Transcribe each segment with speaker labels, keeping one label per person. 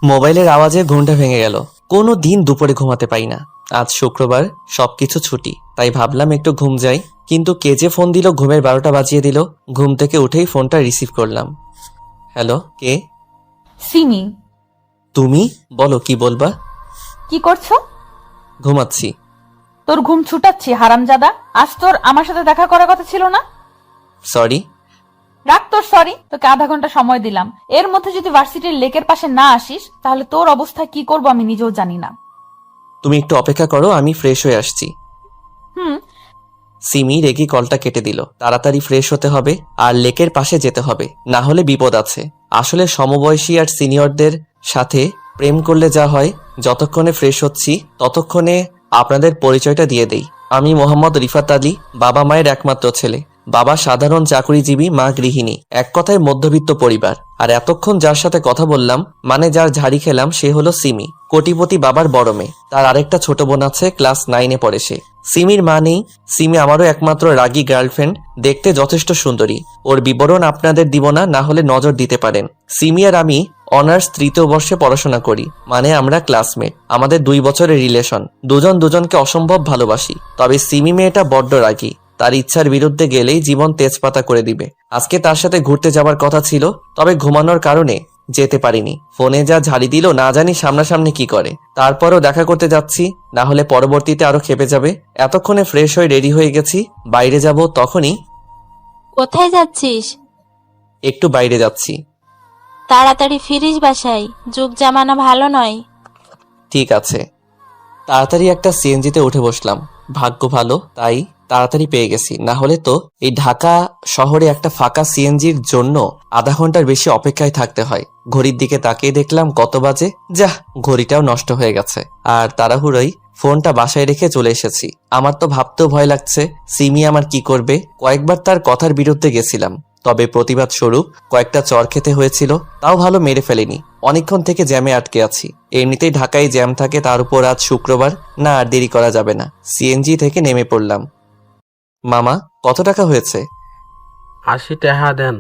Speaker 1: মোবাইলের আওয়াজে ঘুমটা ভেঙে গেল। কোনো দিন দুপুরে ঘুমাতে পাই না। আজ শুক্রবার, সবকিছু ছুটি, তাই ভাবলাম একটু ঘুম যাই। কিন্তু কে যে ফোন দিল, ঘুমের 12টা বাজিয়ে দিল। ঘুম থেকে উঠেই ফোনটা রিসিভ করলাম। হ্যালো, কে?
Speaker 2: সিমি।
Speaker 1: তুমি? বলো, কি বলবা?
Speaker 2: কি করছো?
Speaker 1: ঘুমাচ্ছি।
Speaker 2: তোর ঘুম ছুটাচ্ছি হারামজাদা। আজ তোর আমার সাথে দেখা করার কথা ছিল না?
Speaker 1: সরি।
Speaker 2: রাখ তোর সরি, তোকে আধা ঘন্টা সময় দিলাম। এর মধ্যে যদি ভার্সিটির লেকের পাশে না আসিস তাহলে তোর অবস্থা কি করব আমি নিজেও জানি না।
Speaker 1: তুমি একটু অপেক্ষা করো, আমি ফ্রেশ হয়ে আসছি।
Speaker 2: হুম।
Speaker 1: সিমি রেগে কলটা কেটে দিল। তাড়াতাড়ি ফ্রেশ হতে হবে আর লেকের পাশে যেতে হবে, না হলে বিপদ আছে। আসলে সমবয়সী আর সিনিয়রদের সাথে প্রেম করলে যা হয়, যতক্ষণে ফ্রেশ হচ্ছি ততক্ষণে আপনাদের পরিচয়টা দিয়ে দেই। আমি মোহাম্মদ রিফাত আলী, বাবা মায়ের একমাত্র ছেলে। বাবা সাধারণ চাকরিজীবী, মা গৃহিণী। এক কথায় মধ্যবিত্ত পরিবার। আর এতক্ষণ যার সাথে কথা বললাম, মানে যার ঝাড়ি খেলাম, সে হলো সিমি, কোটিপতি বাবার বড় মেয়ে। তার আরেকটা ছোট বোন আছে, ক্লাস 9-এ পড়ে সে। সিমির মা নেই। সিমি আমারও একমাত্র রাগী গার্লফ্রেন্ড, দেখতে যথেষ্ট সুন্দরী। ওর বিবরণ আপনাদের দিব না, না হলে নজর দিতে পারেন। সিমি আর আমি অনার্স 3য় বর্ষে পড়াশোনা করি, মানে আমরা ক্লাসমেট। আমাদের 2 বছরের রিলেশন। দুজন দুজনকে অসম্ভব ভালোবাসি। তবে সিমি মেয়েটা বড্ড রাগী। তার ইচ্ছার বিরুদ্ধে গেলেই জীবন তেজপাতা করে দিবে। আজকে তার সাথে ঘুরতে যাবার কথা ছিল, তবে ঘুমানোর কারণে যেতে পারিনি। ফোনে যা ঝাড়ি দিল, না জানি সামনাসামনি কি করে। তারপরও দেখা করতে যাচ্ছি, না হলে পরবর্তীতে আরো খেপে যাবে। এতক্ষণে ফ্রেশ হয়ে রেডি হয়ে গেছি, বাইরে যাব। তখনই
Speaker 3: কোথায় যাচ্ছিস?
Speaker 1: একটু বাইরে যাচ্ছি।
Speaker 3: তাড়াতাড়ি ফিরিস বাসায়, যুগ জামানা ভালো নয়।
Speaker 1: ঠিক আছে। তাড়াতাড়ি একটা সিএনজিতে উঠে বসলাম। ভাগ্য ভালো, তাই তাড়াতাড়ি পেয়ে গেছি। না হলে তো এই ঢাকা শহরে একটা ফাঁকা সিএনজির জন্য আধা ঘন্টার বেশি অপেক্ষায় থাকতে হয়। ঘড়ির দিকে তাকিয়ে দেখলাম কত বাজে। যাহ, ঘড়িটাও নষ্ট হয়ে গেছে। আর তাড়াহুড়োই ফোনটা বাসায় রেখে চলে এসেছি। আমার তো ভাবতেও ভয় লাগছে, সিমি আমার কি করবে। কয়েকবার তার কথার বিরুদ্ধে গেছিলাম, তবে প্রতিবাদ স্বরূপ কয়েকটা চর খেতে হয়েছিল। তাও ভালো মেরে ফেলেনি। অনেকক্ষণ থেকে জ্যামে আটকে আছি। এমনিতেই ঢাকায় জ্যাম থাকে, তার উপর আজ শুক্রবার। না, আর দেরি করা যাবে না। সিএনজি থেকে নেমে পড়লাম। মামা, কত টাকা হয়েছে?
Speaker 4: 80 টাকা দেন।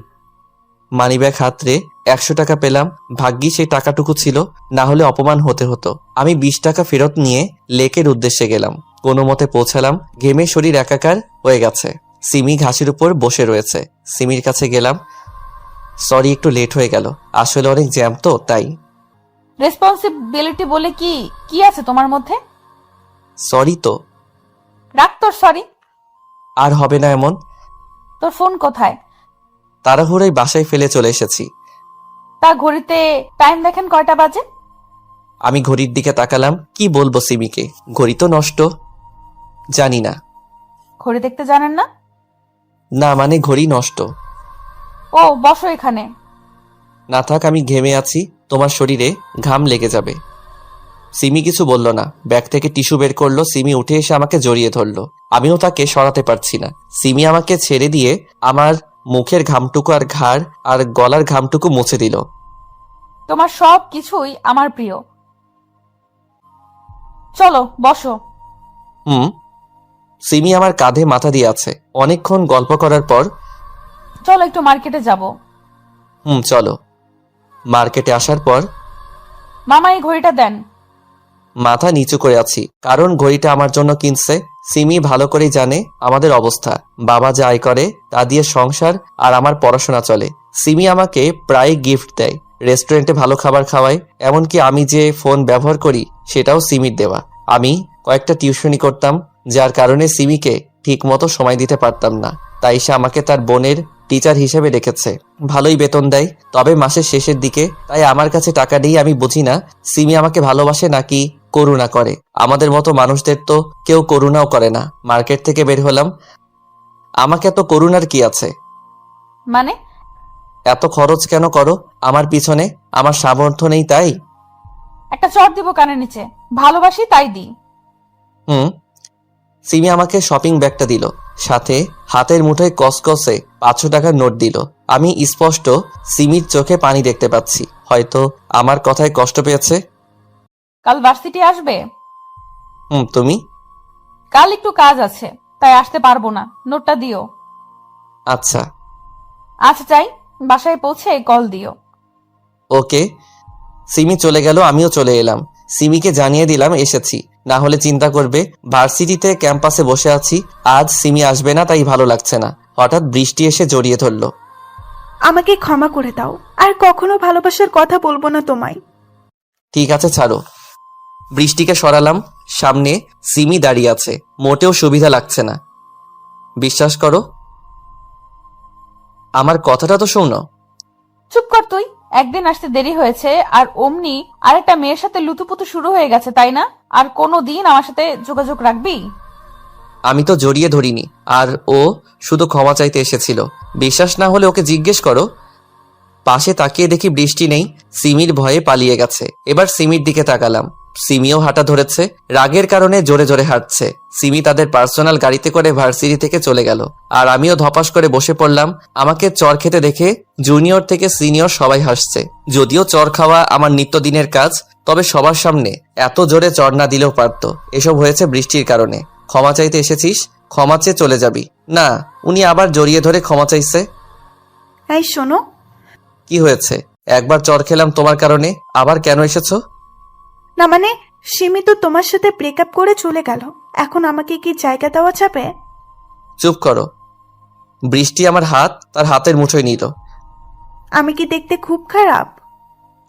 Speaker 1: মানিব্যাগ হাতরে 100 টাকা পেলাম। ভাগ্যি সেই টাকাটুকু ছিল, না হলে অপমান হতে হতো। আমি 20 টাকা ফেরত নিয়ে লেকের উদ্দেশ্যে গেলাম। কোনো মতে পৌঁছালাম। ঘেমে শরীর একাকার হয়ে গেছে। সিমি ঘাসের উপর বসে রয়েছে। সিমির কাছে গেলাম। সরি, একটু লেট হয়ে গেল। আসলে অনেক জ্যাম তো, তাই।
Speaker 2: রেসপন্সিবিলিটি বলে কি কি আছে তোমার মধ্যে?
Speaker 1: সরি তো।
Speaker 2: রাখ তোর সরি।
Speaker 1: আর হবে না এমন।
Speaker 2: তোর ফোন কোথায়?
Speaker 1: তাড়াহুড়োই বাসায় ফেলে চলে এসেছি।
Speaker 2: তা ঘড়িতে টাইম দেখেন কয়টা বাজে?
Speaker 1: আমি ঘড়ির দিকে তাকালাম। কি বলবো সিমিকে, ঘড়ি তো নষ্ট। জানি না।
Speaker 2: ঘড়ি দেখতে জানেন না?
Speaker 1: না, মানে ঘড়ি নষ্ট।
Speaker 2: ও, বসো এখানে।
Speaker 1: না থাক, আমি ঘেমে আছি, তোমার শরীরে ঘাম লেগে যাবে। সিমি কিছু বলল না। ব্যাগ থেকে টিস্যু বের করলো। সিমি উঠে এসে আমাকে জড়িয়ে ধরলো। আমিও তাকে সরাতে পারছি না। সিমি আমাকে ছেড়ে দিয়ে আমার মুখের ঘামটুকু আর ঘাড় আর গলার ঘামটুকু মুছে দিল।
Speaker 2: তোমার সব কিছুই আমার প্রিয়। চলো বসো।
Speaker 1: হুম। সিমি আমার কাঁধে মাথা দিয়ে আছে। অনেকক্ষণ গল্প করার পর
Speaker 2: চলো একটু মার্কেটে যাব।
Speaker 1: চলো। মার্কেটে আসার পর
Speaker 2: মামা এই ঘড়িটা দেন।
Speaker 1: মাথা নিচু করে আছি, কারণ ঘড়িটা আমার জন্য কিনছে। সিমি ভালো করেই জানে আমাদের অবস্থা। বাবা যা আয় করে তা দিয়ে সংসার আর আমার পড়াশোনা চলে। সিমি আমাকে প্রায় গিফট দেয়, রেস্টুরেন্টে ভালো খাবার খাওয়ায়। এমনকি আমি যে ফোন ব্যবহার করি সেটাও সিমির দেওয়া। আমি কয়েকটা টিউশনি করতাম, যার কারণে সিমিকে ঠিক মতো সময় দিতে পারতাম না। তাই সে আমাকে তার বোনের টিচার হিসেবে রেখেছে। ভালোই বেতন দেয়, তবে মাসের শেষের দিকে। তাই আমার কাছে টাকা নেই। আমি বুঝি না সিমি আমাকে ভালোবাসে নাকি করুণা করে। আমাদের মতো মানুষদের তো কেউ করুণাও করে না। মার্কেট থেকে বের হলাম। আমাকে এত করুণার কি আছে?
Speaker 2: মানে?
Speaker 1: এত খরচ কেন করো আমার পিছনে? আমার সামর্থ্য নেই তাই?
Speaker 2: একটা চট দিব কানের নিচে। ভালোবাসি তাই দিই।
Speaker 1: হুম। সিমি আমাকে শপিং ব্যাগটা দিল, সাথে হাতের মুঠোয় কসকসে 500 টাকার নোট দিল। আমি স্পষ্ট সিমির চোখে পানি দেখতে পাচ্ছি। হয়তো আমার কথায় কষ্ট পেয়েছে।
Speaker 2: কাল ভার্সিটি আসবে?
Speaker 1: তুমি?
Speaker 2: কাল একটু কাজ আছে, তাই আসতে পারবো না। নোটটা দিও।
Speaker 1: আচ্ছা।
Speaker 2: আচ্ছা চাই, বাসায় পৌঁছে কল দিও।
Speaker 1: ওকে। সিমি চলে গেল, আমিও চলে এলাম। সিমিকে জানিয়ে দিলাম এসেছি, না হলে চিন্তা করবে ভার্সিটিতে ক্যাম্পাসে বসে আছি, আজ সিমি আসবে না তাই ভালো লাগছে না। হঠাৎ বৃষ্টি এসে জড়িয়ে ধরলো।
Speaker 5: আমাকে ক্ষমা করে দাও, আর কখনো ভালোবাসার কথা বলবো না তোমায়।
Speaker 1: ঠিক আছে ছাড়ো। বৃষ্টিকে সরালাম, সামনে সিমি দাঁড়িয়ে আছে, মোটেও সুবিধা লাগছে না। বিশ্বাস করো, আমার কথাটা তো শোনো।
Speaker 2: চুপ কর তুই। একদিন আসতে দেরি হয়েছে আর অমনি আরেকটা মেয়ের সাথে লুতুপুতু শুরু হয়ে গেছে, তাই না? আর কোনো দিন আমার সাথে যোগাযোগ রাখবি?
Speaker 1: আমি তো জড়িয়ে ধরিনি, আর ও শুধু ক্ষমা চাইতে এসেছিল। বিশ্বাস না হলে ওকে জিজ্ঞেস করো। পাশে তাকিয়ে দেখি বৃষ্টি নেই, সিমির ভয়ে পালিয়ে গেছে। এবার সিমির দিকে তাকালাম, সিমিও হাঁটা ধরেছে, রাগের কারণে জোরে জোরে হাঁটছে। সিমি তাদের পার্সোনাল গাড়িতে করে ভার্সিটি থেকে চলে গেল, আর আমিও ধপাস করে বসে পড়লাম। আমাকে চর খেতে দেখে জুনিয়র থেকে সিনিয়র সবাই হাসছে। যদিও চর খাওয়া আমার নিত্যদিনের কাজ, তবে সবার সামনে এত জোরে চর না দিলেও পারতো। এসব হয়েছে বৃষ্টির কারণে। ক্ষমা চাইতে এসেছিস, ক্ষমা চেয়ে চলে যাবি না। উনি আবার জড়িয়ে ধরে ক্ষমা চাইছে।
Speaker 5: এই শোনো।
Speaker 1: কি হয়েছে? একবার চর খেলাম তোমার কারণে, আবার কেন এসেছো?
Speaker 5: না মানে, সিমি তো তোমার সাথে ব্রেকআপ করে চলে গেল, এখন আমাকে কি জায়গা দেওয়া যাবে?
Speaker 1: চুপ করো। বৃষ্টি আমার হাত তার হাতের মুঠোয় নিল।
Speaker 5: আমি কি দেখতে খুব খারাপ?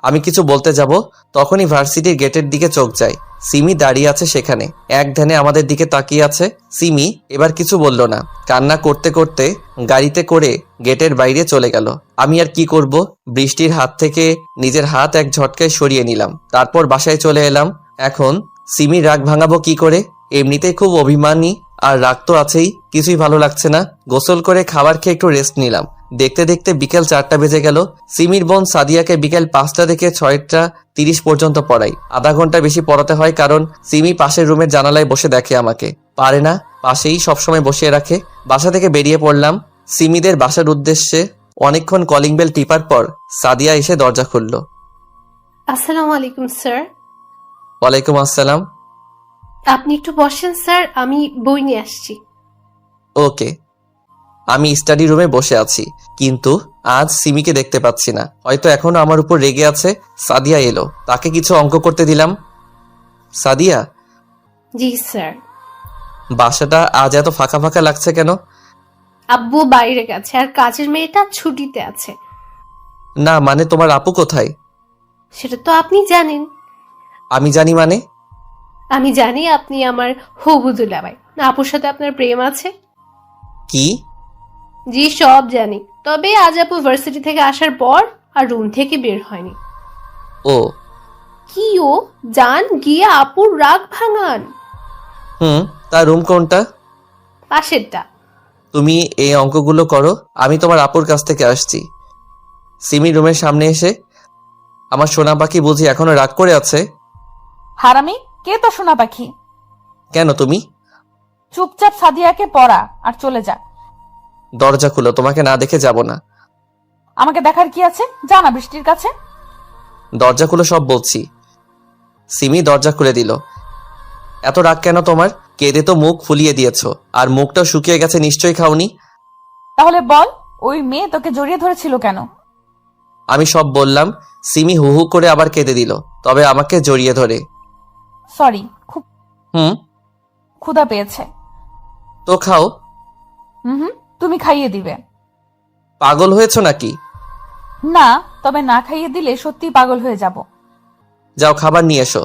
Speaker 1: আমি কিছু বলতে যাব, তখনই ভার্সিটির গেটের দিকে চোখ যায়। সিমি দাঁড়িয়ে আছে সেখানে, এক ধ্যানে আমাদের দিকে তাকিয়ে আছে। সিমি এবার কিছু বলল না, কান্না করতে করতে গাড়িতে করে গেটের বাইরে চলে গেল। আমি আর কি করব, বৃষ্টির হাত থেকে নিজের হাত এক ঝটকায় সরিয়ে নিলাম। তারপর বাসায় চলে এলাম। এখন সিমি রাগ ভাঙাবো কি করে? এমনিতেই খুব অভিমানী, আর রাগ তো আছেই। কিছুই ভালো লাগছে না। গোসল করে খাবার খেয়ে একটু রেস্ট নিলাম। দেখতে দেখতে বিকেল 4টা বেজে গেল। সিমির বোন সাদিয়াকে বিকেল 5টা থেকে 6টা 30 পর্যন্ত পড়াই। আধা ঘন্টা বেশি পড়াতে হয়, কারণ সিমি পাশের রুমের জানালায় বসে দেখে আমাকে। পারে না, পাশেই সবসময় বসিয়ে রাখে। বাসা থেকে বেরিয়ে পড়লাম সিমিদের বাসার উদ্দেশ্যে। অনেকক্ষণ কলিং বেল টিপার পর সাদিয়া এসে দরজা খুলল।
Speaker 6: আসসালামু আলাইকুম স্যার।
Speaker 1: ওয়ালাইকুম আসসালাম।
Speaker 6: আপনি একটু বসেন স্যার, আমি বই নিয়ে আসছি।
Speaker 1: ওকে। আমি স্টাডি রুমে বসে আছি, কিন্তু আজ সিমিকে দেখতে পাচ্ছি না। হয়তো এখনো আমার উপর রেগে আছে। সাদিয়া এলো, তাকে কিছু অঙ্ক করতে দিলাম। সাদিয়া,
Speaker 6: জি স্যার।
Speaker 1: বাসাটা আজ এত ফাঁকা ফাঁকা লাগছে কেন?
Speaker 6: আব্বু বাইরে গেছে আর কাজের মেয়েটা ছুটিতে আছে।
Speaker 1: না মানে, তোমার আপু কোথায়?
Speaker 6: সেটা তো আপনি জানেন।
Speaker 1: আমি জানি মানে?
Speaker 6: আমি জানি আপনি আমার হবু দুলাভাই। আপুর সাথে আপনার প্রেম আছে।
Speaker 1: কি?
Speaker 6: জি সব জানি, তবে আজ আপু ভার্সিটি থেকে আসার পর আর রুম থেকে বের হয়নি।
Speaker 1: ও।
Speaker 6: কি ও? যান গিয়ে আপুর রাগ ভাঙান।
Speaker 1: তার রুম কোনটা?
Speaker 6: পাশেরটা।
Speaker 1: তুমি এই অঙ্কগুলো করো, আমি তোমার আপুর কাছ থেকে আসছি। সিমি রুমের সামনে এসে, আমার সোনা পাখি বুঝি এখনো রাগ করে আছে?
Speaker 2: হারামি, কে তো সোনা পাখি?
Speaker 1: কেন তুমি?
Speaker 2: চুপচাপ সাদিয়াকে পড়া আর চলে যা।
Speaker 1: দরজা খুলো, তোমাকে না দেখে যাব না।
Speaker 2: আমাকে দেখার কি আছে? যা না বৃষ্টির কাছে।
Speaker 1: দরজা খুলো সব বলছি। সিমি দরজা খুলে দিল। এত রাগ কেন তোমার? কেঁদে তো মুখ ফুলিয়ে দিয়েছো, আর মুখটা শুকিয়ে গেছে, নিশ্চয়ই খাওনি।
Speaker 2: তাহলে বল, ওই মেয়ে তোকে জড়িয়ে ধরেছিল কেন?
Speaker 1: আমি সব বললাম। সিমি হু হু করে আবার কেঁদে দিল, তবে আমাকে জড়িয়ে ধরে।
Speaker 2: সরি, খুব
Speaker 1: হুম।
Speaker 2: ক্ষুধা পেয়েছে।
Speaker 1: তো খাও।
Speaker 2: হুম, তুমি খাইয়ে দিবে।
Speaker 1: পাগল হয়েছো নাকি?
Speaker 2: না, তবে না খাইয়ে দিলে সত্যি পাগল হয়ে যাব।
Speaker 1: যাও খাবার নিয়ে এসো।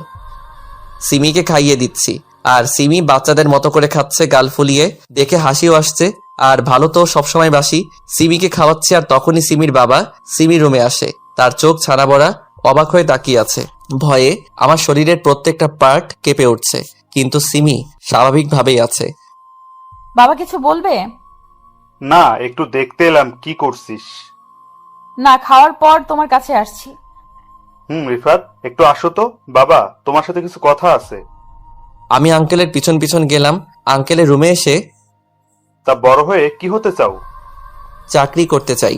Speaker 1: সিমিকে খাইয়ে দিচ্ছি, আর সিমি বাচ্চাদের মতো করে খাচ্ছে গাল ফুলিয়ে। দেখে হাসিও আসছে, আর ভালো তো সবসময় বাসি। সিমিকে খাওয়াচ্ছি, আর তখনই সিমির বাবা সিমির রুমে আসে। তার চোখ ছানা বড়া, অবাক হয়ে তাকিয়ে আছে। ভয়ে আমার শরীরের প্রত্যেকটা পার্ট কেঁপে উঠছে, কিন্তু সিমি স্বাভাবিকভাবেই আছে।
Speaker 2: বাবা কিছু বলবে?
Speaker 7: না, একটু দেখতে এলাম কি করছিস।
Speaker 2: না, খাওয়ার পর তোমার কাছে আসছি।
Speaker 7: রিফাত, একটু আসো তো। বাবা, তোমার সাথে কিছু কথা আছে।
Speaker 1: আমি আঙ্কেলের পিছন পিছন গেলাম। আঙ্কেলের রুমে এসে,
Speaker 7: তা বড় হয়ে কি হতে চাও?
Speaker 1: চাকরি করতে চাই।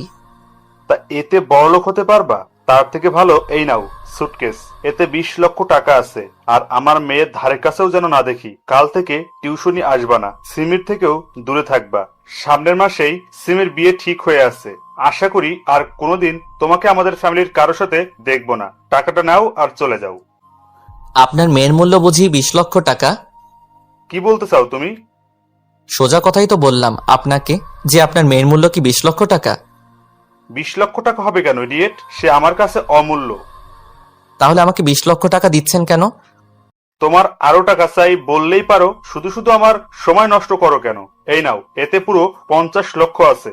Speaker 7: তা এতে বড়লোক হতে পারবা? তার থেকে ভালো এই নাও সুটকেস, এতে 20 লক্ষ টাকা আছে। আর আমার মেয়ের ধারে কাছেও যেন না দেখি। কাল থেকে টিউশনি আসবা না, সিমির থেকেও দূরে থাকবা। সামনের মাসেই সিমির বিয়ে ঠিক হয়ে আছে। আশা করি আর কোনোদিন তোমাকে আমাদের ফ্যামিলির কারোর সাথে দেখবো না। টাকাটা নাও আর চলে যাও।
Speaker 1: আপনার মেয়ের মূল্য বুঝি 20 লক্ষ টাকা?
Speaker 7: কি বলতে চাও তুমি?
Speaker 1: সোজা কথাই তো বললাম আপনাকে যে আপনার মেয়ের মূল্য কি 20 লক্ষ টাকা।
Speaker 7: 20 লক্ষ টাকা হবে কেন ইডিয়েট? সে আমার কাছে অমূল্য।
Speaker 1: তাহলে আমাকে 20 লক্ষ টাকা দিচ্ছেন কেন?
Speaker 7: তোমার আরো টাকা চাই বললেই পারো, শুধু শুধু আমার সময় নষ্ট করো কেন? এই নাও, এতে পুরো 50 লক্ষ আছে।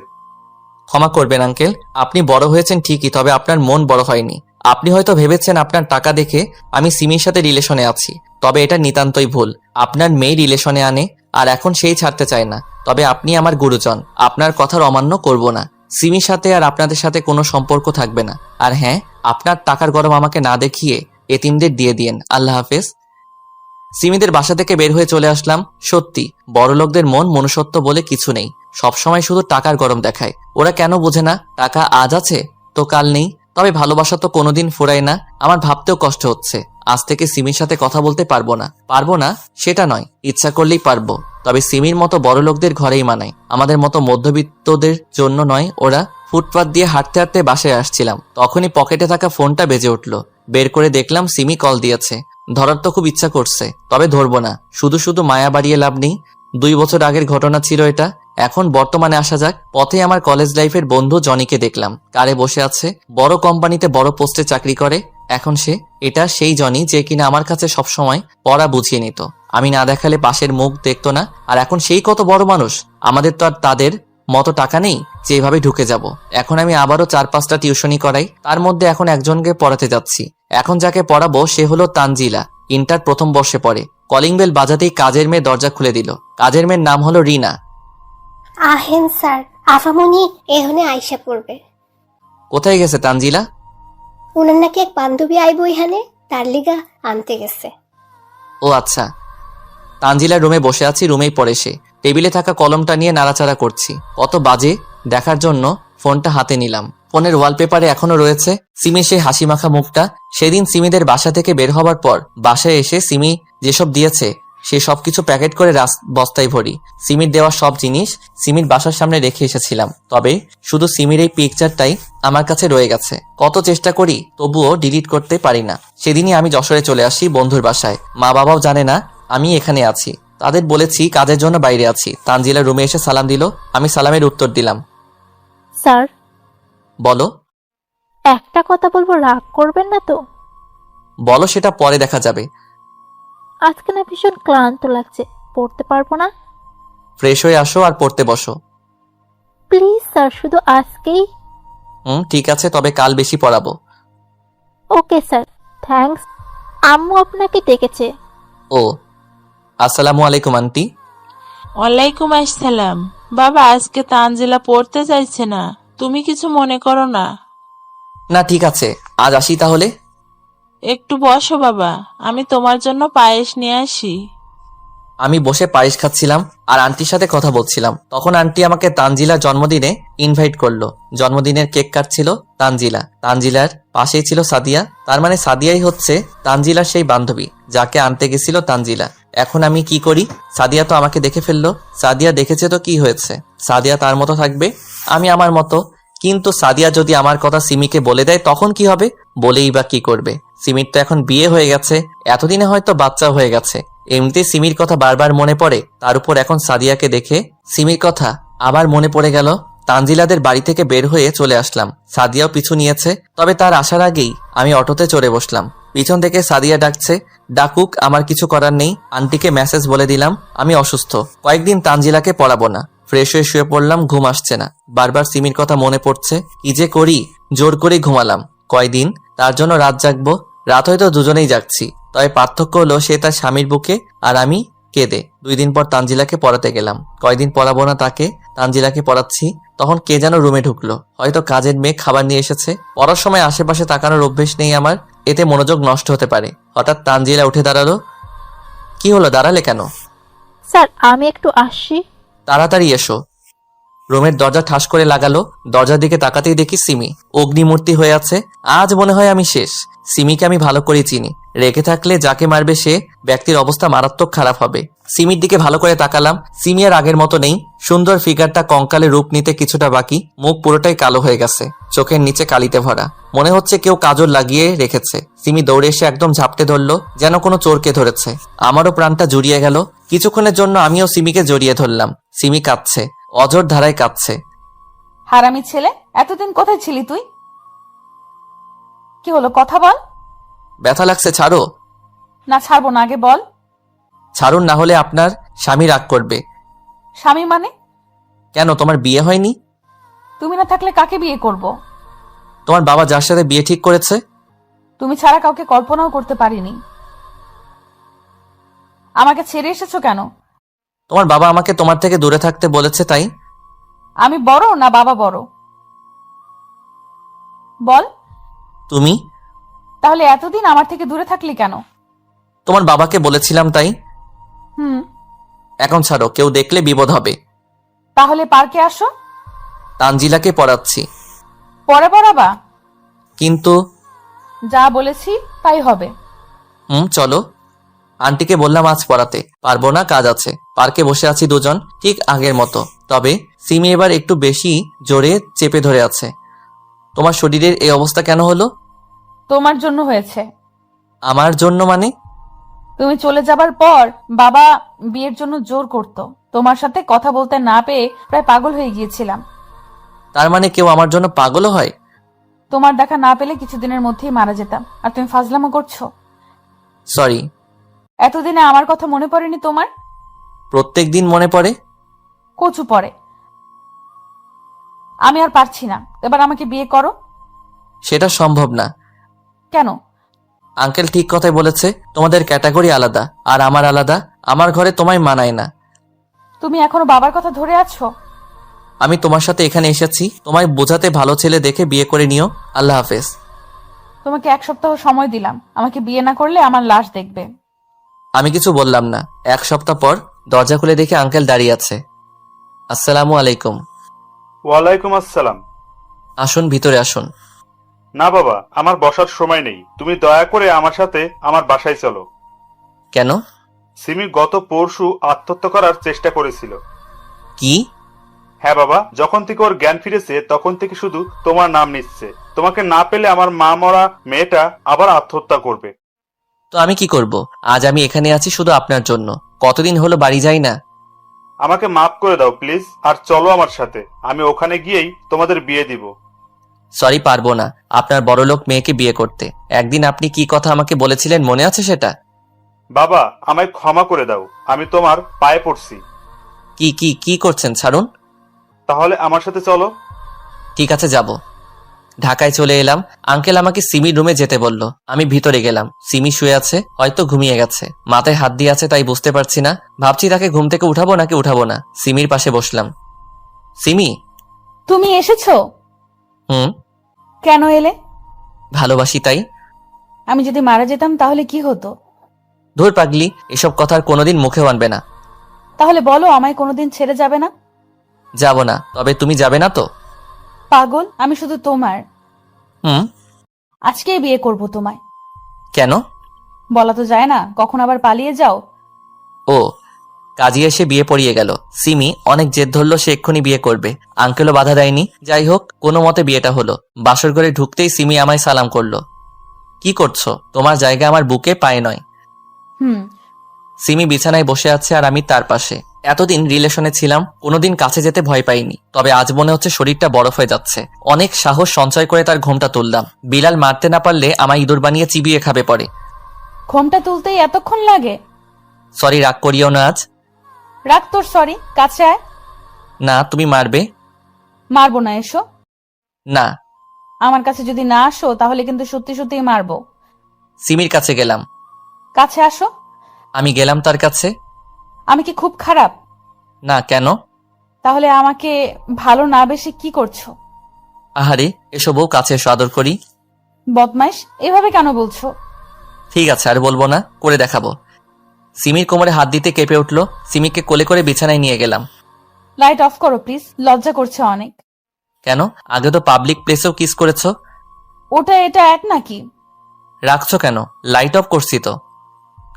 Speaker 1: ক্ষমা করবেন আঙ্কেল, আপনি বড় হয়েছেন ঠিকই, তবে আপনার মন বড় হয়নি। আপনি হয়তো ভেবেছেন আপনার টাকা দেখে আমি সিমির সাথে রিলেশনে আছি, তবে এটা নিতান্তই ভুল। আপনার মেয়ে রিলেশনে আনে আর এখন সেই ছাড়তে চায় না, তবে আপনি আমার গুরুজন, আপনার কথার অমান্য করব না। সিমির সাথে আর আপনাদের সাথে কোনো সম্পর্ক থাকবে না। আর হ্যাঁ, আপনার টাকার গরম আমাকে না দেখিয়ে এতিমদের দিয়ে দিয়েন। আল্লাহ হাফেজ। সিমিদের বাসা থেকে বের হয়ে চলে আসলাম। সত্যি বড়লোকদের মন মনুষ্যত্ব বলে কিছু নেই, সবসময় শুধু টাকার গরম দেখায়। ওরা কেন বোঝে না টাকা আজ আছে তো কাল নেই? তবে ভালোবাসা তো কোনোদিন ফুরায় না। আমার ভাবতেও কষ্ট হচ্ছে, আজ থেকে সিমির সাথে কথা বলতে পারবো না সেটা নয়, ইচ্ছা করলেই পারবো, তবে সিমির মতো বড় লোকদের ঘরেই মানায়, আমাদের মতো মধ্যবিত্তদের জন্য নয়। ওরা ফুটপাত দিয়ে হাঁটতে হাঁটতে বাসায় আসছিলাম, তখনই পকেটে থাকা ফোনটা বেজে উঠলো। বের করে দেখলাম সিমি কল দিয়েছে। ধরার তো খুব ইচ্ছা করছে, তবে ধরবো না, শুধু শুধু মায়া বাড়িয়ে লাভ নেই। 2 বছর আগের ঘটনা ছিল এটা। এখন বর্তমানে আসা যাক। পথে আমার কলেজ লাইফের বন্ধু জনিকে দেখলাম, কারে বসে আছে, বড় কোম্পানিতে বড় পোস্টে চাকরি করে। এখন এটা সেই জনি যে কিনা আমার কাছে সবসময় পড়া বুঝিয়ে নিত, আমি না দেখালে পাশের মুখ দেখতো না। আর এখন সেই কত বড় মানুষ। আমাদের তো আর তাদের মতো টাকা নেই যে এভাবে ঢুকে যাব। এখন আমি আবারও 4-5টা টিউশনি করাই, তার মধ্যে এখন একজনকে পড়াতে যাচ্ছি। এখন যাকে পড়াবো সে হলো তানজিলা, ইন্টার প্রথম বর্ষে পড়ে। কলিং বেল বাজাতেই কাজের মেয়ে দরজা খুলে দিল। কাজের মেয়ের নাম হলো রিনা।
Speaker 8: আহেন স্যার, আফামনি এহনে আইসা পড়বে।
Speaker 1: কোথায় গেছে তানজিলা?
Speaker 8: উনার নাকি এক বান্ধবী আইব এখানে, তার লিগা আনতে গেছে।
Speaker 1: ও আচ্ছা। তানজিলার রুমে বসে আছি, রুমেই পড়ে সে। টেবিলে থাকা কলমটা নিয়ে নাড়াচাড়া করছি, কত বাজে দেখার জন্য ফোনটা হাতে নিলাম। ফোনের ওয়ালপেপারে এখনো রয়েছে সিমির সেই হাসি মাখা মুখটা। সেদিন সিমিদের বাসা থেকে বের হবার পর বাসায় এসে সিমি যেসব দিয়েছে সে সবকিছু প্যাকেট করে বস্তায় ভরি। সিমির দেওয়া সব জিনিস সিমির বাসার সামনে রেখে এসেছিলাম, তবে শুধু সিমির এই পিকচারটাই আমার কাছে রয়ে গেছে। কত চেষ্টা করি তবুও ডিলিট করতে পারি না। সেদিনই আমি যশোরে চলে আসি বন্ধুর বাসায়। মা বাবাও জানে না আমি এখানে আছি, তাদের বলেছি কাজের জন্য বাইরে আছি। তানজিলা রুমে এসে সালাম দিল, আমি সালামের উত্তর দিলাম।
Speaker 9: স্যার,
Speaker 1: বলো।
Speaker 9: একটা কথা বলবো, রাগ করবেন না তো?
Speaker 1: বলো, সেটা পরে দেখা যাবে।
Speaker 9: আজকে না ভীষণ ক্লান্ত লাগছে, পড়তে পারবো না।
Speaker 1: ফ্রেশ হয়ে আসো আর পড়তে বসো।
Speaker 9: প্লিজ স্যার, শুধু আজকেই।
Speaker 1: ঠিক আছে, তবে কাল বেশি পড়াবো।
Speaker 9: Okay sir, thanks. আম্মু আপনাকে ডেকেছে।
Speaker 1: ও, আসসালামু আলাইকুম আন্টি।
Speaker 10: ওয়ালাইকুম আসসালাম। বাবা, আজকে তানজিলা পড়তে চাইছে না, তুমি কিছু মনে করো না।
Speaker 1: না ঠিক আছে, আজ আসি তাহলে।
Speaker 10: একটু বসো বাবা, আমি তোমার জন্য পায়েস নিয়ে আসি।
Speaker 1: আমি বসে পায়েস খাচ্ছিলাম আর আন্টির সাথে কথা বলছিলাম, তখন আন্টি আমাকে তানজিলার জন্মদিনে ইনভাইট করলো। জন্মদিনের কেক কাটছিল তানজিলা। তানজিলার পাশেই ছিল সাদিয়া, তার মানে সাদিয়াই হচ্ছে তানজিলার সেই বান্ধবী যাকে আনতে গেছিল তানজিলা। এখন আমি কি করি? সাদিয়া তো আমাকে দেখে ফেললো। সাদিয়া দেখেছে তো কি হয়েছে, সাদিয়া তার মতো থাকবে, আমি আমার মতো। কিন্তু সাদিয়া যদি আমার কথা সিমিকে বলে দেয় তখন কি হবে? বলেই বা কি করবে? সিমির তো এখন বিয়ে হয়ে গেছে, এতদিনে হয়তো বাচ্চা হয়ে গেছে। এমনিতে সিমির কথা বারবার মনে পড়ে, তার উপর এখন সাদিয়াকে দেখে সিমির কথা আবার মনে পড়ে গেল। তানজিলাদের বাড়ি থেকে বের হয়ে চলে আসলাম। সাদিয়াও পিছু নিয়েছে, তবে তার আসার আগেই আমি অটোতে চড়ে বসলাম। পিছন থেকে সাদিয়া ডাকছে, ডাকুক, আমার কিছু করার নেই। আন্টিকে মেসেজ বলে দিলাম আমি অসুস্থ, কয়েকদিন তানজিলাকে পড়াবো না। ফ্রেশ হয়ে শুয়ে পড়লাম, ঘুম আসছে না, বারবার সিমির কথা মনে পড়ছে। কি যে করি, জোর করে ঘুমালাম। কয়দিন তার জন্য রাত জাগবো? রাত হয়তো দুজনেই জাগছি, তবে পার্থক্য হলো সে তার স্বামীর বুকে আর আমি কেঁদে। 2 দিন পর তানজিলাকে পড়াতে গেলাম। কয়দিন পড়াবো না তাকে, তানজিলাকে পড়াচ্ছি, তখন কে যেন রুমে ঢুকলো। হয়তো কাজের মেয়ে খাবার নিয়ে এসেছে। পড়ার সময় আশেপাশে তাকানোর অভ্যেস নেই আমার, এতে মনোযোগ নষ্ট হতে পারে। হঠাৎ তানজিলা উঠে দাঁড়ালো। কি হলো, দাঁড়ালে কেন?
Speaker 9: স্যার, আমি একটু আসছি।
Speaker 1: তাড়াতাড়ি এসো। রুমের দরজা ঠাস করে লাগালো। দরজার দিকে তাকাতেই দেখি সিমি অগ্নিমূর্তি হয়ে আছে। আজ মনে হয় আমি শেষ। সিমিকে আমি ভালো করে চিনি, রেখে থাকলে যাকে মারবে সে ব্যক্তির অবস্থা মারাত্মক খারাপ হবে। সিমির দিকে ভালো করে তাকালাম, সিমি আর আগের মতো নেই। সুন্দর ফিগারটা কঙ্কালে রূপ নিতে কিছুটা বাকি, মুখ পুরোটাই কালো হয়ে গেছে, চোখের নিচে কালিতে ভরা, মনে হচ্ছে কেউ কাজল লাগিয়ে রেখেছে। সিমি দৌড়ে এসে একদম ঝাপটে ধরলো, যেন কোনো চোরকে ধরেছে। আমারও প্রাণটা জুড়িয়ে গেল। কিছুক্ষণের জন্য আমিও সিমিকে জড়িয়ে ধরলাম। সিমি কাঁদছে, অঝোর ধারায় কাঁদছে।
Speaker 2: হারামি ছেলে, এতদিন কোথায় ছিলি তুই? কি হলো, কথা বল।
Speaker 1: ব্যথা লাগছে, ছাড়ো।
Speaker 2: না, ছাড়বো না, আগে বল।
Speaker 1: ছাড়ুন, না হলে আপনার স্বামী রাগ করবে।
Speaker 2: স্বামী মানে?
Speaker 1: কেন, তোমার বিয়ে হয়নি?
Speaker 2: তুমি না থাকলে কাকে বিয়ে করব?
Speaker 1: তোমার বাবা যার সাথে বিয়ে ঠিক করেছে।
Speaker 2: তুমি ছাড়া কাউকে কল্পনাও করতে পারিনি। আমাকে ছেড়ে এসেছো কেন?
Speaker 1: তোমার বাবা আমাকে তোমার থেকে দূরে থাকতে বলেছে, তাই।
Speaker 2: আমি বড় না বাবা বড়? বল।
Speaker 1: তুমি।
Speaker 2: তাহলে এতদিন আমার থেকে দূরে থাকলি কেন?
Speaker 1: তোমার বাবাকে বলেছিলাম, তাই।
Speaker 2: হুম।
Speaker 1: এখন ছাড়ো, কেউ দেখলে বিপদ হবে।
Speaker 2: তাহলে পার্কে আসো।
Speaker 1: তানজিলাকে পড়াচ্ছি।
Speaker 2: পরে পড়াবা?
Speaker 1: কিন্তু।
Speaker 2: যা বলেছি তাই হবে।
Speaker 1: চলো। আন্টিকে বললাম আজ পড়াতে পারবো না, কাজ আছে। পার্কে বসে আছি দুজন, ঠিক আগের মতো। তবে সিমি এবার একটু বেশি জোরে চেপে ধরে আছে। তোমার শরীরের এই অবস্থা কেন হলো?
Speaker 2: তোমার জন্য হয়েছে।
Speaker 1: আমার জন্য মানে?
Speaker 2: তুমি চলে যাবার পর বাবা বিয়ের জন্য জোর করত। তোমার সাথে কথা বলতে না পেয়ে প্রায় পাগল হয়ে গিয়েছিলাম।
Speaker 1: তার মানে কেউ আমার জন্য পাগলও হয়?
Speaker 2: তোমার দেখা না পেলে কিছুদিনের মধ্যেই মারা যেতাম, আর তুমি ফাজলামো করছো।
Speaker 1: সরি।
Speaker 2: এতদিনে আমার কথা মনে পড়েনি তোমার?
Speaker 1: প্রত্যেক দিন মনে পড়ে।
Speaker 2: কচু পড়ে। আমি আর পারছি না, এবার আমাকে বিয়ে করো।
Speaker 1: সেটা সম্ভব না।
Speaker 2: কেন?
Speaker 1: আঙ্কেল ঠিক কথাই বলেছে, তোমাদের ক্যাটাগরি আলাদা আর আমার আলাদা। আমার ঘরে তোমায় মানায় না।
Speaker 2: তুমি এখনো বাবার কথা ধরে আছো?
Speaker 1: আমি তোমার সাথে এখানে এসেছি তোমায় বোঝাতে, ভালো ছেলে দেখে বিয়ে করে নিও। আল্লাহ হাফেজ।
Speaker 2: তোমাকে 1 সপ্তাহ সময় দিলাম, আমাকে বিয়ে না করলে আমার লাশ দেখবে।
Speaker 1: আমি কিছু বললাম না। 1 সপ্তাহ পর দরজা খুলে দেখে আঙ্কেল দাঁড়িয়ে আছে। আসসালামু আলাইকুম।
Speaker 7: ওয়ালাইকুম আসসালাম।
Speaker 1: আসুন, ভিতরে আসুন।
Speaker 7: না বাবা, আমার বসার সময় নেই। তুমি দয়া করে আমার সাথে আমার বাসায় চলো।
Speaker 1: কেন?
Speaker 7: সিমি গত পরশু আত্মহত্যা করার চেষ্টা করেছিল।
Speaker 1: কি?
Speaker 7: হ্যাঁ বাবা, যখন থেকে ওর জ্ঞান ফিরেছে তখন থেকে শুধু তোমার নাম নিচ্ছে। তোমাকে না পেলে আমার মা মরা মেয়েটা আবার আত্মহত্যা করবে।
Speaker 1: তো আমি কি করব? আজ আমি এখানে আছি শুধু আপনার জন্য। কতদিন হলো বাড়ি যাই না।
Speaker 7: আমাকে মাফ করে দাও প্লিজ, আর চলো আমার সাথে। আমি ওখানে গিয়েই তোমাদের বিয়ে দিব।
Speaker 1: সরি, পারবো না আপনার বড়লোক মেয়েকে বিয়ে করতে। একদিন আপনি কি কথা আমাকে বলেছিলেন, মনে আছে সেটা?
Speaker 7: বাবা, আমায় ক্ষমা করে দাও। আমি তোমার পায়ে পড়ছি।
Speaker 1: কি কি কি করছেন, ছাড়ুন।
Speaker 7: তাহলে আমার সাথে চলো।
Speaker 1: ঠিক আছে, যাব। ঢাকায় চলে এলাম। আঙ্কেল আমাকে সিমির রুমে যেতে বলল। আমি ভিতরে গেলাম। সিমি শুয়ে আছে, হয়তো ঘুমিয়ে গেছে। মাথায় হাত দিয়ে আছে, তাই বুঝতে পারছি না। ভাবছি তাকে ঘুম থেকে উঠাবো নাকি উঠাবো না। সিমির পাশে বসলাম। সিমি।
Speaker 2: তুমি এসেছো? কেন এলে?
Speaker 1: ভালোবাসি, তাই।
Speaker 2: আমি যদি মারা যেতাম তাহলে কি হতো?
Speaker 1: ধুর পাগলি, এসব কথা আর কোনোদিন মুখেও আনবে না।
Speaker 2: তাহলে বলো, আমায় কোনোদিন ছেড়ে যাবে না?
Speaker 1: যাব না। তবে তুমি যাবে না তো?
Speaker 2: পাগল, আমি শুধু তোমার।
Speaker 1: হুম।
Speaker 2: আজকেই বিয়ে করব তোমায়।
Speaker 1: কেন?
Speaker 2: বলা তো যায় না, কখন আবার পালিয়ে যাও।
Speaker 1: ও, কাজী এসে বিয়ে পড়িয়ে গেল। সিমি অনেক জেদ ধরলো, সে এক্ষুনি বিয়ে করবে। আঙ্কেলও বাধা দেয়নি। যাই হোক, কোনো মতে বিয়েটা হলো। বাসর ঘরে ঢুকতেই সিমি আমায় সালাম করলো। কি করছো? তোমার জায়গা আমার বুকে, পায়ে নয়।
Speaker 2: হুম।
Speaker 1: সিমি বিছানায় বসে আছে আর আমি তার পাশে। এতদিন রিলেশনে ছিলাম, কোনোদিন কাছে যেতে ভয় পাইনি। তবে আজ মনে হচ্ছে শরীরটা বরফ হয়ে যাচ্ছে। অনেক সাহস সঞ্চয় করে তার ঘোমটা তুললাম। বিলাল মারতে না পারলে আমায় ইঁদুর বানিয়ে চিবিয়ে খাবে পরে।
Speaker 2: ঘোমটা তুলতেই এতক্ষণ লাগে?
Speaker 1: সরি, রাগ করিও না আজ।
Speaker 2: রাখ তোর সরি, কাছে আয়।
Speaker 1: না, তুমি মারবে।
Speaker 2: মারবো না, এসো।
Speaker 1: না।
Speaker 2: আমার কাছে যদি না আসো তাহলে কিন্তু সত্যি সত্যিই মারবো।
Speaker 1: সিমির কাছে গেলাম।
Speaker 2: কাছে আসো।
Speaker 1: আমি গেলাম তার কাছে।
Speaker 2: আমি কি খুব খারাপ?
Speaker 1: না, কেন?
Speaker 2: তাহলে আমাকে ভালো না বেশি কি করছো?
Speaker 1: আহারে, এসো বউ, কাছে এসো, আদর করি।
Speaker 2: বদমাইশ, এভাবে কেন বলছো?
Speaker 1: ঠিক আছে, আর বলবো না, করে দেখাবো। সিমির কোমরে হাত দিতে কেঁপে উঠলো। সিমিকে কোলে করে বিছানায় নিয়ে গেলাম।
Speaker 2: লাইট অফ করো প্লিজ, লজ্জা করছে অনেক।
Speaker 1: কেন? আগে তো পাবলিক প্লেসেও কিস করেছো।
Speaker 2: ওটা এটা এক নাকি?
Speaker 1: রাখছো কেন? লাইট অফ করছি তো।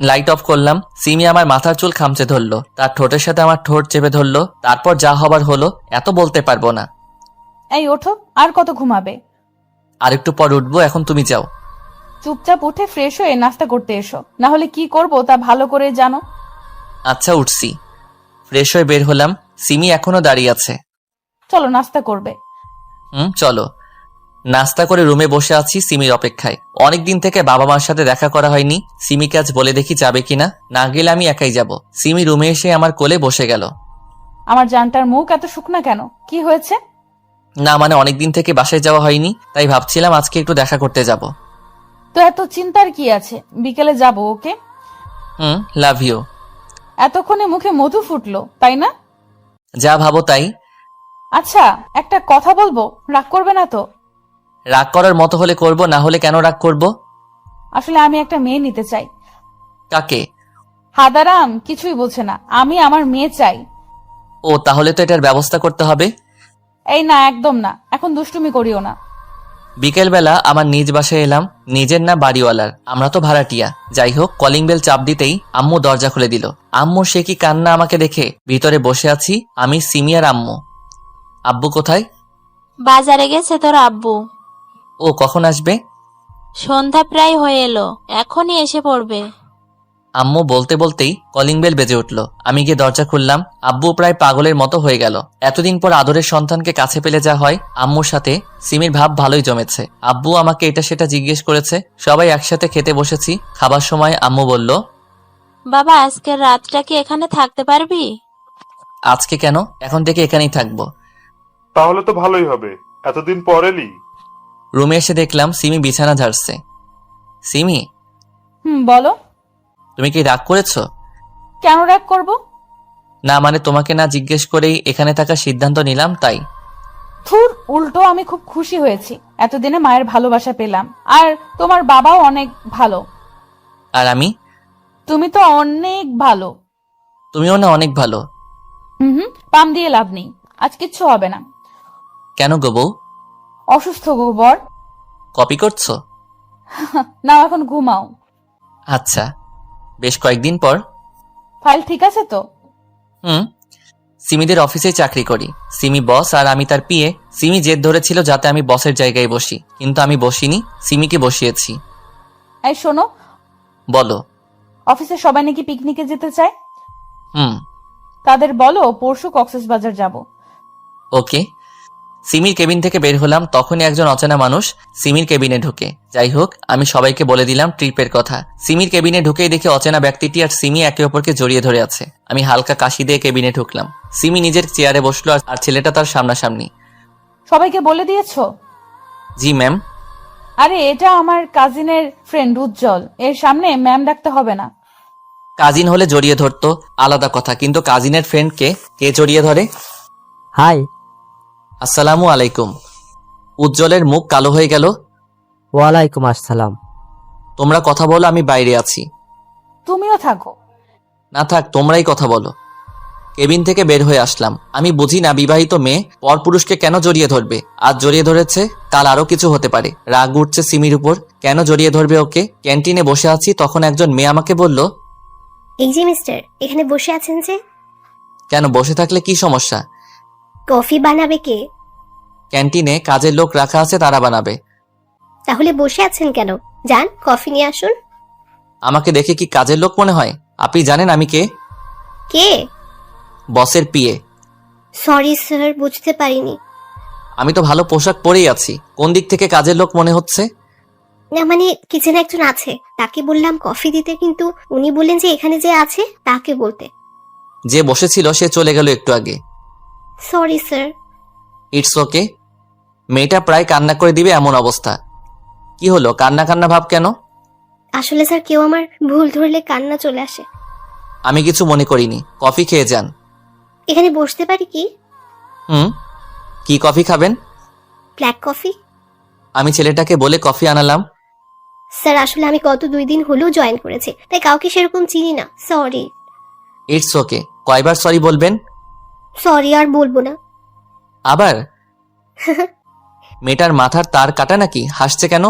Speaker 1: লাইট অফ করলাম। সিমি আমার মাথার চুল খামচে ধরলো, তার ঠোঁটের সাথে আমার ঠোঁট চেপে ধরলো। তারপর যা হবার হলো, এত বলতে পারবো না।
Speaker 2: এই ওঠো, আর কত ঘুমাবে?
Speaker 1: আর একটু পর উঠবো, এখন তুমি যাও।
Speaker 2: চুপচাপ উঠে ফ্রেশ হয়ে নাস্তা করতে এসো, না হলে কি করব তা ভালো করে জানো।
Speaker 1: আচ্ছা উঠছি। ফ্রেশ হয়ে বের হলাম। সিমি এখনো দাঁড়িয়ে আছে।
Speaker 2: চলো নাস্তা করবে।
Speaker 1: চলো। নাস্তা করে রুমে বসে আছি সিমির অপেক্ষায়। অনেকদিন থেকে বাবা মার সাথে দেখা করা হয়নি। সিমিকে আজ বলে দেখি যাবে কিনা, না গেলে আমি একাই যাব। সিমি রুমে এসে আমার কোলে বসে গেল।
Speaker 2: আমার জানটার মুখ এত শুকনা কেন? কি হয়েছে?
Speaker 1: না মানে অনেকদিন থেকে বাসায় যাওয়া হয়নি, তাই ভাবছিলাম আজকে একটু দেখা করতে যাব।
Speaker 2: তো এত চিন্তার কি আছে? বিকেলে যাব, ওকে?
Speaker 1: Love you.
Speaker 2: এতক্ষণে মুখে মধু ফুটলো, তাই না?
Speaker 1: যা ভাবো তাই।
Speaker 2: আচ্ছা, একটা কথা বলবো, রাগ করবে না তো?
Speaker 1: রাগ করার মতো হলে করব, না হলে কেন রাগ করব?
Speaker 2: আসলে আমি একটা মেয়ে নিতে চাই।
Speaker 1: কাকে?
Speaker 2: হাদারাম কিছুই বলছে না, আমি আমার মেয়ে চাই।
Speaker 1: ও তাহলে তো এটার ব্যবস্থা করতে হবে।
Speaker 2: এই না, একদম না, এখন দুষ্টুমি করিও না।
Speaker 1: বিকেলবেলা আমার নিজ বাসায় এলাম, নিজের না বাড়িওয়ালার। আমরা তো ভাড়াটিয়া। যাই হোক, কলিং বেল চাপ দিতেই আম্মু দরজা খুলে দিল। আম্মু সে কি কান্না আমাকে দেখে। ভিতরে বসে আছি আমি, সিমি আর আম্মু। আব্বু কোথায়?
Speaker 3: বাজারে গেছে তোর আব্বু।
Speaker 1: ও কখন আসবে?
Speaker 3: সন্ধ্যা প্রায় হয়ে এলো, এখনই এসে পড়বে।
Speaker 1: আম্মু বলতে বলতেই কলিং বেল বেজে উঠল। আমি গিয়ে দরজা খুললাম। আব্বু প্রায় পাগলের মতো হয়ে গেল। এতদিন পর আদরের সন্তানকে কাছে পেলে যা হয়। আম্মুর সাথে সিমির ভাব ভালোই জমেছে। আব্বু আমাকে এটা সেটা জিজ্ঞেস করেছে। সবাই একসাথে খেতে বসেছি। খাবার সময় আম্মু বলল,
Speaker 3: বাবা আজকের রাতটা কি এখানে থাকতে পারবি?
Speaker 1: আজকে কেন, এখন থেকে এখানেই থাকবো।
Speaker 7: তাহলে তো ভালোই হবে, এতদিন পর এলি।
Speaker 1: রুমে এসে দেখলাম সিমি বিছানা ঝাড়ছে। সিমি,
Speaker 2: বলো।
Speaker 1: তুমি কি রাগ করেছো?
Speaker 2: কেন রাগ করব?
Speaker 1: না মানে তোমাকে না জিজ্ঞেস করেই এখানে থাকার সিদ্ধান্ত নিলাম, তাই।
Speaker 2: থুর, উল্টো আমি খুব খুশি হয়েছি। এতদিনে মায়ের ভালোবাসা পেলাম। আর তোমার বাবাও অনেক ভালো।
Speaker 1: আর আমি?
Speaker 2: তুমি তো অনেক ভালো।
Speaker 1: তুমিও না অনেক ভালো।
Speaker 2: পাম দিয়ে লাভ নেই, আজ কিচ্ছু হবে না।
Speaker 1: কেন গো বউ?
Speaker 2: অসুস্থ গোবর।
Speaker 1: কপি করছো?
Speaker 2: না, এখন ঘুমাও।
Speaker 1: আচ্ছা, বেশ কয়েকদিন পর।
Speaker 2: ফাইল ঠিক আছে তো?
Speaker 1: সিমিদের অফিসে চাকরি করি। সিমি বস আর আমি তার পিএ। সিমি জেদ ধরেছিল যাতে আমি বসের জায়গায় বসি, কিন্তু আমি বসিনি, সিমিকে বসিয়েছি।
Speaker 2: এই শোনো,
Speaker 1: বলো।
Speaker 2: অফিসে সবাই নাকি পিকনিকে যেতে চায়।
Speaker 1: হুম।
Speaker 2: তাদের বলো পরশু কক্সবাজার যাব।
Speaker 1: ওকে। সিমির কেবিন থেকে বের হলাম, তখনই একজন অচেনা মানুষ সিমির কেবিনে ঢুকে। যাই হোক, আমি সবাইকে বলে দিলাম ট্রিপের কথা। সিমির কেবিনে ঢুকেই দেখি অচেনা ব্যক্তিটি আর সিমি একে অপরকে জড়িয়ে ধরে আছে। আমি হালকা কাশি দিয়ে কেবিনে ঢুকলাম। সিমি নিজের চেয়ারে বসলো আর ছেলেটা তার সামনাসামনি।
Speaker 2: সবাইকে বলে দিয়েছো?
Speaker 1: জি ম্যাম।
Speaker 2: আরে এটা আমার কাজিনের ফ্রেন্ড উজ্জ্বল, এর সামনে ম্যাম ডাকতে হবে না।
Speaker 1: কাজিন হলে জড়িয়ে ধরতো, আলাদা কথা, কিন্তু কাজিনের ফ্রেন্ডকে কে জড়িয়ে ধরে?
Speaker 11: হাই।
Speaker 1: আসসালামু আলাইকুম। উজ্জ্বলের মুখ কালো হয়ে গেল।
Speaker 11: ওয়ালাইকুম আসসালাম।
Speaker 1: তোমরা কথা বলো, আমি বাইরে আছি।
Speaker 2: তুমিও থাকো।
Speaker 1: না থাক, তোমরাই কথা বলো। কেবিন থেকে বের হয়ে আসলাম। আমি বুঝি না বিবাহিত মেয়ে পরপুরুষকে কেন জড়িয়ে ধরবে। আজ জড়িয়ে ধরেছে, কাল আরো কিছু হতে পারে। রাগ উঠছে সিমির উপর, কেন জড়িয়ে ধরবে ওকে। ক্যান্টিনে বসে আছি, তখন একজন মেয়ে আমাকে বলল,
Speaker 8: এই যে মিস্টার, এখানে বসে আছেন যে?
Speaker 1: কেন, বসে থাকলে কি সমস্যা?
Speaker 8: কফি বানাবে কে?
Speaker 1: ক্যান্টিনে কাজের লোক রাখা আছে, তারা বানাবে।
Speaker 8: তাহলে বসে আছেন কেন? যান কফি নিয়ে আসুন।
Speaker 1: আমাকে দেখে কি কাজের লোক মনে হয়? আপনি জানেন আমি কে?
Speaker 8: কে?
Speaker 1: বসের পিএ।
Speaker 8: সরি স্যার, বুঝতে পারিনি।
Speaker 1: আমি তো ভালো পোশাক পরেই আছি, কোন দিক থেকে কাজের লোক মনে হচ্ছে?
Speaker 8: না মানে কিচেনে একজন আছে, তাকে বললাম কফি দিতে, কিন্তু উনি বললেন যে এখানে যে আছে তাকে বলতে।
Speaker 1: যে বসেছিল সে চলে গেল একটু আগে।
Speaker 8: Sorry sir.
Speaker 1: It's okay. মেয়েটা প্রায় কান্না করে দিবে এমন অবস্থা। কি হলো, কান্না কান্না ভাব কেন?
Speaker 8: আসলে স্যার, কেউ আমার ভুল ধরলে কান্না চলে আসে।
Speaker 1: আমি কিছু মনে করিনি, কফি খেয়ে যান।
Speaker 8: এখানে বসতে পারি কি?
Speaker 1: কি কফি খাবেন?
Speaker 8: Black coffee.
Speaker 1: আমি ছেলেটাকে বলে কফি আনালাম।
Speaker 8: স্যার আসলে আমি গত 2 দিন হলেও জয়েন করেছি, তাই কাউকে সেরকম চিনি না, সরি।
Speaker 1: It's okay. কয়বার সরি বলবেন?
Speaker 8: সরি আর বলবো না।
Speaker 1: আবার? মেয়েটার মাথার তার কাটা নাকি? হাসছে কেন?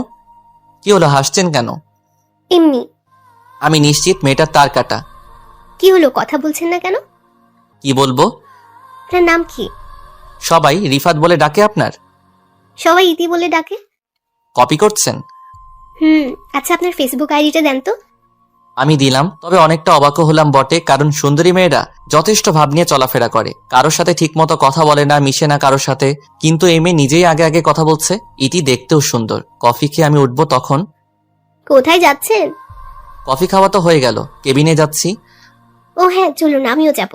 Speaker 1: কি হলো, হাসছেন কেন?
Speaker 8: এমনি।
Speaker 1: আমি নিশ্চিত মেয়েটার তার কাটা।
Speaker 8: কি হলো, কথা বলছেন না কেন?
Speaker 1: কি বলবো?
Speaker 8: আপনার নাম কি?
Speaker 1: সবাই রিফাত বলে ডাকে আপনার?
Speaker 8: সবাই ইতি বলে ডাকে।
Speaker 1: কপি করছেন?
Speaker 8: আচ্ছা, আপনার ফেসবুক আইডিটা দেন তো।
Speaker 1: আমি দিলাম, তবে অনেকটা অবাকও হলাম বটে, কারণ সুন্দরী মেয়েরা যথেষ্ট ভাব নিয়ে চলাফেরা করে, কারোর সাথে ঠিকমতো কথা বলে না, মিশে না কারোর সাথে। কিন্তু এই মেয়ে নিজেই আগে আগে কথা বলছে। ইতি দেখতেও সুন্দর। কফি খেয়ে আমি উঠবো তখন।
Speaker 8: কোথায় যাচ্ছেন?
Speaker 1: কফি খাওয়া তো হয়ে গেল, কেবিনে যাচ্ছি।
Speaker 8: ও হ্যাঁ, চলুন, আমিও যাব।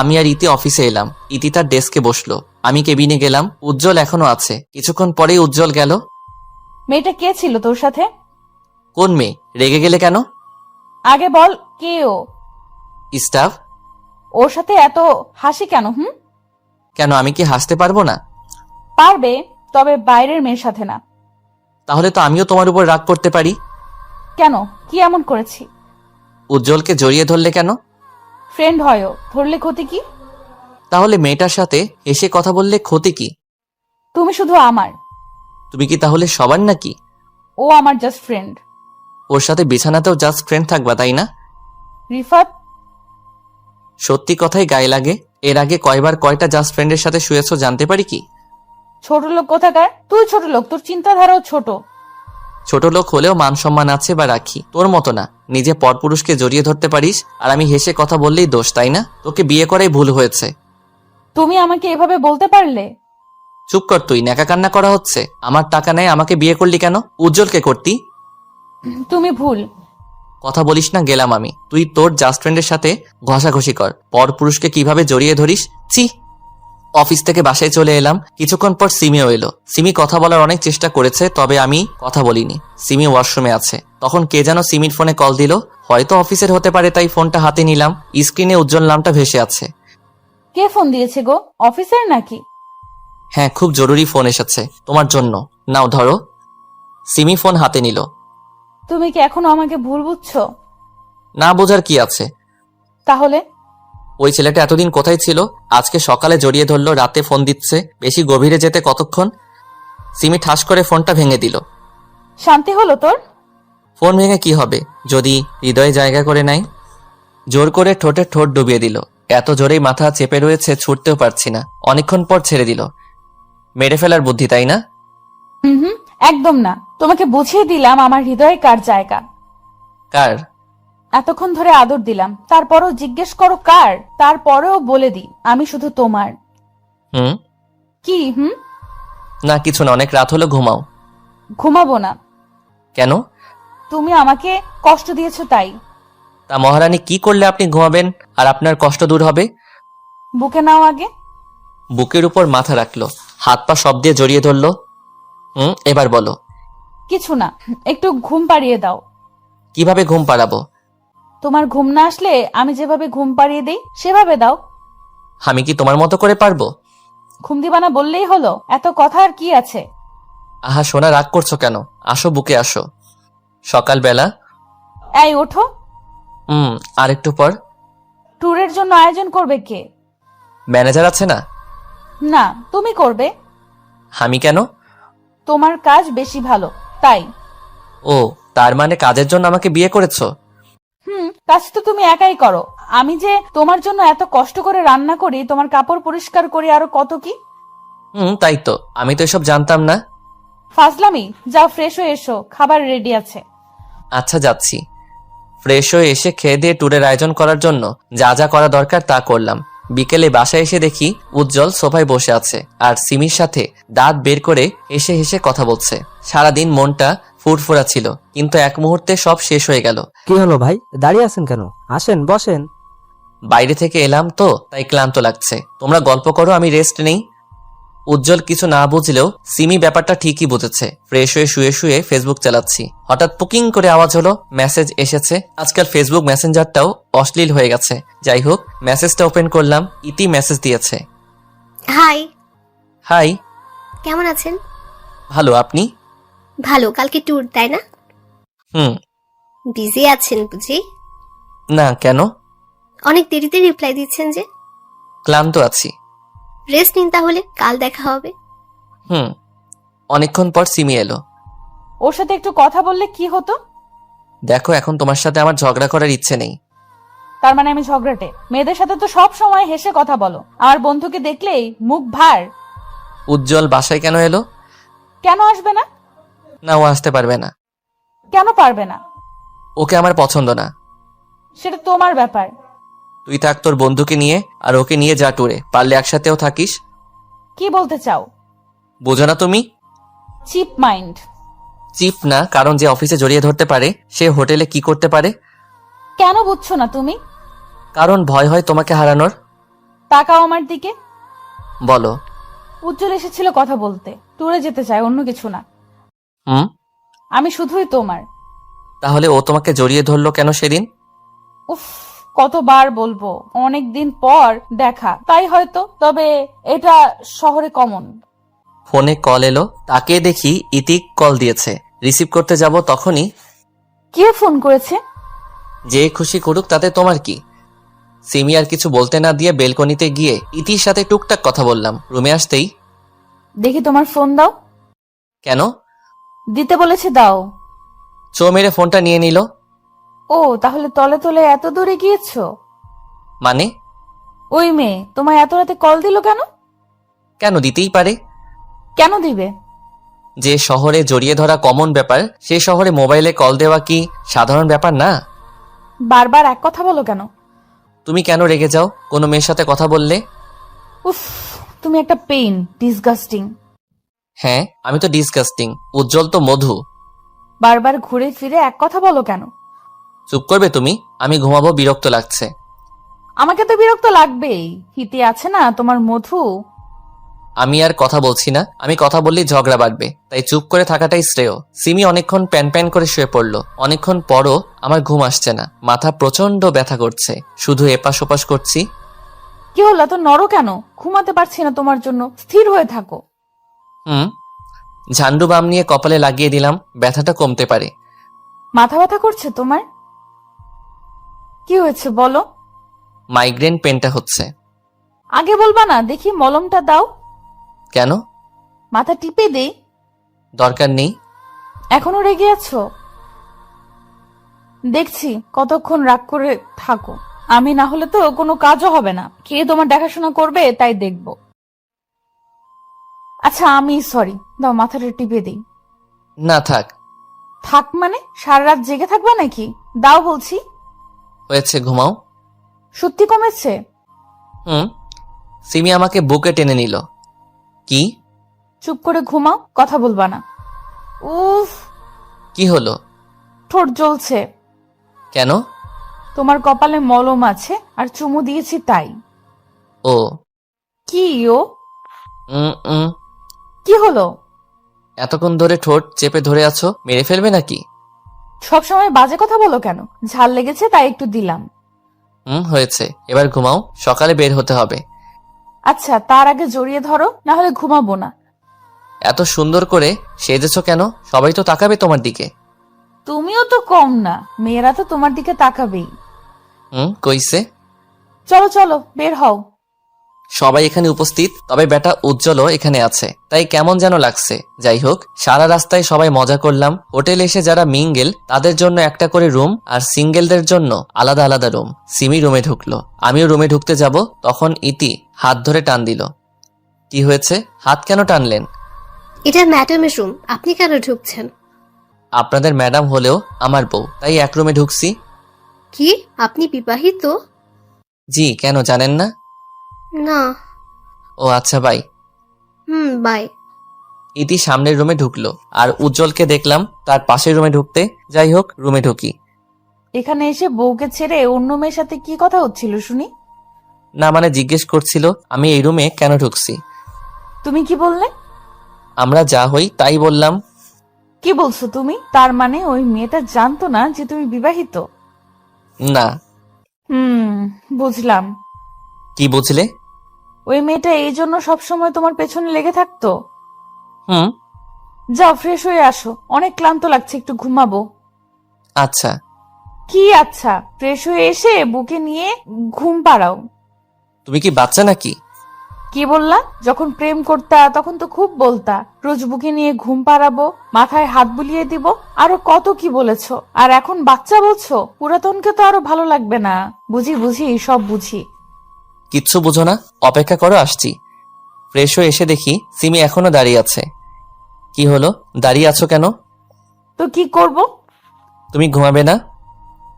Speaker 1: আমি আর ইতি অফিসে এলাম। ইতি তার ডেস্কে বসলো, আমি কেবিনে গেলাম। উজ্জ্বল এখনো আছে। কিছুক্ষণ পরেই উজ্জ্বল গেল।
Speaker 2: মেয়েটা কে ছিল তোর সাথে?
Speaker 1: কোন মেয়ে? রেগে গেলে কেন?
Speaker 2: আগে বল, কে ও?
Speaker 1: স্টাফ।
Speaker 2: ওর সাথে এত হাসি কেন?
Speaker 1: কেন, আমি কি হাসতে পারবো না?
Speaker 2: পারবে, তবে বাইরের মেয়ের সাথে না।
Speaker 1: তাহলে তো আমিও তোমার উপর রাগ করতে পারি।
Speaker 2: কেন, কি এমন করেছি?
Speaker 1: উজ্জ্বলকে জড়িয়ে ধরলে কেন?
Speaker 2: ফ্রেন্ড হয়ও, ধরলে ক্ষতি কি?
Speaker 1: তাহলে মেয়েটার সাথে হেসে কথা বললে ক্ষতি কি?
Speaker 2: তুমি শুধু আমার।
Speaker 1: তুমি কি তাহলে সবার নাকি?
Speaker 2: ও আমার জাস্ট ফ্রেন্ড।
Speaker 1: ওর সাথে বিছানাতেও জাস্ট ফ্রেন্ড থাকবা, তাই না?
Speaker 2: রিফাত,
Speaker 1: সত্যি কথাই গায়ে লাগে। এর আগে কয়বার কয়টা জাস্ট ফ্রেন্ডের সাথে শুয়েছো জানতে পারি কি?
Speaker 2: ছোট লোক কোথাকার? তুই ছোট লোক, তোর চিন্তাধারাও ছোট।
Speaker 1: ছোট লোক হলেও মান সম্মান আছে বা রাখি, তোর মতো না। নিজে পরপুরুষকে জড়িয়ে ধরতে পারিস, আর আমি হেসে কথা বললেই দোষ, তাই না? তোকে বিয়ে করাই ভুল হয়েছে।
Speaker 2: তুমি আমাকে এভাবে বলতে পারলে?
Speaker 1: চুপ কর তুই, ন্যাকা কান্না করা হচ্ছে। আমার টাকা নেই, আমাকে বিয়ে করলি কেন? উজ্জ্বলকে করতি।
Speaker 2: তুমি ভুল।
Speaker 1: কথা বলিস না, গেলাম আমি। তুই তোর জাস্ট ফ্রেন্ডের সাথে ঘষাঘষি কর, পরপুরুষকে কিভাবে জড়িয়ে ধরিস। ছি। অফিস থেকে বাসায় চলে এলাম। কিছুক্ষণ পর সিমিও এলো। সিমি কথা বলার অনেক চেষ্টা করেছে, তবে আমি কথা বলিনি। সিমি ওয়াশরুমে আছে। তখন কে যেন সিমির ফোনে কল দিল। হয়তো অফিসের হতে পারে, তাই ফোনটা হাতে নিলাম। স্ক্রিনে উজ্জ্বল নামটা ভেসে আছে।
Speaker 2: কে ফোন দিয়েছে গো? অফিসের নাকি?
Speaker 1: হ্যাঁ, খুব জরুরি ফোন এসেছে তোমার জন্য। নাও ধরো। সিমি ফোন হাতে নিল।
Speaker 2: তুমি কি এখনো আমাকে ভুল বুঝছো?
Speaker 1: না বোঝার কি আছে?
Speaker 2: তাহলে
Speaker 1: ওই ছেলেটা এতদিন কোথায় ছিল? আজকে সকালে জড়িয়ে ধরলো, রাতে ফোন দিচ্ছে। বেশি গভীরে যেতে কতক্ষণ? সিমি ঠাস করে ফোনটা ভেঙে দিল।
Speaker 2: শান্তি হলো তোর?
Speaker 1: ফোন ভেঙে কি হবে যদি হৃদয়ে জায়গা করে নেয়? জোর করে ঠোঁটে ঠোঁট ডুবিয়ে দিল। এত জোরেই মাথা চেপে রয়েছে, ছুটতেও পারছি না। অনেকক্ষণ পর ছেড়ে দিল। মেরে ফেলার বুদ্ধি, তাই না?
Speaker 2: হুম, একদম না। তোমাকে বুঝিয়ে দিলাম আমার হৃদয়ে কার জায়গা।
Speaker 1: কার?
Speaker 2: এতক্ষণ ধরে আদর দিলাম, তারপরও জিজ্ঞেস করো কার? তারপরেও বলে দিই আমি শুধু তোমার।
Speaker 1: হুম?
Speaker 2: কি
Speaker 1: না কিছু না, অনেক রাত হলো, ঘুমাও।
Speaker 2: ঘুমাবো না।
Speaker 1: কেন?
Speaker 2: তুমি আমাকে কষ্ট দিয়েছো তাই।
Speaker 1: তা মহারানী, কি করলে আপনি ঘুমাবেন আর আপনার কষ্ট দূর হবে?
Speaker 2: বুকে নাও আগে।
Speaker 1: বুকের উপর মাথা রাখলো, হাত পা সব দিয়ে জড়িয়ে ধরলো। এবার বলো।
Speaker 2: কিছু না, একটু ঘুম পাড়িয়ে দাও।
Speaker 1: কিভাবে ঘুম পাড়াবো?
Speaker 2: তোমার ঘুম না আসলে আমি যেভাবে ঘুম পাড়িয়ে দেই সেভাবে দাও।
Speaker 1: আমি কি তোমার মতো করে পারবো?
Speaker 2: ঘুম দিবা না বললেই হলো, এত কথা আর কি আছে?
Speaker 1: আহা সোনা, রাগ করছো কেন? আসো, বুকে আসো। সকালবেলা।
Speaker 2: এই ওঠো।
Speaker 1: আর একটু পর।
Speaker 2: ট্যুরের জন্য আয়োজন করবে কে?
Speaker 1: ম্যানেজার আছে না?
Speaker 2: না, তুমি করবে।
Speaker 1: আমি কেন?
Speaker 2: তোমার কাজ বেশি ভালো তাই।
Speaker 1: ও, তার মানে কাজের জন্য আমাকে বিয়ে করেছো?
Speaker 2: কাজ তো তুমি একাই করো। আমি যে তোমার জন্য এত কষ্ট করে রান্না করি, তোমার কাপড় পরিষ্কার করি, আরো কত কি।
Speaker 1: তাই তো, আমি তো এসব জানতাম না।
Speaker 2: ফাজলামি। যাও ফ্রেশ হয়ে এসো, খাবার রেডি আছে।
Speaker 1: আচ্ছা যাচ্ছি। ফ্রেশ হয়ে এসে খেয়ে দিয়ে ট্যুরের আয়োজন করার জন্য যা যা করা দরকার তা করলাম। বিকেলে বাসায় এসে দেখি উজ্জ্বল সোফায় বসে আছে আর সিমির সাথে দাঁত বের করে হেসে হেসে কথা বলছে। সারাদিন মনটা ফুরফুরা ছিল, কিন্তু এক মুহূর্তে সব শেষ হয়ে গেল।
Speaker 11: কি হলো ভাই, দাঁড়িয়ে আছেন কেন? আসেন, বসেন।
Speaker 1: বাইরে থেকে এলাম তো, তাই ক্লান্ত লাগছে। তোমরা গল্প করো, আমি রেস্ট নেই। উজ্জ্বল কিছু না বুঝলেও সিমি ব্যাপারটা ঠিকই বুঝেছে। ফ্রেশ হয়ে শুয়ে শুয়ে ফেসবুক চালাচ্ছি। হঠাৎ পুকিং করে আওয়াজ হলো, মেসেজ এসেছে। আজকাল ফেসবুক মেসেঞ্জারটাও অশ্লীল হয়ে গেছে। যাই হোক, মেসেজটা ওপেন করলাম। ইতি মেসেজ দিয়েছে।
Speaker 8: হাই।
Speaker 1: হাই।
Speaker 8: কেমন আছেন?
Speaker 1: ভালো, আপনি?
Speaker 8: ভালো। কালকে ট্যুর, তাই না? বিজি আছেন বুঝি?
Speaker 1: না, কেন?
Speaker 8: অনেক দেরিতে রিপ্লাই দিচ্ছেন যে।
Speaker 1: ক্লান্ত আছি।
Speaker 8: রেস্ট নিন তাহলে, কাল দেখা হবে।
Speaker 1: অনেকক্ষণ পর সিমি এলো।
Speaker 2: ওর সাথে একটু কথা বললে কি হতো?
Speaker 1: দেখো এখন তোমার সাথে আমার ঝগড়া করার ইচ্ছে নেই।
Speaker 2: তার মানে আমি ঝগড়াটে? মেয়েদের সাথে তো সব সময় হেসে কথা বলো, আমার বন্ধুকে দেখলেই মুখ ভার।
Speaker 1: উজ্জ্বল বাসায় কেন এলো?
Speaker 2: কেন আসবে না?
Speaker 1: না, ও আসতে পারবে না।
Speaker 2: কেন পারবে না?
Speaker 1: ওকে আমার পছন্দ না।
Speaker 2: সেটা তোমার ব্যাপার।
Speaker 1: তুই থাক তোর বন্ধুকে নিয়ে, আর ওকে নিয়ে যা ট্যুরে, পারলে একসাথেও থাকিস।
Speaker 2: কি বলতে চাও?
Speaker 1: বোঝো না তুমি?
Speaker 2: Chip mind.
Speaker 1: চিফ না, কারণ যে অফিসে জড়িয়ে ধরতে পারে সে হোটেলে কি করতে পারে।
Speaker 2: কেন বুঝছো না তুমি?
Speaker 1: কারণ ভয় হয় তোমাকে হারানোর।
Speaker 2: তাকাও আমার দিকে।
Speaker 1: বলো।
Speaker 2: উজ্জ্বল এসেছিল কথা বলতে, ট্যুরে যেতে চায়, অন্য কিছু না।
Speaker 1: হুম।
Speaker 2: আমি শুধুই তোমার।
Speaker 1: তাহলে ও তোমাকে জড়িয়ে ধরলো কেন সেদিন?
Speaker 2: উফ, কতবার বলবো, অনেক দিন পর দেখা তাই হয়তো, তবে এটা শহরে কমন।
Speaker 1: ফোনে কল এলো, তাকে দেখি ইতিক কল দিয়েছে। রিসিভ করতে যাব তখনই
Speaker 2: কে ফোন করেছে?
Speaker 1: যে খুশি করুক তাতে তোমার কি। সিমি আর কিছু বলতে না দিয়ে বেলকনিতে গিয়ে ইতির সাথে টুকটাক কথা বললাম। রুমে আসতেই
Speaker 2: দেখি তোমার ফোন দাও।
Speaker 1: কেন?
Speaker 2: দিতে বলেছে, দাও।
Speaker 1: চো মেরে ফোনটা নিয়ে নিল।
Speaker 2: ও, তাহলে তলে তলে এত দূরে গিয়েছো?
Speaker 1: মানে?
Speaker 2: ওই মেয়ে তোমায় এত রাতে কল দিল কেন?
Speaker 1: কেন দিতেই পারে।
Speaker 2: কেন দিবে?
Speaker 1: যে শহরে জড়িয়ে ধরা কমন ব্যাপার, সে শহরে মোবাইলে কল দেওয়া কি সাধারণ ব্যাপার না?
Speaker 2: বারবার এক কথা বলো কেন?
Speaker 1: তুমি কেন রেগে যাও কোনো মেয়ের সাথে কথা বললে?
Speaker 2: উফ, তুমি একটা পেইন, ডিসগাস্টিং।
Speaker 1: হ্যাঁ, আমি তো ডিসগাস্টিং, উজ্জ্বল তো মধু।
Speaker 2: বারবার ঘুরে ফিরে এক কথা বলো কেন?
Speaker 1: চুপ করবে তুমি? আমি ঘুমাবো, বিরক্ত লাগছে।
Speaker 2: আমাকে তো বিরক্ত লাগবেই, হিতে আছে না তোমার মধু।
Speaker 1: আমি আর কথা বলছি না, আমি কথা বললেই ঝগড়া বাড়বে, তাই চুপ করে থাকাটাই শ্রেয়। সিমি অনেকক্ষণ প্যান প্যান করে শুয়ে পড়লো। অনেকক্ষণ পরও আমার ঘুম আসছে না, মাথা প্রচন্ড ব্যথা করছে, শুধু এপাশ ওপাশ করছি।
Speaker 2: কি হলো, এত নড়ো কেন? ঘুমাতে পারছি না তোমার জন্য, স্থির হয়ে থাকো।
Speaker 1: ঝান্ডু বাম নিয়ে কপালে লাগিয়ে দিলাম, ব্যথাটা কমতে পারে।
Speaker 2: মাথা ব্যথা করছে তোমার? কি হয়েছে বলো?
Speaker 1: মাইগ্রেন পেনটা হচ্ছে।
Speaker 2: আগে বলবা না, দেখি মলমটা দাও।
Speaker 1: কেন?
Speaker 2: মাথা টিপে দেই।
Speaker 1: দরকার নেই।
Speaker 2: এখনো রেগে আছো? দেখছি কতক্ষণ রাগ করে থাকো। আমি না হলে তো কোনো কাজও হবে না, কে তোমার দেখাশোনা করবে তাই দেখব। আচ্ছা, আমি সরি, দাও মাথাটা টিপে দিই।
Speaker 1: না থাক।
Speaker 2: থাক মানে? সারা রাত জেগে থাকবে নাকি? দাও বলছি।
Speaker 1: হয়েছে, ঘুমাও।
Speaker 2: সত্যি কমেছে?
Speaker 1: সিমি আমাকে বুকে টেনে নিল। কি?
Speaker 2: চুপ করে ঘুমাও, কথা বলবা না। উফ,
Speaker 1: কি হলো?
Speaker 2: ঠোঁট জ্বলছে।
Speaker 1: কেন?
Speaker 2: তোমার কপালে মলম আছে আর চুমু দিয়েছি তাই।
Speaker 1: ও।
Speaker 2: কি ও?
Speaker 1: উম উম
Speaker 2: কি হলো?
Speaker 1: এতক্ষণ ধরে ঠোঁট চেপে ধরে আছো, মেরে ফেলবে নাকি?
Speaker 2: সবসময় বাজে কথা বলো কেন? ঝাল লেগেছে তাই একটু দিলাম।
Speaker 1: হয়েছে, এবার ঘুমাও, সকালে বের হতে হবে।
Speaker 2: আচ্ছা, তার আগে জড়িয়ে ধরো, না হলে ঘুমাবো না।
Speaker 1: এত সুন্দর করে সেজেছো কেন? সবাই তো তাকাবে তোমার দিকে।
Speaker 2: তুমিও তো কম না, মেয়েরা তো তোমার দিকে তাকাবেই।
Speaker 1: কইছে।
Speaker 2: চলো চলো, বের হও।
Speaker 1: সবাই এখানে উপস্থিত, তবে বেটা উজ্জ্বলও এখানে আছে, তাই কেমন যেন লাগছে। যাই হোক, সারা রাস্তায় সবাই মজা করলাম। হোটেলে এসে যারা মিঙ্গেল তাদের জন্য একটা করে রুম, আর সিঙ্গেলদের জন্য আলাদা আলাদা রুম। সিমি রুমে ঢুকলো, আমিও রুমে ঢুকতে যাব, তখন ইতি হাত ধরে টান দিল। কি হয়েছে? হাত কেন টানলেন?
Speaker 8: এটা ম্যাডামের রুম, আপনি কেন ঢুকছেন?
Speaker 1: আপনাদের ম্যাডাম হলেও আমার বউ, তাই এক রুমে ঢুকছি।
Speaker 8: কি আপনি বিবাহিত?
Speaker 1: জি, কেন জানেন না?
Speaker 8: না।
Speaker 1: ও আচ্ছা, বাই।
Speaker 8: বাই।
Speaker 1: ইতি সামনের রুমে ঢুকলো, আর উজ্জ্বলকে দেখলাম তার পাশের রুমে ঢুকতে। যাই হোক, রুমে ঢুকি।
Speaker 2: এখানে এসে বউকে ছেড়ে অন্য মেয়ের সাথে কি কথা হচ্ছিল শুনি?
Speaker 1: না মানে জিজ্ঞেস করছিল আমি এই রুমে কেন ঢুকছি।
Speaker 2: তুমি কি বললে?
Speaker 1: আমরা যা হই তাই বললাম।
Speaker 2: কি বলছো তুমি? তার মানে ওই মেয়েটা জানতো না যে তুমি বিবাহিত?
Speaker 1: না।
Speaker 2: বুঝলাম।
Speaker 1: কি বুঝলে?
Speaker 2: ওই মেয়েটা এই জন্য সবসময় তোমার পেছনে লেগে থাকতো? যাও, ফ্রেশ হয়ে আসো, অনেক ক্লান্ত লাগছে, একটু ঘুমাবো।
Speaker 1: আচ্ছা।
Speaker 2: কি আচ্ছা? ফ্রেশ হয়ে এসে বুকে নিয়ে ঘুম পাড়াও।
Speaker 1: তুমি কি বাচ্চা নাকি?
Speaker 2: কি বললা? যখন প্রেম করতা তখন তো খুব বলতা, রোজ বুকে নিয়ে ঘুম পাড়াবো, মাথায় হাত বুলিয়ে দিব, আরো কত কি বলেছো। আর এখন বাচ্চা বলছো? পুরাতনকে তো আরো ভালো লাগবে না। বুঝি বুঝি, সব বুঝি।
Speaker 1: কিচ্ছু বুঝো না, অপেক্ষা করো, আসছি। ফ্রেশ হয়ে এসে দেখি সিমি এখনো দাঁড়িয়ে আছে। কি হলো, দাঁড়িয়ে আছো কেন?
Speaker 2: তো কি করব?
Speaker 1: তুমি ঘুমাবে না?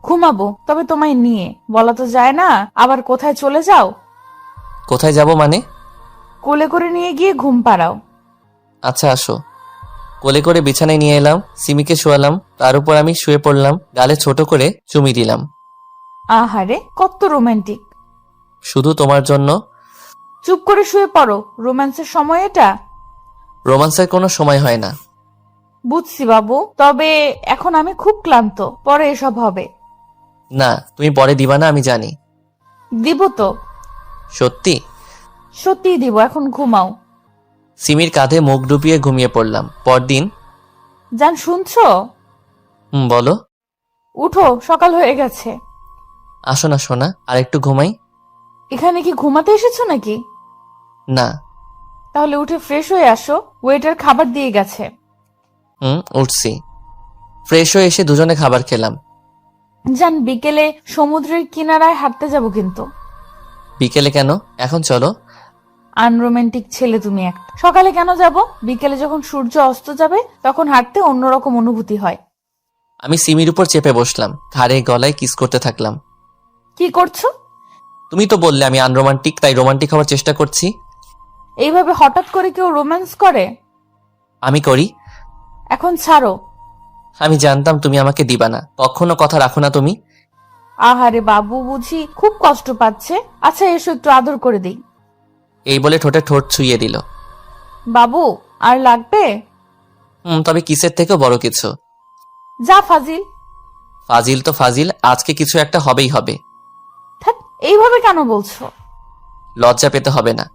Speaker 2: ঘুমাবো, তবে তোমায় নিয়ে। বলা তো যায় না, আবার কোথায় চলে যাও।
Speaker 1: কোথায় যাব মানে?
Speaker 2: কোলে করে নিয়ে গিয়ে ঘুম পাড়াও।
Speaker 1: আচ্ছা আসো। কোলে করে বিছানায় নিয়ে এলাম, সিমিকে শোয়ালাম, তার উপর আমি শুয়ে পড়লাম, গালে ছোট করে চুমি দিলাম।
Speaker 2: আহারে, কত রোমান্টিক।
Speaker 1: শুধু তোমার জন্য।
Speaker 2: চুপ করে শুয়ে পড়ো, রোম্যান্সের সময় এটা।
Speaker 1: রোমান্সের কোনো সময় হয় না।
Speaker 2: বুঝছি বাবু, তবে এখন আমি খুব ক্লান্ত, পরে এসব হবে।
Speaker 1: না, তুমি পরে দিবা না, আমি জানি।
Speaker 2: দিব তো।
Speaker 1: সত্যি?
Speaker 2: সত্যিই দিব, এখন ঘুমাও।
Speaker 1: সিমির কাঁধে মুখ ডুবিয়ে ঘুমিয়ে পড়লাম। পরদিন।
Speaker 2: জান, শুনছো?
Speaker 1: বলো।
Speaker 2: উঠো, সকাল হয়ে গেছে।
Speaker 1: আসো না সোনা, আর একটু ঘুমাই।
Speaker 2: এখানে কি ঘুমাতে এসেছো নাকি?
Speaker 1: না।
Speaker 2: তাহলে উঠে ফ্রেশ হয়ে আসো, ওয়েটার খাবার দিয়ে গেছে।
Speaker 1: উঠছি। ফ্রেশ হয়ে এসে দুজনে খাবার খেলাম।
Speaker 2: জান, বিকেলে সমুদ্রের কিনারায় হাঁটতে যাব কিন্তু।
Speaker 1: বিকেলে কেন? এখন চলো।
Speaker 2: আনরোমান্টিক ছেলে তুমি একটা। সকালে কেন যাব? বিকেলে যখন সূর্য অস্ত যাবে তখন হাঁটতে অন্যরকম অনুভূতি হয়।
Speaker 1: আমি সিমির উপর চেপে বসলাম, ঘাড়ে গলায় কিস করতে থাকলাম।
Speaker 2: কি করছো?
Speaker 1: তুমি তো বললে আমি আনরোমান্টিক, তাই রোমান্টিক হওয়ার চেষ্টা করছি।
Speaker 2: এইভাবে হঠাৎ করে কেউ রোম্যান্স করে?
Speaker 1: আমি করি।
Speaker 2: এখন ছাড়ো।
Speaker 1: আমি জানতাম তুমি আমাকে দিবা না, কখনো কথা রাখো না তুমি।
Speaker 2: আহারে বাবু, বুঝি খুব কষ্ট পাচ্ছে। আচ্ছা এসো, একটু আদর করে দিই।
Speaker 1: এই বলে ঠোঁটে ঠোঁট ছুঁয়ে দিল।
Speaker 2: বাবু, আর লাগবে?
Speaker 1: তবে কিসের থেকেও বড় কিছু।
Speaker 2: যা ফাজিল।
Speaker 1: ফাজিল তো ফাজিল, আজকে কিছু একটা হবেই হবে।
Speaker 2: থাক, এইভাবে কেন বলছো?
Speaker 1: লজ্জা পেতে হবে না।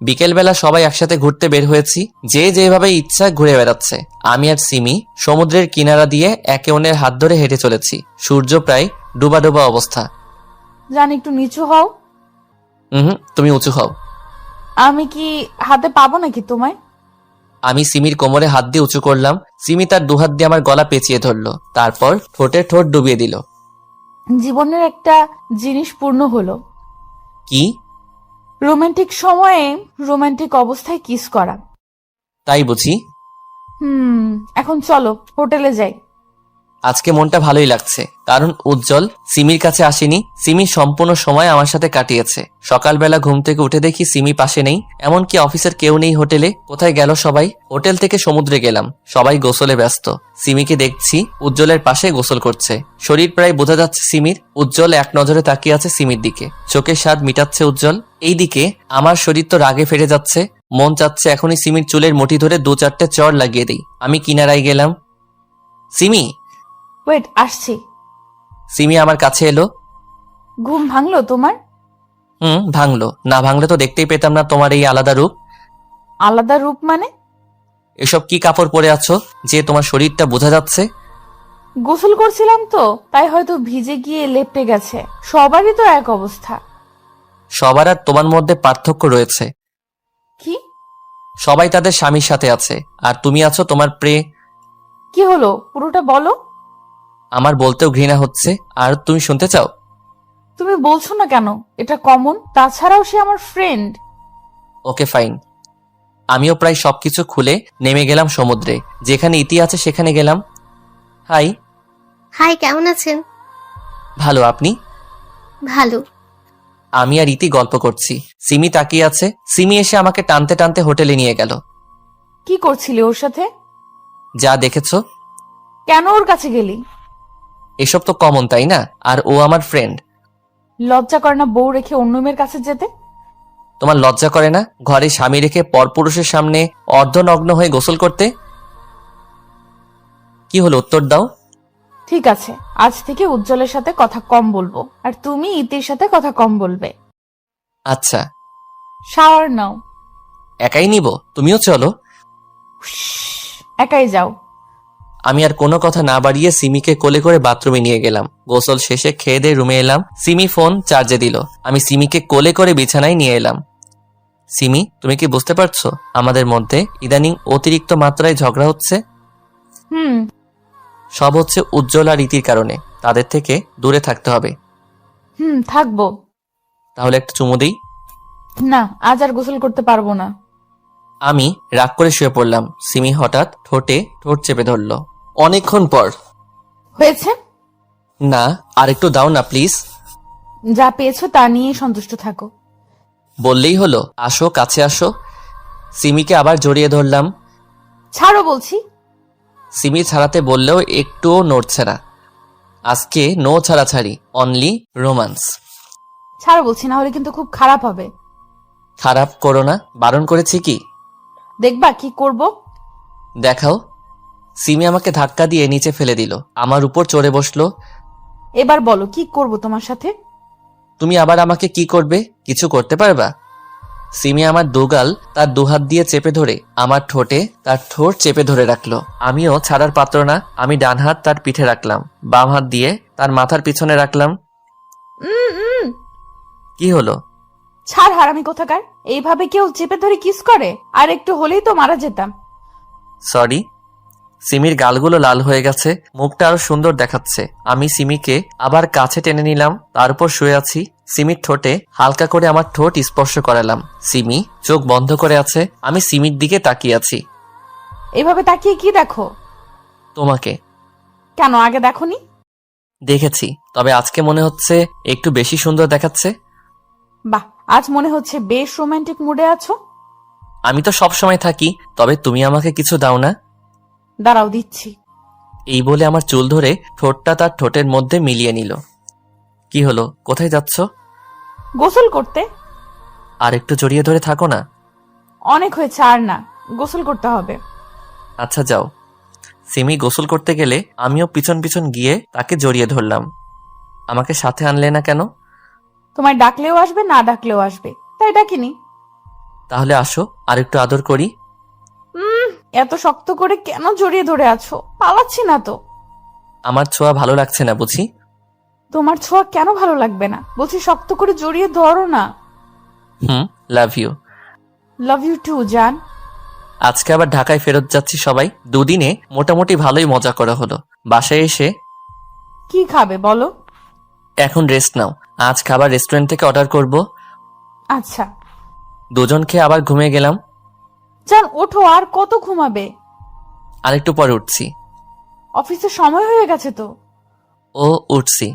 Speaker 1: বিকেলবেলা সবাই একসাথে ঘুরতে বের হয়েছি, যে যেভাবে ইচ্ছা ঘুরে বেড়াচ্ছে। আমি আর সিমি সমুদ্রের কিনারা দিয়ে একে অন্যের হাত ধরে হেঁটে চলেছি। সূর্য প্রায় ডুবা ডুবা অবস্থা।
Speaker 2: জান, একটু নিচু হও।
Speaker 1: তুমি উঁচু হও।
Speaker 2: আমি কি হাতে পাবো নাকি তোমায়?
Speaker 1: আমি সিমির কোমরে হাত দিয়ে উঁচু করলাম। সিমি তার দুহাত দিয়ে আমার গলা পেঁচিয়ে ধরলো, তারপর ঠোঁটে ঠোঁট ডুবিয়ে দিল।
Speaker 2: জীবনের একটা জিনিস পূর্ণ হলো।
Speaker 1: কি?
Speaker 2: রোমান্টিক সময়ে রোমান্টিক অবস্থায় কিস করা।
Speaker 1: তাই বুঝি?
Speaker 2: এখন চলো হোটেলে যাই।
Speaker 1: আজকে মনটা ভালোই লাগছে, কারণ উজ্জ্বল সিমির কাছে আসেনি। সিমি সম্পূর্ণ সময় আমার সাথে কাটিয়েছে। সকালবেলা ঘুম থেকে উঠে দেখি সিমি পাশে নেই, এমনকি অফিসের কেউ নেই হোটেলে। কোথায় গেল সবাই? হোটেল থেকে সমুদ্রে গেলাম, সবাই গোসলে ব্যস্ত। সিমিকে দেখছি উজ্জ্বলের পাশে গোসল করছে। শরীর প্রায় বোঝা যাচ্ছে সিমির। উজ্জ্বল এক নজরে তাকিয়ে আছে সিমির দিকে, চোখের স্বাদ মিটাচ্ছে উজ্জ্বল। এইদিকে আমার শরীর তো রাগে ফেটে যাচ্ছে। মন চাচ্ছে এখনই সিমির চুলের মুঠি ধরে 2-4টে চড় লাগিয়ে দিই। আমি কিনারায় গেলাম। সিমি।
Speaker 2: ওয়েট, আসছি।
Speaker 1: সিমি আমার কাছে এলো।
Speaker 2: ঘুম ভাঙলো তোমার?
Speaker 1: ভাঙলো। না ভাঙলে তো দেখতেই পেতাম না তোমার এই আলাদা রূপ।
Speaker 2: আলাদা রূপ মানে?
Speaker 1: এসব কি কাপড় পরে আছো যে তোমার শরীরটা বোঝা যাচ্ছে?
Speaker 2: গোসল করছিলাম তো, তাই হয়তো ভিজে গিয়ে লেপটে গেছে। সবারই তো এক অবস্থা।
Speaker 1: সবার আর তোমার মধ্যে পার্থক্য রয়েছে।
Speaker 2: কি?
Speaker 1: সবাই তাদের স্বামীর সাথে আছে, আর তুমি আছো তোমার
Speaker 2: কি হলো, পুরোটা বলো।
Speaker 1: আমার বলতেও ঘৃণা হচ্ছে, আর তুমি শুনতে চাও?
Speaker 2: তুমি বলছো না কেন? এটা কমন। তাছাড়াও সে আমার ফ্রেন্ড।
Speaker 1: Okay fine. আমিও প্রায় সবকিছু খুলে নেমে গেলাম সমুদ্রে। যেখানে ইতি আছে সেখানে গেলাম। হাই।
Speaker 8: হাই, কেমন আছেন?
Speaker 1: ভালো, আপনি?
Speaker 8: ভালো।
Speaker 1: আমি আর ইতি গল্প করছি, সিমি তাকিয়ে আছে। সিমি এসে আমাকে টানতে টানতে হোটেলে নিয়ে গেল।
Speaker 2: কি করছিলে ওর সাথে?
Speaker 1: যা দেখেছো।
Speaker 2: কেন ওর কাছে গেলি?
Speaker 1: এসব তো কমন, তাই না? আর ও আমার ফ্রেন্ড।
Speaker 2: লজ্জা করে না বউ রেখে অন্য মেয়ের কাছে যেতে?
Speaker 1: তোমার লজ্জা করে না ঘরে স্বামী রেখে পরপুরুষের সামনে অর্ধনগ্ন হয়ে গোসল করতে? কি হলো, উত্তর দাও।
Speaker 2: ঠিক আছে, আজ থেকে উজ্জ্বলের সাথে কথা কম বলবো, আর তুমি ইতির সাথে কথা কম বলবে।
Speaker 1: আচ্ছা।
Speaker 2: শাওয়ার নাও।
Speaker 1: একাই নিব? তুমিও চলো।
Speaker 2: একাই যাও।
Speaker 1: আমি আর কোনো কথা না বাড়িয়ে সিমিকে কোলে করে বাথরুমে নিয়ে গেলাম। গোসল শেষে খেয়ে দিয়ে রুমে এলাম। সিমি ফোন চার্জে দিল। আমি সিমিকে কোলে করে বিছানায় নিয়ে এলাম। সিমি, তুমি কি বুঝতে পারছো আমাদের মধ্যে ইদানিং অতিরিক্ত মাত্রায় ঝগড়া হচ্ছে?
Speaker 2: হুম।
Speaker 1: সব হচ্ছে উজ্জ্বল আর রীতির কারণে। তাদের থেকে দূরে থাকতে হবে।
Speaker 2: থাকবো।
Speaker 1: তাহলে একটা চুমু দিই।
Speaker 2: না, আজ আর গোসল করতে পারবো না।
Speaker 1: আমি রাগ করে শুয়ে পড়লাম। সিমি হঠাৎ ঠোঁটে ঠোঁট চেপে ধরল। অনেকক্ষণ পর।
Speaker 2: হয়েছে?
Speaker 1: না, আর একটু দাও না প্লিজ।
Speaker 2: যা পেয়েছো তা নিয়েই সন্তুষ্ট থাকো।
Speaker 1: বললেই হলো। আসো, কাছে আসো। সিমিকে আবার জড়িয়ে ধরলাম।
Speaker 2: ছাড়ো বলছি।
Speaker 1: সিমি ছাড়াতে বললেও একটুও নড়ছে না। আজকে নো ছাড়াছাড়ি, অনলি রোমান্স।
Speaker 2: ছাড়ো বলছি, না হলে কিন্তু খুব খারাপ হবে।
Speaker 1: খারাপ করো না, বারণ করেছি কি?
Speaker 2: দেখবা কি করব।
Speaker 1: দেখাও। সিমি আমাকে ধাক্কা দিয়ে নিচে ফেলে দিল, আমার উপর চড়ে বসলো।
Speaker 2: এবার বলো কি করব তোমার সাথে।
Speaker 1: তুমি আবার আমাকে কি করবে? কিছু করতে পারবা? সিমি আমার দুগাল তার দুহাত দিয়ে চেপে ধরে আমার ঠোঁটে তার ঠোঁট চেপে ধরে রাখলো। আমিও ছাড়ার পাত্র না। আমি ডান হাত তার পিঠে রাখলাম, বাম হাত দিয়ে তার মাথার পিছনে রাখলাম। কি হলো?
Speaker 2: ছাড় হারামি কোথাকার। এইভাবে কেউ চেপে ধরে কিস করে? আর একটু হলেই তো মারা যেতাম।
Speaker 1: সরি। সিমির গালগুলো লাল হয়ে গেছে, মুখটা আরো সুন্দর দেখাচ্ছে। আমি সিমিকে আবার কাছে টেনে নিলাম, তার উপর শুয়ে আছি। সিমির ঠোঁটে হালকা করে আমার ঠোঁট স্পর্শ করালাম। সিমি চোখ বন্ধ করে আছে। আমি সিমির দিকে তাকিয়ে আছি।
Speaker 2: এইভাবে তাকিয়ে কি দেখো?
Speaker 1: তোমাকে।
Speaker 2: কেন আগে দেখোনি?
Speaker 1: দেখেছি, তবে আজকে মনে হচ্ছে একটু বেশি সুন্দর দেখাচ্ছে।
Speaker 2: বাহ, আজ মনে হচ্ছে বেশ রোমান্টিক মুডে আছো।
Speaker 1: আমি তো সব সময় থাকি, তবে তুমি আমাকে কিছু দাও না?
Speaker 2: দাঁড়াও, দিচ্ছি।
Speaker 1: এই বলে আমার চুল ধরে ঠোঁটটা তার ঠোঁটের মধ্যে মিলিয়ে নিল। কি হলো? কোথায় যাচ্ছ?
Speaker 2: গোসল করতে।
Speaker 1: আর একটু জড়িয়ে ধরে থাকো না।
Speaker 2: অনেক হয়েছে, আর না, গোসল করতে হবে।
Speaker 1: আচ্ছা যাও। সিমি গোসল করতে গেলে আমিও পিছন পিছন গিয়ে তাকে জড়িয়ে ধরলাম। আমাকে সাথে আনলে না কেন?
Speaker 2: তোমায় ডাকলেও আসবে, না ডাকলেও আসবে, তাই ডাকিনি।
Speaker 1: তাহলে আসো, আর একটু আদর করি।
Speaker 2: এত শক্ত করে কেন জড়িয়ে ধরে আছো? পালাচ্ছি না তো।
Speaker 1: আমার ছোঁয়া ভালো লাগছে না বুঝি?
Speaker 2: তোমার ছোঁয়া কেন ভালো লাগবে না? বলছি শক্ত করে জড়িয়ে ধরো না।
Speaker 1: Love you.
Speaker 2: Love you too জান।
Speaker 1: আজকে আবার ঢাকায় ফেরত যাচ্ছি সবাই। দুদিনে মোটামুটি ভালোই মজা করা হলো। বাসায় এসে
Speaker 2: কি খাবে বলো?
Speaker 1: এখন রেস্ট নাও। আজ খাবার রেস্টুরেন্ট থেকে অর্ডার করব।
Speaker 2: আচ্ছা।
Speaker 1: দুজন খেয়ে আবার ঘুমিয়ে গেলাম।
Speaker 2: জান ওঠো, আর কত ঘুমাবে?
Speaker 1: আরেকটু পরে উঠছি।
Speaker 2: অফিসের সময় হয়ে গেছে তো।
Speaker 1: ও, উঠছি।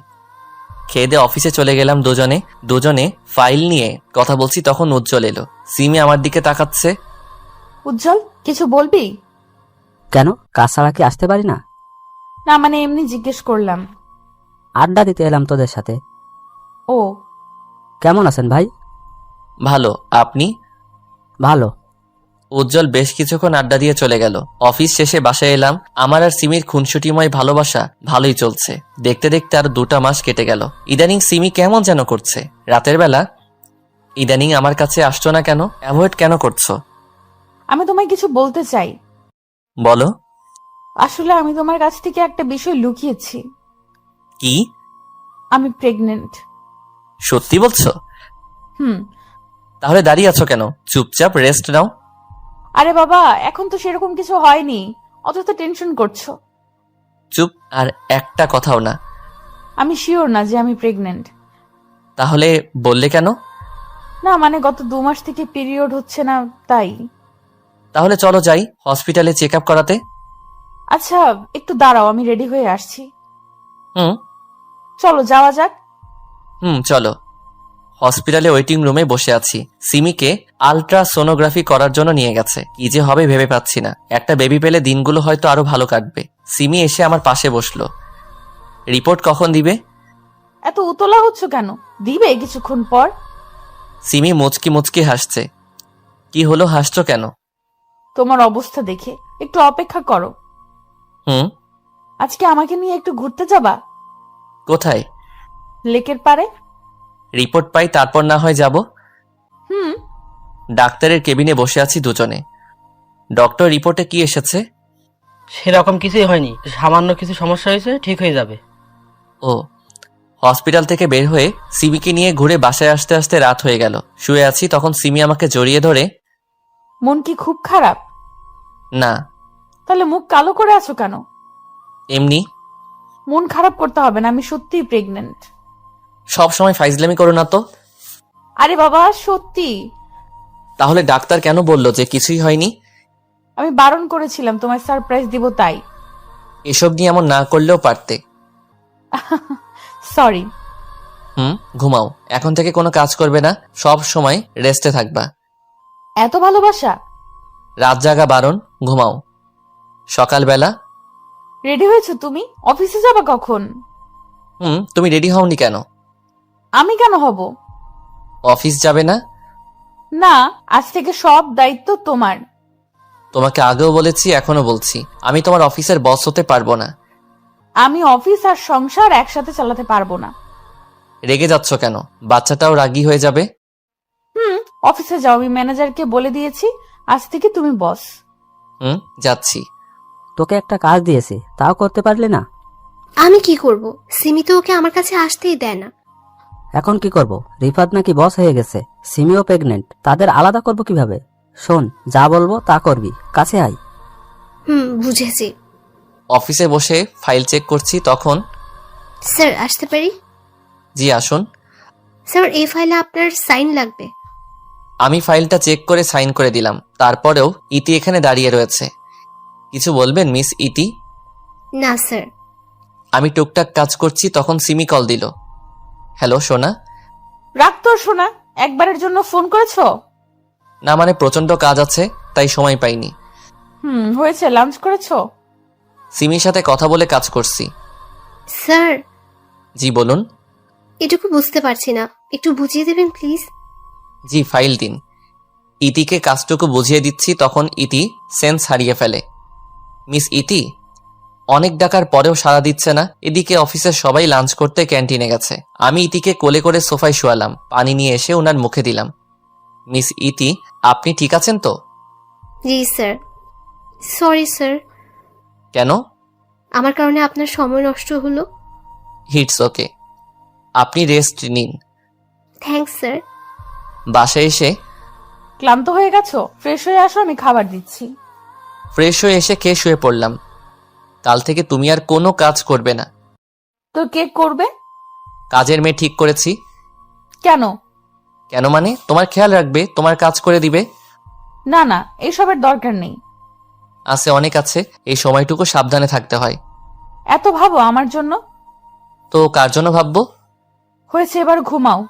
Speaker 1: খেয়ে দিয়ে অফিসে চলে গেলাম দুজনে ফাইল নিয়ে কথা বলছি, তখন উজ্জ্বল এলো। সিমি আমার দিকে তাকাচ্ছে।
Speaker 2: উজ্জ্বল, কিছু বলবি?
Speaker 11: কেন, কাজ ছাড়া কি আসতে পারি না?
Speaker 2: না মানে এমনি জিজ্ঞেস করলাম।
Speaker 11: আড্ডা দিতে এলাম তোদের সাথে।
Speaker 2: ও।
Speaker 11: কেমন আছেন ভাই?
Speaker 1: ভালো, আপনি?
Speaker 11: ভালো।
Speaker 1: উজ্জ্বল বেশ কিছুক্ষণ আড্ডা দিয়ে চলে গেল। অফিস শেষে বাসায় এলাম। আমার আর সিমির খুনসুটিময় ভালোবাসা ভালোই চলছে। দেখতে দেখতে আর 2টা মাস কেটে গেল। ইদানিং সিমি কেমন যেন করছে। রাতের বেলা ইদানিং আমার কাছে আসছো না কেন? অ্যাভয়েড কেন করছো?
Speaker 2: আমি তোমায় কিছু বলতে চাই।
Speaker 1: বলো।
Speaker 2: আসলে আমি তোমার কাছ থেকে একটা বিষয় লুকিয়েছি।
Speaker 1: কি?
Speaker 2: আমি প্রেগনেন্ট।
Speaker 1: সত্যি বলছো?
Speaker 2: হুম।
Speaker 1: তাহলে দাঁড়িয়ে আছো কেন? চুপচাপ রেস্ট নাও।
Speaker 2: আরে বাবা, এখন তো সেরকম কিছু হয়নি, অযথা টেনশন করছো।
Speaker 1: চুপ, আর একটা কথাও না।
Speaker 2: আমি শিওর না যে আমি প্রেগনেন্ট।
Speaker 1: তাহলে বললে কেন?
Speaker 2: না মানে গত 2 মাস থেকে পিরিয়ড হচ্ছে না, তাই।
Speaker 1: তাহলে চলো যাই হসপিটালে চেক আপ করাতে।
Speaker 2: আচ্ছা একটু দাঁড়াও, আমি রেডি হয়ে আসছি।
Speaker 1: হুম
Speaker 2: চলো যাওয়া যাক।
Speaker 1: চলো। হসপিটালে ওয়েটিং রুমে বসে আছি। সিমিকে আলট্রাসোনোগ্রাফি করার জন্য নিয়ে গেছে। কি যে হবে ভেবে পাচ্ছি না। একটা বেবি পেলে দিনগুলো হয়তো আরো ভালো কাটবে। সিমি এসে আমার পাশে বসলো। রিপোর্ট কখন দিবে?
Speaker 2: এত উতলা হচ্ছ কেন? দিবে কিছুক্ষণ পর।
Speaker 1: সিমি মুচকি মুচকি হাসছে। কি হলো, হাসছো কেন?
Speaker 2: তোমার অবস্থা দেখে। একটু অপেক্ষা করো। আজকে আমাকে নিয়ে একটু ঘুরতে যাবা?
Speaker 1: কোথায়?
Speaker 2: লেকের পারে।
Speaker 1: রিপোর্ট পাই তারপর না হয় যাব।
Speaker 2: হুম।
Speaker 1: ডাক্তারের কেবিনে বসে আছি দুজনে। ডক্টর রিপোর্টে কি এসেছে?
Speaker 12: সেরকম কিছুই হয়নি, সামান্য কিছু সমস্যা হয়েছে, ঠিক হয়ে যাবে।
Speaker 1: ও, হসপিটাল থেকে বের হয়ে সিমিকে নিয়ে ঘুরে বাসায় আসতে আসতে রাত হয়ে গেল। শুয়ে আছি, তখন সিমি আমাকে জড়িয়ে ধরে,
Speaker 2: মন কি খুব খারাপ?
Speaker 1: না
Speaker 2: তাহলে মুখ কালো করে আছো কেন?
Speaker 1: এমনি।
Speaker 2: মন খারাপ করতে হবে না, আমি সত্যিই প্রেগনেন্ট।
Speaker 1: সব সময় ফাইজলামি করো না তো।
Speaker 2: আরে বাবা সত্যি।
Speaker 1: তাহলে ডাক্তার কেন বলল যে কিছুই হয়নি?
Speaker 2: আমি বারণ করেছিলাম তোমায় সারপ্রাইজ দিব তাই।
Speaker 1: এসব নিয়ে এমন না করলেও পারতে।
Speaker 2: সরি।
Speaker 1: ঘুমাও, এখন থেকে কোনো কাজ করবে না, সব সময় রেস্টে থাকবা।
Speaker 2: এত ভালোবাসা?
Speaker 1: রাত জাগা বারণ, ঘুমাও। সকালবেলা
Speaker 2: রেডি হয়েছো তুমি? অফিসে যাবে কখন?
Speaker 1: তুমি রেডি হওনি কেন?
Speaker 2: আমি কেন হব?
Speaker 1: অফিস যাবে না?
Speaker 2: না, আজ থেকে সব দায়িত্ব তোমার।
Speaker 1: তোমাকে আগেও বলেছি, এখনো বলছি, আমি তোমার অফিসের বস হতে পারবো না।
Speaker 2: আমি অফিস আর সংসার একসাথে চালাতে পারবো না।
Speaker 1: রেগে যাচ্ছ কেন? বাচ্চাটাও রাগী হয়ে যাবে।
Speaker 2: অফিসে যাও, আমি ম্যানেজারকে বলে দিয়েছি আজ থেকে তুমি বস।
Speaker 1: যাচ্ছি।
Speaker 11: তোকে একটা কাজ দিয়েছি, তাও করতে পারলি না।
Speaker 8: আমি কি করব? সিমি তো ওকে আমার কাছে আসতেই দেয় না।
Speaker 11: এখন কি করব? রিফাত নাকি বস হয়ে গেছে, সিমিও প্রেগনেন্ট, তাদের আলাদা করব কিভাবে? শোন, যা বলবো তা করবি, কাছে আয়।
Speaker 8: বুঝেছি।
Speaker 1: অফিসে বসে ফাইল চেক করছি, তখন
Speaker 8: স্যার আসতে পারি?
Speaker 1: জি আসুন।
Speaker 8: স্যার এই ফাইলে আপনার সাইন লাগবে।
Speaker 1: আমি ফাইলটা চেক করে সাইন করে দিলাম। তারপরেও ইতি এখানে দাঁড়িয়ে রয়েছে। কিছু বলবেন মিস ইতি?
Speaker 8: না স্যার।
Speaker 1: আমি টুকটাক কাজ করছি, তখন সিমি কল দিল। হ্যালো সোনা।
Speaker 2: রাগ তোর শোনা, একবারের জন্য ফোন করেছো?
Speaker 1: না মানে প্রচন্ড কাজ আছে, তাই সময় পাইনি।
Speaker 2: হয়েছে, লাঞ্চ করেছো?
Speaker 1: সিমির সাথে কথা বলে কাজ করছি।
Speaker 8: স্যার
Speaker 1: জি বলুন।
Speaker 8: এটুকু বুঝতে পারছি না, একটু বুঝিয়ে দেবেন প্লিজ।
Speaker 1: জি ফাইল দিন। ইতিকে কাজটুকু বুঝিয়ে দিচ্ছি, তখন ইতি সেন্স হারিয়ে ফেলে। মিস ইতি, অনেক ডাকার পরেও সাড়া দিচ্ছে না। এদিকে অফিসের সবাই লাঞ্চ করতে ক্যান্টিনে গেছে। আমি ইতিকে কোলে করে সোফায় শোয়ালাম, পানি নিয়ে এসে ওনার মুখে দিলাম। মিস ইতি, আপনি ঠিক আছেন তো?
Speaker 8: জি স্যার। সরি স্যার,
Speaker 1: কেন?
Speaker 8: আমার কারণে আপনার সময় নষ্ট হলো।
Speaker 1: হিটস ওকে, আপনি রেস্ট নিন।
Speaker 8: Thanks sir.
Speaker 1: বাসায় এসে
Speaker 2: ক্লান্ত হয়ে গেছো? ফ্রেশ হয়ে আসো, আমি খাবার দিচ্ছি।
Speaker 1: ফ্রেশ হয়ে এসে খেয়ে শুয়ে পড়লাম। কাল থেকে তুমি আর কোনো কাজ করবে না।
Speaker 2: তো কে করবে?
Speaker 1: কাজের মেয়ে ঠিক করেছি।
Speaker 2: কেন?
Speaker 1: কেন মানে তোমার খেয়াল রাখবে, তোমার কাজ করে দিবে।
Speaker 2: না না, এসবের দরকার নেই।
Speaker 1: আছে, অনেক আছে, এই সময়টুকু সাবধানে থাকতে হয়।
Speaker 2: এত ভাবো আমার জন্য?
Speaker 1: তো কার জন্য ভাববো?
Speaker 2: হয়েছে, এবার ঘুমাও।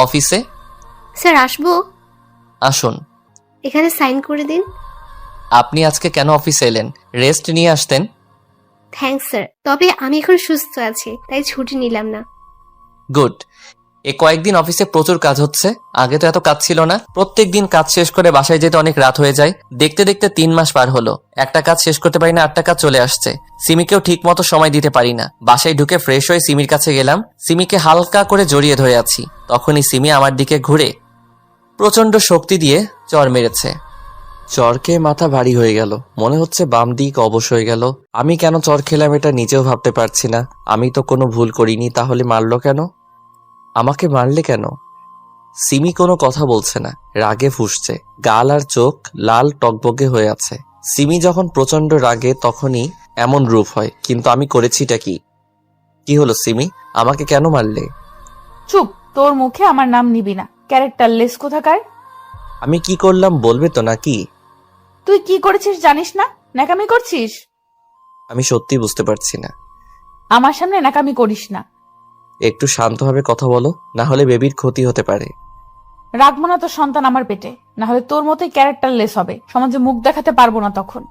Speaker 1: অফিসে
Speaker 8: স্যার আসবো?
Speaker 1: আসুন।
Speaker 8: এখানে সাইন করে দিন।
Speaker 1: আপনি আজকে কেন অফিসে এলেন? রেস্ট নিয়ে আসতেন।
Speaker 8: থ্যাঙ্কস স্যার, তবে আমি এখন সুস্থ আছি, তাই ছুটি নিলাম না।
Speaker 1: গুড। এ কয়েকদিন অফিসে প্রচুর কাজ হচ্ছে, আগে তো এত কাজ ছিল না। প্রত্যেকদিন কাজ শেষ করে বাসায় যেতে অনেক রাত হয়ে যায়। দেখতে দেখতে 3 মাস পার হলো, একটা কাজ শেষ করতে পারি না, 8টা কাজ চলে আসছে। সিমিকেও ঠিক মতো সময় দিতে পারি না। বাসায় ঢুকে ফ্রেশ হয়ে সিমির কাছে গেলাম। সিমিকে হালকা করে জড়িয়ে ধরে আছি, তখনই সিমি আমার দিকে ঘুরে প্রচন্ড শক্তি দিয়ে চর মেরেছে। চর খেয়ে মাথা ভারী হয়ে গেল, মনে হচ্ছে বাম দিক অবশ হয়ে গেল। আমি কেন চর খেলাম এটা নিজেও ভাবতে পারছি না। আমি তো কোনো ভুল করিনি, তাহলে মারলো কেন? আমাকে মারলে কেন? সিমি কোনো কথা বলছে না, রাগে ফুঁসছে, গাল আর চোখ লাল টকবগে হয়ে আছে। সিমি যখন প্রচন্ড রাগে তখনই এমন রূপ হয়, কিন্তু আমি করেছিটা কি? কি হলো সিমি, আমাকে কেন মারলে?
Speaker 2: চুপ, তোর মুখে আমার নাম নিবি না, ক্যারেক্টার লেস কোথাকার।
Speaker 1: আমি কি করলাম বলবে তো নাকি?
Speaker 2: তুই কি করেছিস জানিস না? ন্যাকামি করছিস।
Speaker 1: আমি সত্যি বুঝতে পারছি না।
Speaker 2: আমার সামনে ন্যাকামি করিস না।
Speaker 1: একটু শান্তভাবে কথা বলো, না হলে বেবির ক্ষতি হতে পারে।
Speaker 2: রাখবো না তোর সন্তান আমার পেটে, না হলে তোর মতোই ক্যারেক্টার লেস হবে, সমাজে মুখ দেখাতে পারবো না তখন।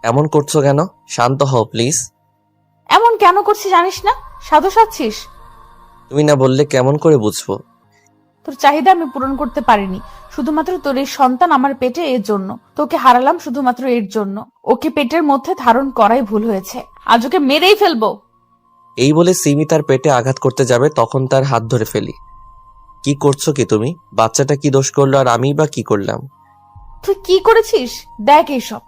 Speaker 1: এমন করছো কেন? শান্ত হও প্লিজ।
Speaker 2: এমন কেন করছিস জানিস না? সাধু সাজছিস।
Speaker 1: তুমি না বললে কেমন করে বুঝবো?
Speaker 2: তোর চাহিদা আমি পূরণ করতে পারিনি, শুধুমাত্র তোর এই সন্তান আমার পেটে, এর জন্য তোকে হারালাম, শুধুমাত্র এর জন্য। ওকে পেটের মধ্যে ধারণ করাই ভুল হয়েছে, আজ ওকে মেরেই ফেলবো।
Speaker 1: এই বলে সিমি তার পেটে আঘাত করতে যাবে, তখন তার হাত ধরে ফেলি। কি করছো কি তুমি? বাচ্চাটা কি দোষ করলো আর আমি বা কি করলাম?
Speaker 2: তুই কি করেছিস দেখ এইসব।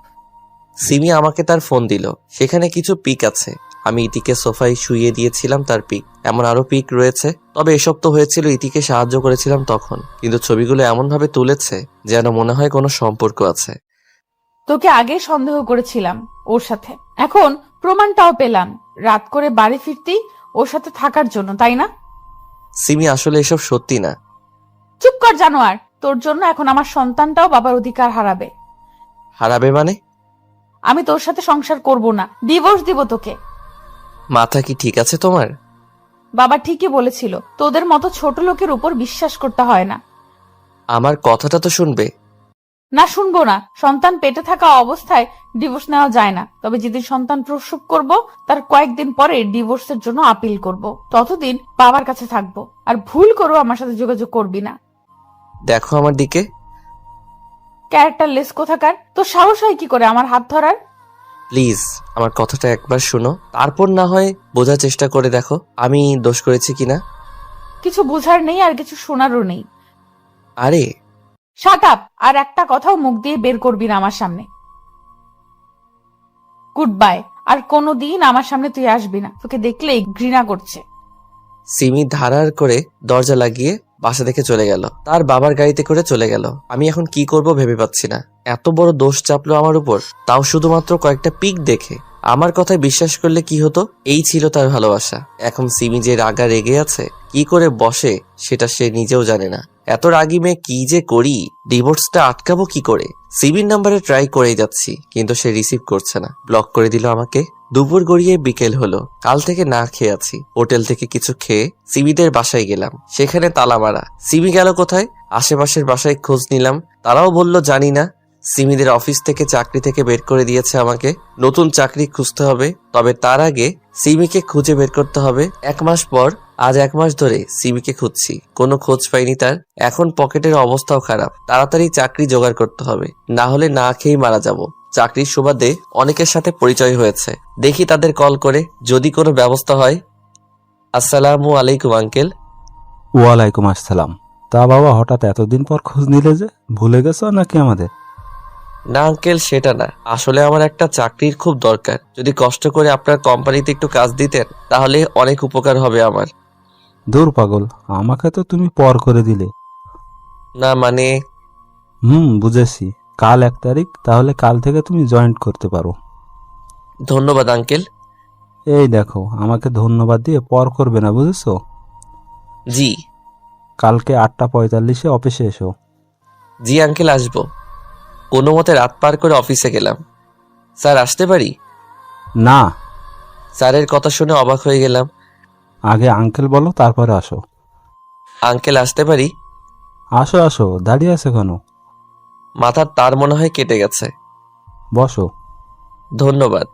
Speaker 1: সিমি আমাকে তার ফোন দিল, সেখানে কিছু পিক আছে। আমি ইতিকে সোফায় শুইয়ে দিয়েছিলাম তার পিক। এমন আরো পিক রয়েছে, তবে এসব তো হয়েছিল ইতিকে সাহায্য করেছিলাম তখন। কিন্তু ছবিগুলো এমনভাবে তুলেছে যেন মনে হয় কোনো সম্পর্ক আছে।
Speaker 2: তোকে আগে সন্দেহ করেছিলাম ওর সাথে, এখন প্রমাণটাও পেলাম। রাত করে বাড়ি ফিরতেই ওর সাথে থাকার জন্য, তাই না?
Speaker 1: সিমি, আসলে এসব সত্যি না।
Speaker 2: চুপ কর জানোয়ার, তোর জন্য এখন আমার সন্তানটাও বাবার অধিকার হারাবে।
Speaker 1: হারাবে মানে?
Speaker 2: আমি তোর সাথে সংসার করব না, ডিভোর্স দিব তোকে।
Speaker 1: মাথা কি ঠিক আছে তোমার?
Speaker 2: বাবা ঠিকই বলেছিল, তোদের মতো ছোট লোকের উপর বিশ্বাস করতে হয় না।
Speaker 1: আমার কথাটা তো শুনবে।
Speaker 2: না, শুনবো না। সন্তান পেটে থাকা অবস্থায় ডিভোর্স নেওয়া যায় না, তবে যেদিন সন্তান প্রসব করব তার কয়েকদিন পরে ডিভোর্সের জন্য আপিল করব। ততদিন বাবার কাছে থাকবো, আর ভুল করো আমার সাথে যোগাযোগ করবি না।
Speaker 1: দেখো আমার দিকে।
Speaker 2: ক্যারেক্টার লেস কোথাকার, তোর সাহস হয় কি করে আমার হাত ধরার?
Speaker 1: প্লিজ আমার কথাটা একবার শোনো, তারপর না হয় বোঝার চেষ্টা করে দেখো আমি দোষ করেছি কিনা।
Speaker 2: কিছু বুঝার নেই আর কিছু শোনারও নেই।
Speaker 1: আরে
Speaker 2: শাট আপ, আর একটা কথাও মুখ দিয়ে বের করবি না আমার সামনে। গুড বাই, আর কোনোদিন আমার সামনে তুই আসবি না, তোকে দেখলেই ঘৃণা করছে।
Speaker 1: সিমি ধারার করে দরজা লাগিয়ে বাসা থেকে চলে গেল, তার বাবার গাড়িতে করে চলে গেল। আমি এখন কি করব ভেবে পাচ্ছি না। এত বড় দোষ চাপলো আমার উপর, তাও শুধুমাত্র কয়েকটা পিক দেখে। আমার কথায় বিশ্বাস করলে কি হতো? এই ছিল তার ভালোবাসা। এখন সিমি যে রাগা রেগে আছে, কি করে বসে সেটা সে নিজেও জানে না। এত রাগি মেয়ে কি যে করি, ডিভোর্সটা আটকাবো কি করে? সিমির নাম্বারে ট্রাই করেই যাচ্ছি, কিন্তু সে রিসিভ করছে না, ব্লক করে দিল আমাকে। দুপুর গড়িয়ে বিকেল হলো, কাল থেকে না খেয়ে আছি। হোটেল থেকে কিছু খেয়ে সিমিদের বাসায় গেলাম, সেখানে তালা মারা। সিমি গেল কোথায়? আশেপাশের বাসায় খোঁজ নিলাম, তারাও বলল জানি না। সিমিদের অফিস থেকে চাকরি থেকে বের করে দিয়েছে আমাকে, নতুন চাকরি খুঁজতে হবে। তবে তার আগে সিমিকে খুঁজে বের করতে হবে। 1 মাস পর, আজ 1 মাস ধরে সিমিকে খুঁজছি, কোনো খোঁজ পাইনি তার। এখন পকেটের অবস্থাও খারাপ, তাড়াতাড়ি চাকরি জোগাড় করতে হবে, না হলে না খেয়েই মারা যাব। চাকরির সুবাদে অনেকের সাথে পরিচয় হয়েছে, দেখি তাদের কল করে যদি কোনো ব্যবস্থা হয়। আসসালামু আলাইকুম আঙ্কেল।
Speaker 12: ওয়ালাইকুম আসসালাম। তা বাবা, হঠাৎ এতদিন পর খোঁজ নিলে যে, ভুলে গেছো নাকি আমাদের?
Speaker 1: না আঙ্কেল, সেটা না, আসলে আমার একটা চাকরির খুব দরকার। যদি কষ্ট করে আপনার কোম্পানিতে একটু কাজ দিতেন তাহলে অনেক উপকার হবে আমার।
Speaker 12: দূর পাগল, আমাকে তো তুমি পর করে দিলে।
Speaker 1: না মানে,
Speaker 12: বুঝেছি। কাল 1 তারিখ, তাহলে কাল থেকে তুমি জয়েন্ট করতে পারো।
Speaker 1: ধন্যবাদ আঙ্কেল।
Speaker 12: এই দেখো, আমাকে ধন্যবাদ দিয়ে পর করবে না, বুঝেছো?
Speaker 1: জি।
Speaker 12: কালকে 8:45-এ অফিসে এসো।
Speaker 1: জি আঙ্কেল, আসবো। কোনো মতে রাত পার করে অফিসে গেলাম। স্যার, আসতে পারি?
Speaker 12: না।
Speaker 1: স্যারের কথা শুনে অবাক হয়ে গেলাম।
Speaker 12: আগে আঙ্কেল বলো, তারপরে আসো।
Speaker 1: আঙ্কেল, আসতে পারি?
Speaker 12: আসো আসো, দাঁড়িয়ে আছে কেন?
Speaker 1: মাথার তার মনে হয় কেটে গেছে।
Speaker 12: বসো।
Speaker 1: ধন্যবাদ।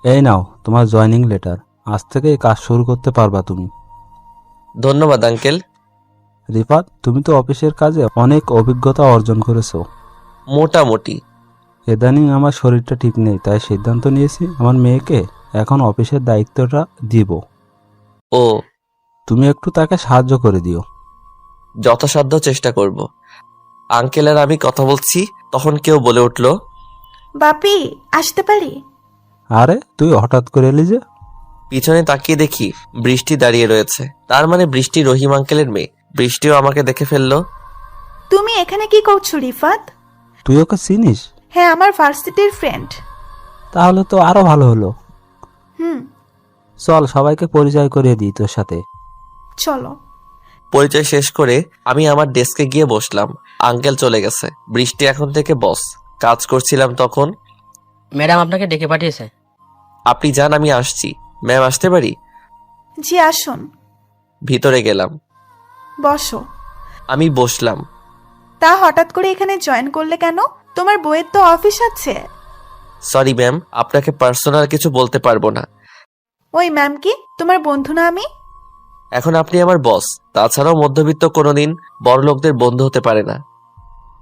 Speaker 12: এই নাও তোমার জয়েনিং লেটার। আজ থেকে কাজ শুরু করতে পারবা তুমি।
Speaker 1: ধন্যবাদ আঙ্কেল।
Speaker 12: রিফাত, তুমি তো অফিসের কাজে অনেক অভিজ্ঞতা অর্জন করেছো।
Speaker 1: মোটামুটি।
Speaker 12: ইদানিং আমার শরীরটা ঠিক নেই, তাই সিদ্ধান্ত নিয়েছি আমার মেয়েকে এখন অফিসের দায়িত্বটা দিব।
Speaker 1: ও,
Speaker 12: তুমি একটু তাকে সাহায্য করে দিও।
Speaker 1: যথাসাধ্য চেষ্টা করব। আঙ্কেল আর আমি কথা বলছি, তখন কেউ বলে উঠল,
Speaker 5: বাপি, আসতে পারি?
Speaker 12: আরে তুই হঠাৎ করে এলি যে?
Speaker 1: পিছনে তাকিয়ে দেখি বৃষ্টি দাঁড়িয়ে রয়েছে। তার মানে বৃষ্টি রহিম আঙ্কেলের মেয়ে। বৃষ্টিও আমাকে দেখে ফেললো।
Speaker 5: তুমি এখানে কি করছো রিফাত?
Speaker 12: তুই ওকে চিনিস?
Speaker 5: হ্যাঁ, আমার ভার্সিটির ফ্রেন্ড।
Speaker 12: তাহলে তো আরো ভালো হলো।
Speaker 5: হুম,
Speaker 12: চল সবাইকে পরিচয় করিয়ে দিই তোর সাথে।
Speaker 5: চলো।
Speaker 1: পরিচয় শেষ করে আমি আমার ডেস্কে গিয়ে বসলাম। আঙ্কেল চলে গেছে, বৃষ্টি এখন থেকে বস। কাজ করছিলাম তখন।
Speaker 11: ম্যাডাম আপনাকে ডেকে পাঠিয়েছে।
Speaker 1: আপনি যান, আমি আসছি। ম্যাম, আসতে পারি?
Speaker 5: জি, আসুন।
Speaker 1: ভিতরে গেলাম।
Speaker 5: বসো।
Speaker 1: আমি বসলাম।
Speaker 5: তা হঠাৎ করে এখানে জয়েন করলে কেন? তোমার বইয়ের তো অফিস আছে।
Speaker 1: সরি ম্যাম, আপনাকে পার্সোনাল কিছু বলতে পারবো না।
Speaker 5: ওই ম্যাম কি তোমার বন্ধু না আমি?
Speaker 1: এখন আপনি আমার বস। তাছাড়াও মধ্যবিত্ত কোনোদিন বড় লোকদের বন্ধু হতে পারে না।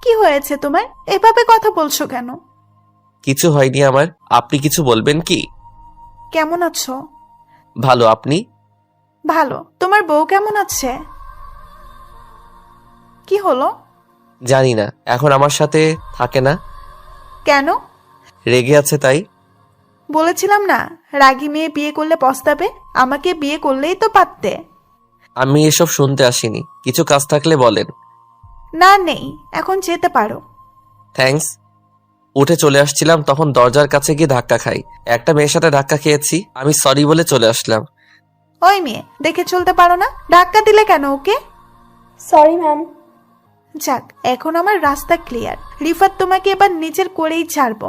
Speaker 5: কি হয়েছে তোমার? এভাবে কথা বলছো কেন?
Speaker 1: কিছু হয়নি আমার। আপনি কিছু বলবেন কি?
Speaker 5: কেমন আছো?
Speaker 1: ভালো, আপনি?
Speaker 5: ভালো। তোমার বউ কেমন আছে? কি হলো?
Speaker 1: জানি না, এখন আমার সাথে থাকে না।
Speaker 5: কেন?
Speaker 1: রেগে আছে তাই।
Speaker 5: বলেছিলাম না, রাগী মেয়ে বিয়ে করলে পস্তাবে। আমাকে বিয়ে করলেই তো পারতে।
Speaker 1: আমি এসব শুনতে আসিনি, কিছু কাজ থাকলে বলেন।
Speaker 5: না, নেই, এখন যেতে পারো।
Speaker 1: থ্যাঙ্কস। উঠে চলে আসছিলাম তখন দরজার কাছে গিয়ে ধাক্কা খাই। একটা মেয়ের সাথে ধাক্কা খেয়েছি, আমি সরি বলে চলে আসলাম।
Speaker 5: ওই মেয়ে, দেখে চলতে পারো না? ধাক্কা দিলে কেন ওকে?
Speaker 6: Sorry ma'am.
Speaker 5: যাক, এখন আমার রাস্তা ক্লিয়ার। রিফাত তোমাকে এবার নিজের করেই ছাড়বো।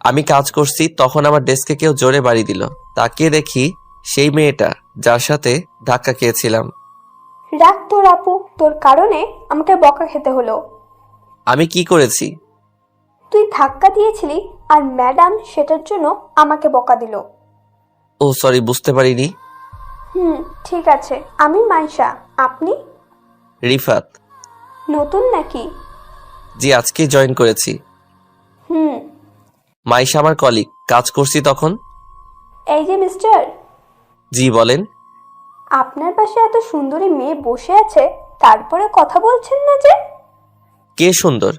Speaker 1: আমি কাজ করছি তখন আমার ডেস্কে কেউ জোরে বাড়ি দিল। তাকিয়ে দেখি সেই মেয়েটা যার সাথে ধাক্কা খেয়েছিলাম।
Speaker 6: রাগ তোর আপু, তোর কারণে আমাকে বকা খেতে হলো।
Speaker 1: আমি কি করেছি?
Speaker 6: তুই ধাক্কা দিয়েছিলি আর ম্যাডাম সেটার জন্য আমাকে বকা দিল।
Speaker 1: ও সরি, বুঝতে পারিনি।
Speaker 6: ঠিক আছে। আমি মাইশা, আপনি?
Speaker 1: রিফাত।
Speaker 6: নতুন নাকি?
Speaker 1: জি, আজকেই জয়েন করেছি। মাইশা আমার কলিগ, কাজ করছি তখন।
Speaker 6: এই যে মিস্টার,
Speaker 1: জি বলেন।
Speaker 6: আপনার পাশে এত সুন্দরী মেয়ে বসে আছে, তারপরে কথা বলছেন না যে?
Speaker 1: কে সুন্দর?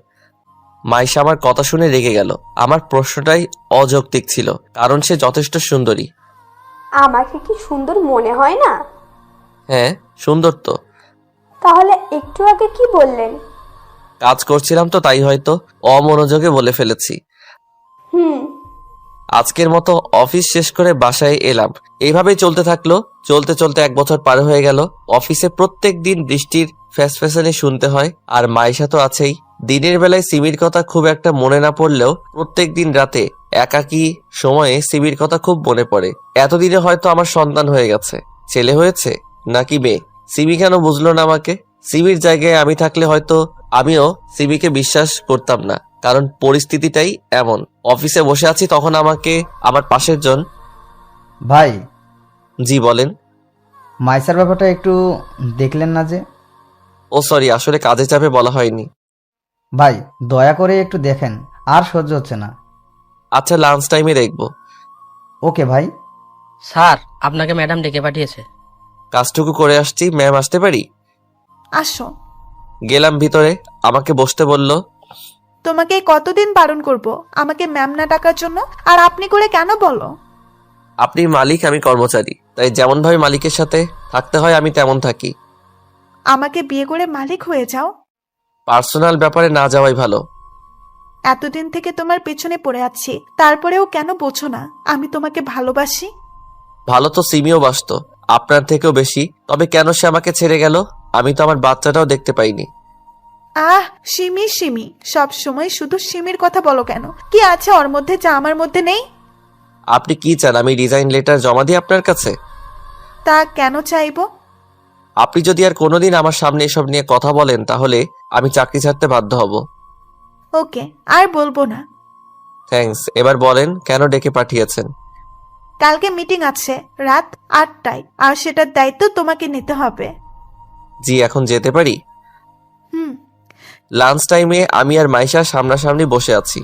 Speaker 1: মাইশা আমার কথা শুনে রেগে গেল। আমার প্রশ্নটাই অযৌক্তিক ছিল, কারণ সে যথেষ্ট সুন্দরী।
Speaker 6: আমাকে কি সুন্দর মনে হয় না?
Speaker 1: হ্যাঁ, সুন্দর তো।
Speaker 6: তাহলে একটু আগে কি বললেন?
Speaker 1: কাজ করছিলাম তো, তাই হয়তো অমনোযোগে বলে ফেলেছি। আজকের মতো অফিস শেষ করে বাসায় এলাম। এইভাবেই চলতে থাকলো। চলতে চলতে 1 বছর পার হয়ে গেল। অফিসে প্রত্যেক দিন বৃষ্টির ফ্যাসফ্যাসানি শুনতে হয়, আর মাইশা তো আছেই। দিনের বেলায় সিমির কথা খুব একটা মনে না পড়লেও প্রত্যেক দিন রাতে একাকী সময়ে সিমির কথা খুব মনে পড়ে। এতদিনে হয়তো আমার সন্তান হয়ে গেছে। ছেলে হয়েছে নাকি মেয়ে, সিমি কেন বুঝলো না আমাকে? সিমির জায়গায় আমি থাকলে হয়তো আমিও সিমিকে বিশ্বাস করতাম না, কারণ পরিস্থিতিটাই এমন। অফিসে বসে আছি তখন আমাকে আমার পাশের জন।
Speaker 13: ভাই।
Speaker 1: জি বলেন।
Speaker 13: মাইসার ব্যাপারটা একটু দেখলেন না যে?
Speaker 1: ও সরি, আসলে কাজে চাপে বলা হয়নি।
Speaker 13: ভাই, দয়া করে একটু দেখেন, আর সহ্য হচ্ছে না।
Speaker 1: আচ্ছা, লাঞ্চ টাইমে দেখবো।
Speaker 13: ওকে ভাই।
Speaker 11: স্যার, আপনাকে ম্যাডাম ডেকে পাঠিয়েছে।
Speaker 1: কাজটুকু করে আসছি, ম্যাম আসতে পারি?
Speaker 5: আসো।
Speaker 1: গেলাম ভিতরে, আমাকে বসতে বলল।
Speaker 5: তোমাকে কতদিন বারণ করব আমাকে ম্যাম না ডাকার জন্য? আর আপনি করে কেন বলো?
Speaker 1: আপনি মালিক, আমি কর্মচারী, তাই যেমন ভাবে মালিকের সাথে থাকতে হয় আমি তেমন থাকি।
Speaker 5: আমাকে বিয়ে করে মালিক হয়ে যাও।
Speaker 1: পার্সোনাল ব্যাপারে না যাওয়াই ভালো।
Speaker 5: এতদিন থেকে তোমার পেছনে পড়ে আছি, তারপরেও কেন বোঝো না আমি তোমাকে ভালোবাসি?
Speaker 1: ভালো তো সিমিও বাসতো, আপনার থেকেও বেশি। তবে কেন সে আমাকে ছেড়ে গেল? আমি তো আমার বাচ্চাটাও দেখতে পাইনি।
Speaker 5: আহ, সিমি সিমি, সব সময় শুধু সিমির কথা বলো কেন? কি আছে ওর মধ্যে যা আমার মধ্যে নেই?
Speaker 1: আপনি কি চান আমি রিজাইন লেটার জমা দিই আপনার কাছে?
Speaker 5: তা কেন চাইবো?
Speaker 1: আপনি যদি আর কোনোদিন আমার সামনে এসব নিয়ে কথা বলেন তাহলে আমি চাকরি ছাড়তে বাধ্য হব।
Speaker 5: ওকে, আর বলবো না।
Speaker 1: থ্যাঙ্কস। এবার বলেন কেন ডেকে পাঠিয়েছেন?
Speaker 5: কালকে মিটিং আছে রাত 8টায়, আর সেটার দায়িত্ব তোমাকে নিতে হবে।
Speaker 1: জি, এখন যেতে পারি?
Speaker 5: হুম।
Speaker 1: লাঞ্চ টাইমে আমি আর মাইশা সামনাসামনি বসে আছি।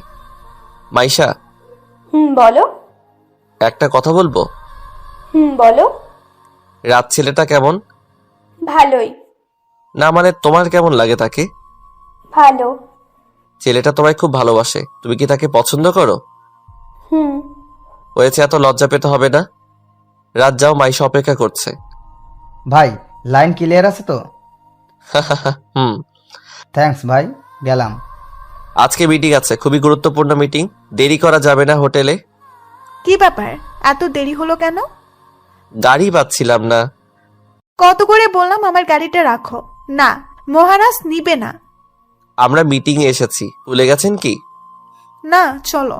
Speaker 1: মাইশা,
Speaker 6: বলো।
Speaker 1: একটা কথা বলবো?
Speaker 6: বলো।
Speaker 1: রাত ছেলেটা কেমন?
Speaker 6: ভালোই।
Speaker 1: না মানে তোমার কেমন লাগে তাকে?
Speaker 6: ভালো।
Speaker 1: ছেলেটা তোমায় খুব ভালোবাসে, তুমি কি তাকে পছন্দ করো? হয়েছে, এত লজ্জা পেতে হবে না। রাত যাও, মাইশা অপেক্ষা করছে।
Speaker 13: ভাই, লাইন ক্লিয়ার আছে তো?
Speaker 1: হুম।
Speaker 13: থ্যাঙ্কস ভাই, গেলাম।
Speaker 1: আজকে মিটিং আছে, খুবই গুরুত্বপূর্ণ মিটিং, দেরি করা যাবে না হোটেলে।
Speaker 5: কি ব্যাপার, এত দেরি হলো কেন?
Speaker 1: গাড়ি পাচ্ছিলাম না।
Speaker 5: কত করে বললাম আমার গাড়িটা রাখো। না, মহারাজ নিবে না।
Speaker 1: আমরা মিটিং এ এসেছি, ভুলে গেছেন কি?
Speaker 5: না, চলো।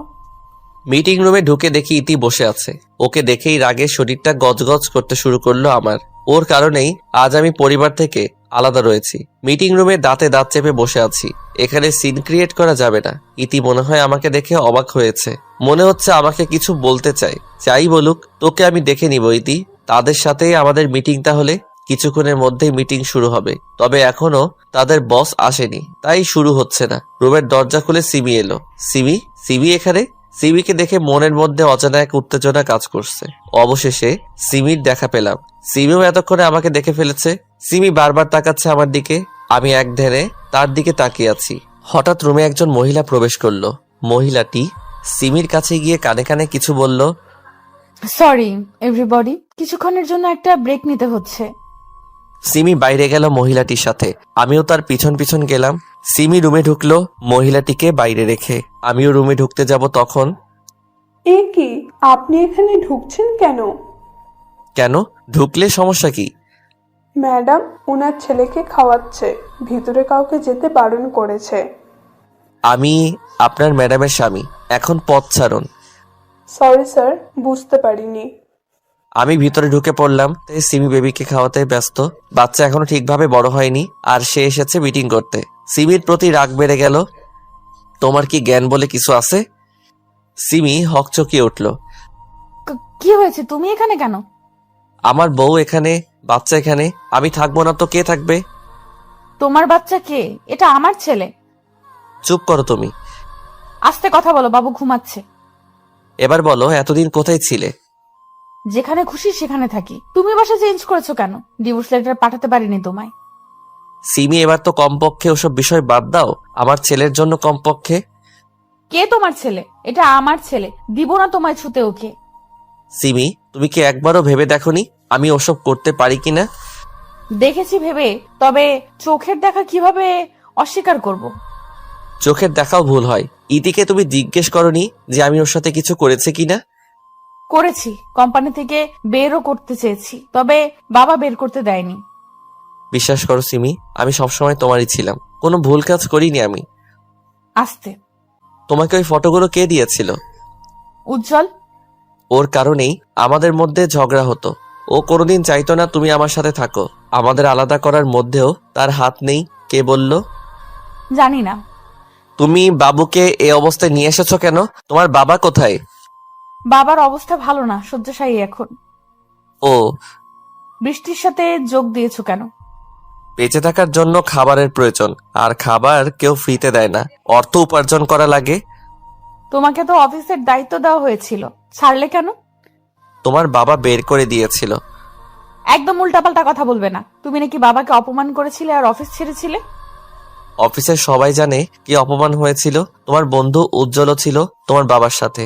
Speaker 1: মিটিং রুমে ঢুকে দেখি ইতি বসে আছে। ওকে দেখেই রাগে শরীরটা গজগজ করতে শুরু করলো আমার। ওর কারণেই আজ আমি পরিবার থেকে আলাদা রয়েছি। মিটিং রুমে দাঁতে দাঁত চেপে বসে আছি। এখানে সিন ক্রিয়েট করা যাবে না। ইতি মনে হয় আমাকে দেখে অবাক হয়েছে, মনে হচ্ছে আমাকে কিছু বলতে চাই। যাই বলুক, তোকে আমি দেখে নিব ইতি। তাদের সাথেই আমাদের মিটিং, তাহলে কিছুক্ষণের মধ্যেই মিটিং শুরু হবে। তবে এখনো তাদের বস আসেনি, তাই শুরু হচ্ছে না। রুমের দরজা খুলে সিমি এলো। সিমি? সিমি এখানে? সিমিকে দেখে মনের মধ্যে অজানা এক উত্তেজনা কাজ করছে। অবশেষে সিমির দেখা পেলাম। সিমিও এতক্ষণে আমাকে দেখে ফেলেছে। সিমি বারবার তাকাচ্ছে আমার দিকে, আমি এক ধ্যানে তার দিকে তাকিয়ে আছি। হঠাৎ রুমে একজন মহিলা প্রবেশ করলো। মহিলাটি সিমির কাছে গিয়ে কানে কানে কিছু বলল।
Speaker 2: সরি এভরিবডি, কিছুক্ষণের জন্য একটা ব্রেক নিতে হচ্ছে।
Speaker 1: সিমি বাইরে গেল মহিলাটির সাথে, আমিও তার পিছন পিছন গেলাম। সিমি রুমে ঢুকলো মহিলাটিকে বাইরে রেখে, আমিও রুমে ঢুকতে যাব তখন।
Speaker 14: এ কি, আপনি এখানে ঢুকছেন কেন?
Speaker 1: কেন, ঢুকলে সমস্যা কি?
Speaker 14: ম্যাডাম ওনার ছেলেকে খাওয়াচ্ছে, ভিতরে কাউকে যেতে বারণ করেছে।
Speaker 1: আমি আপনার ম্যাডামের স্বামী, এখন পথ ছাড়ুন।
Speaker 14: সরি স্যার, বুঝতে পারিনি।
Speaker 1: আমি ভিতরে ঢুকে পড়লাম। সিমি বেবিকে খাওয়াতে ব্যস্ত, বাচ্চা এখনো ঠিকভাবে বড় হয়নি, আর সে এসেছে মিটিং করতে। সিমির প্রতি রাগ বেড়ে গেল। তোমার কি জ্ঞান বলে কিছু আছে? সিমি হকচকিয়ে উঠল।
Speaker 2: কি হয়েছে, তুমি এখানে কেন?
Speaker 1: আমার বউ এখানে, বাচ্চা এখানে, আমি থাকবো না তো কে থাকবে?
Speaker 2: তোমার বাচ্চা কে? এটা আমার ছেলে।
Speaker 1: চুপ করো তুমি।
Speaker 2: আস্তে কথা বলো, বাবু ঘুমাচ্ছে।
Speaker 1: এবার বলো, এতদিন কোথায় ছিলে?
Speaker 2: যেখানে খুশি সেখানে থাকি। তুমি বাসা চেঞ্জ করেছো কেন? ডিভোর্স লেটার পাঠাতে পারিনি তোমায়।
Speaker 1: সিমি, এবার তো কমপক্ষে ওসব বিষয় বাদ দাও, আমার ছেলের জন্য কমপক্ষে।
Speaker 2: কে তোমার ছেলে? এটা আমার ছেলে, দিব না তোমায় ছুতে ওকে।
Speaker 1: সিমি, তুমি কি একবারও ভেবে দেখোনি আমি ওসব করতে পারি কিনা?
Speaker 2: দেখেছি ভেবে, তবে চোখের দেখা কিভাবে অস্বীকার করব?
Speaker 1: চোখের দেখাও ভুল হয়। ইতিকে তুমি জিজ্ঞেস করনি যে আমি ওর সাথে কিছু করেছে কিনা?
Speaker 2: করেছি, কোম্পানি থেকে বেরও করতে চেয়েছি, তবে বাবা বের করতে দেয়নি।
Speaker 1: বিশ্বাস করো সিমি, আমি সবসময় তোমারই ছিলাম, কোনো ভুল কাজ করিনি আমি।
Speaker 2: আস্তে।
Speaker 1: তোমাকে ওই ফটোগুলো কে দিয়েছিল?
Speaker 2: উজ্জ্বল।
Speaker 1: ওর কারণেই আমাদের মধ্যে ঝগড়া হতো। ও কোনোদিন চাইতো না তুমি আমার সাথে থাকো। আমাদের আলাদা করার মধ্যেও তার হাত নেই। কে বলল?
Speaker 2: জানি না।
Speaker 1: তুমি বাবুকে এই অবস্থায় নিয়ে এসেছো কেন? তোমার বাবা কোথায়?
Speaker 2: বাবার অবস্থা ভালো না, শয্যাশায়ী এখন।
Speaker 1: ও,
Speaker 2: বৃষ্টির সাথে যোগ দিয়েছো কেন?
Speaker 1: বেঁচে থাকার জন্য খাবারের প্রয়োজন, আর খাবার কেউ ফ্রিতে দেয় না, অর্থ উপার্জন করা লাগে।
Speaker 2: তোমাকে তো অফিসের দায়িত্ব দেওয়া হয়েছিল, ছাড়লে কেন?
Speaker 1: তোমার বাবা বের করে দিয়েছিল।
Speaker 2: একদম উল্টাপাল্টা কথা বলবে না। তুমি নাকি বাবাকে অপমান করেছিলে আর অফিস ছেড়েছিলে।
Speaker 1: অফিসের সবাই জানে কি অপমান হয়েছিল। তোমার বন্ধু উজ্জ্বলও ছিল তোমার বাবার সাথে।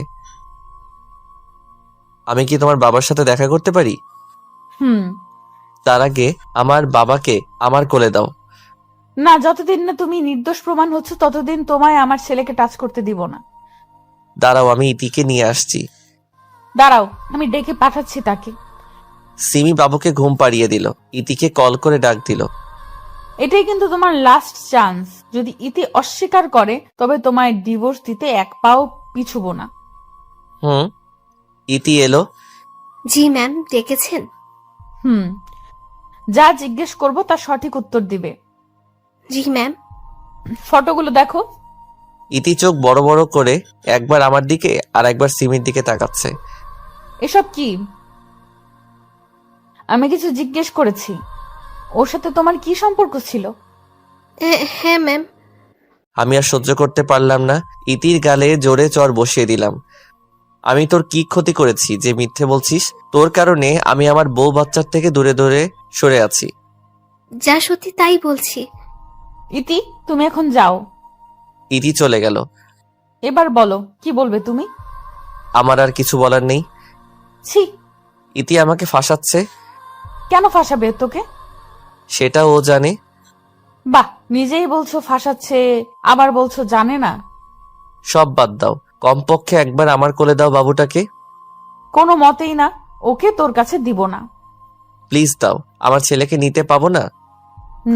Speaker 1: আমি কি তোমার বাবার সাথে দেখা করতে পারি? তার আগে আমার বাবাকে আমার কোলে দাও।
Speaker 2: না, যতদিন না তুমি নির্দোষ প্রমাণ হচ্ছে ততদিন তোমায় আমার ছেলেকে টাচ করতে দিব না।
Speaker 1: দাঁড়াও, আমি ইতিকে নিয়ে আসছি।
Speaker 2: দাঁড়াও, আমি ডেকে পাঠাচ্ছি তাকে।
Speaker 1: সিমি বাবুকে ঘুম পাড়িয়ে দিল, ইতিকে কল করে ডাক দিল।
Speaker 2: এটাই কিন্তু তোমার লাস্ট চান্স। যদি ইতি অস্বীকার করে তবে তোমায় ডিভোর্স দিতে এক পাও পিছুবো না।
Speaker 1: ইতি এলো।
Speaker 8: জি ম্যাম, ডেকেছেন?
Speaker 2: যা জিজ্ঞেস করব তার সঠিক উত্তর দিবে।
Speaker 8: জি ম্যাম।
Speaker 2: ফটোগুলো দেখো।
Speaker 1: ইতি চোখ বড় বড় করে একবার আমার দিকে আর একবার সিমির দিকে তাকাচ্ছে।
Speaker 2: এসব কি? আমি কিছু জিজ্ঞেস করেছি। ওর সাথে তোমার কি সম্পর্ক ছিল?
Speaker 8: হ্যাঁ ম্যাম।
Speaker 1: আমি আর সহ্য করতে পারলাম না, ইতির গালে জোরে চড় বসিয়ে দিলাম। আমি তোর কি ক্ষতি করেছি যে মিথ্যে বলছিস? তোর কারণে আমি আমার বউ বাচ্চার থেকে দূরে দূরে সরে আছি।
Speaker 8: যা সত্যি তাই বলছি।
Speaker 2: ইতি, তুমি এখন যাও।
Speaker 1: ইতি চলে গেল।
Speaker 2: এবার বলো, কি বলবে তুমি?
Speaker 1: আমার আর কিছু বলার নেই।
Speaker 2: ছি।
Speaker 1: ইতি আমাকে ফাঁসাচ্ছে।
Speaker 2: কেন ফাঁসাবে তোকে?
Speaker 1: সেটা ও জানে।
Speaker 2: বাহ, নিজেই বলছো ফাঁসাচ্ছে, আবার বলছো জানে না।
Speaker 1: সব বাদ দাও, কমপক্ষে একবার আমার কোলে দাও বাবুটাকে।
Speaker 2: কোনো মতেই না, ওকে তোর কাছে দিব না।
Speaker 1: প্লিজ দাও, আমার ছেলেকে নিতে পাবো না।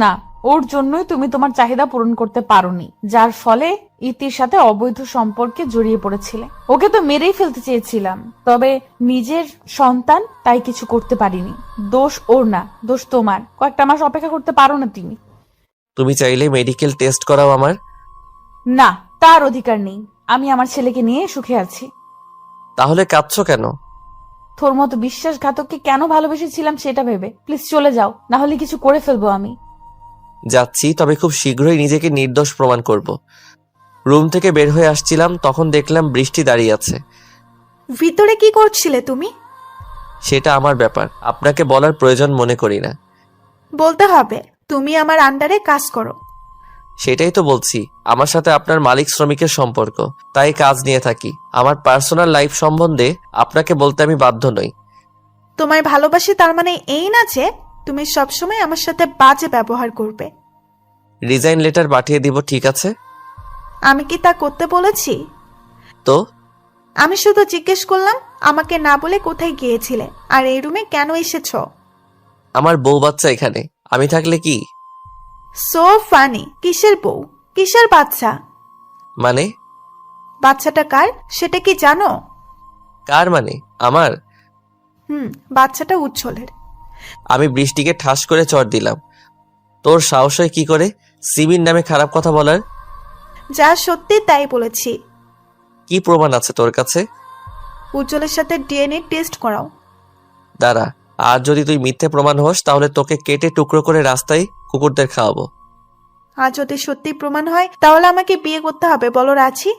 Speaker 2: না, ওর জন্যই তুমি তোমার চাহিদা পূরণ করতে পারোনি, যার ফলে ইতির সাথে অবৈধ সম্পর্কে জড়িয়ে পড়েছিলে। ওকে তো মেরেই ফেলতে চেয়েছিলাম, তবে নিজের সন্তান তাই কিছু করতে পারিনি। দোষ ওর না, দোষ তোমার। কয়েকটা মাস অপেক্ষা করতে পারো না তুমি?
Speaker 1: তুমি চাইলে মেডিকেল টেস্ট করাও আমার।
Speaker 2: না, তার অধিকার নেই। আমি আমার ছেলেকে নিয়ে সুখে আছি।
Speaker 1: তাহলে কাঁদছো কেন?
Speaker 2: তোর মতো বিশ্বাসঘাতককে কেন ভালোবেসেছিলাম সেটা ভেবে। প্লিজ চলে যাও, না হলে কিছু করে ফেলবো আমি।
Speaker 1: যাচ্ছি, তবে খুব শীঘ্রই নিজেকে নির্দোষ প্রমাণ করব। রুম থেকে বের হয়ে আসছিলাম, তখন দেখলাম বৃষ্টি দাঁড়িয়ে আছে।
Speaker 5: ভিতরে কি করছিলে তুমি?
Speaker 1: সেটা আমার ব্যাপার, আপনাকে বলার প্রয়োজন মনে করি না।
Speaker 5: বলতে হবে, তুমি আমার আন্ডারে কাজ করো।
Speaker 1: সেটাই তো বলছি, আমার সাথে আপনার মালিক শ্রমিকের সম্পর্ক, তাই কাজ নিয়ে থাকি। আমার পার্সোনাল লাইফ সম্বন্ধে আপনাকে বলতে আমি বাধ্য নই।
Speaker 5: তোমায় ভালোবাসি তার মানে এই না যে তুমি সবসময় আমার সাথে বাজে ব্যবহার করবে।
Speaker 1: রিজাইন লেটার পাঠিয়ে দিব, ঠিক আছে?
Speaker 5: আমি কি তা করতে বলেছি?
Speaker 1: তো
Speaker 5: আমি শুধু জিজ্ঞেস করলাম আমাকে না বলে কোথায় গিয়েছিলে আর এই রুমে কেন এসেছো।
Speaker 1: আমার বউ বাচ্চা এখানে, আমি থাকলে কি?
Speaker 5: So funny. কিসের বউ, কিসের বাচ্চা?
Speaker 1: মানে?
Speaker 5: বাচ্চাটা কার সেটা কি জানো?
Speaker 1: কার মানে? আমার?
Speaker 5: বাচ্চাটা উজ্জ্বলের।
Speaker 1: আমি বৃষ্টিকে ঠাস করে চড় দিলাম। তোর সাহস হয় কি করে সিমির নামে খারাপ কথা বলার?
Speaker 5: যা সত্যি তাই বলেছি।
Speaker 1: কি প্রমাণ আছে তোর কাছে?
Speaker 5: উজ্জ্বলের সাথে ডিএনএ টেস্ট করাও।
Speaker 1: দাঁড়া, আর যদি তুই মিথ্যে প্রমাণ হোস তাহলে তোকে কেটে টুকরো করে রাস্তায় কুকুরদের খাওয়াবো।
Speaker 5: আর যদি সত্যি প্রমাণ হয় তাহলে আমাকে বিয়ে করতে হবে, বলো রাজি?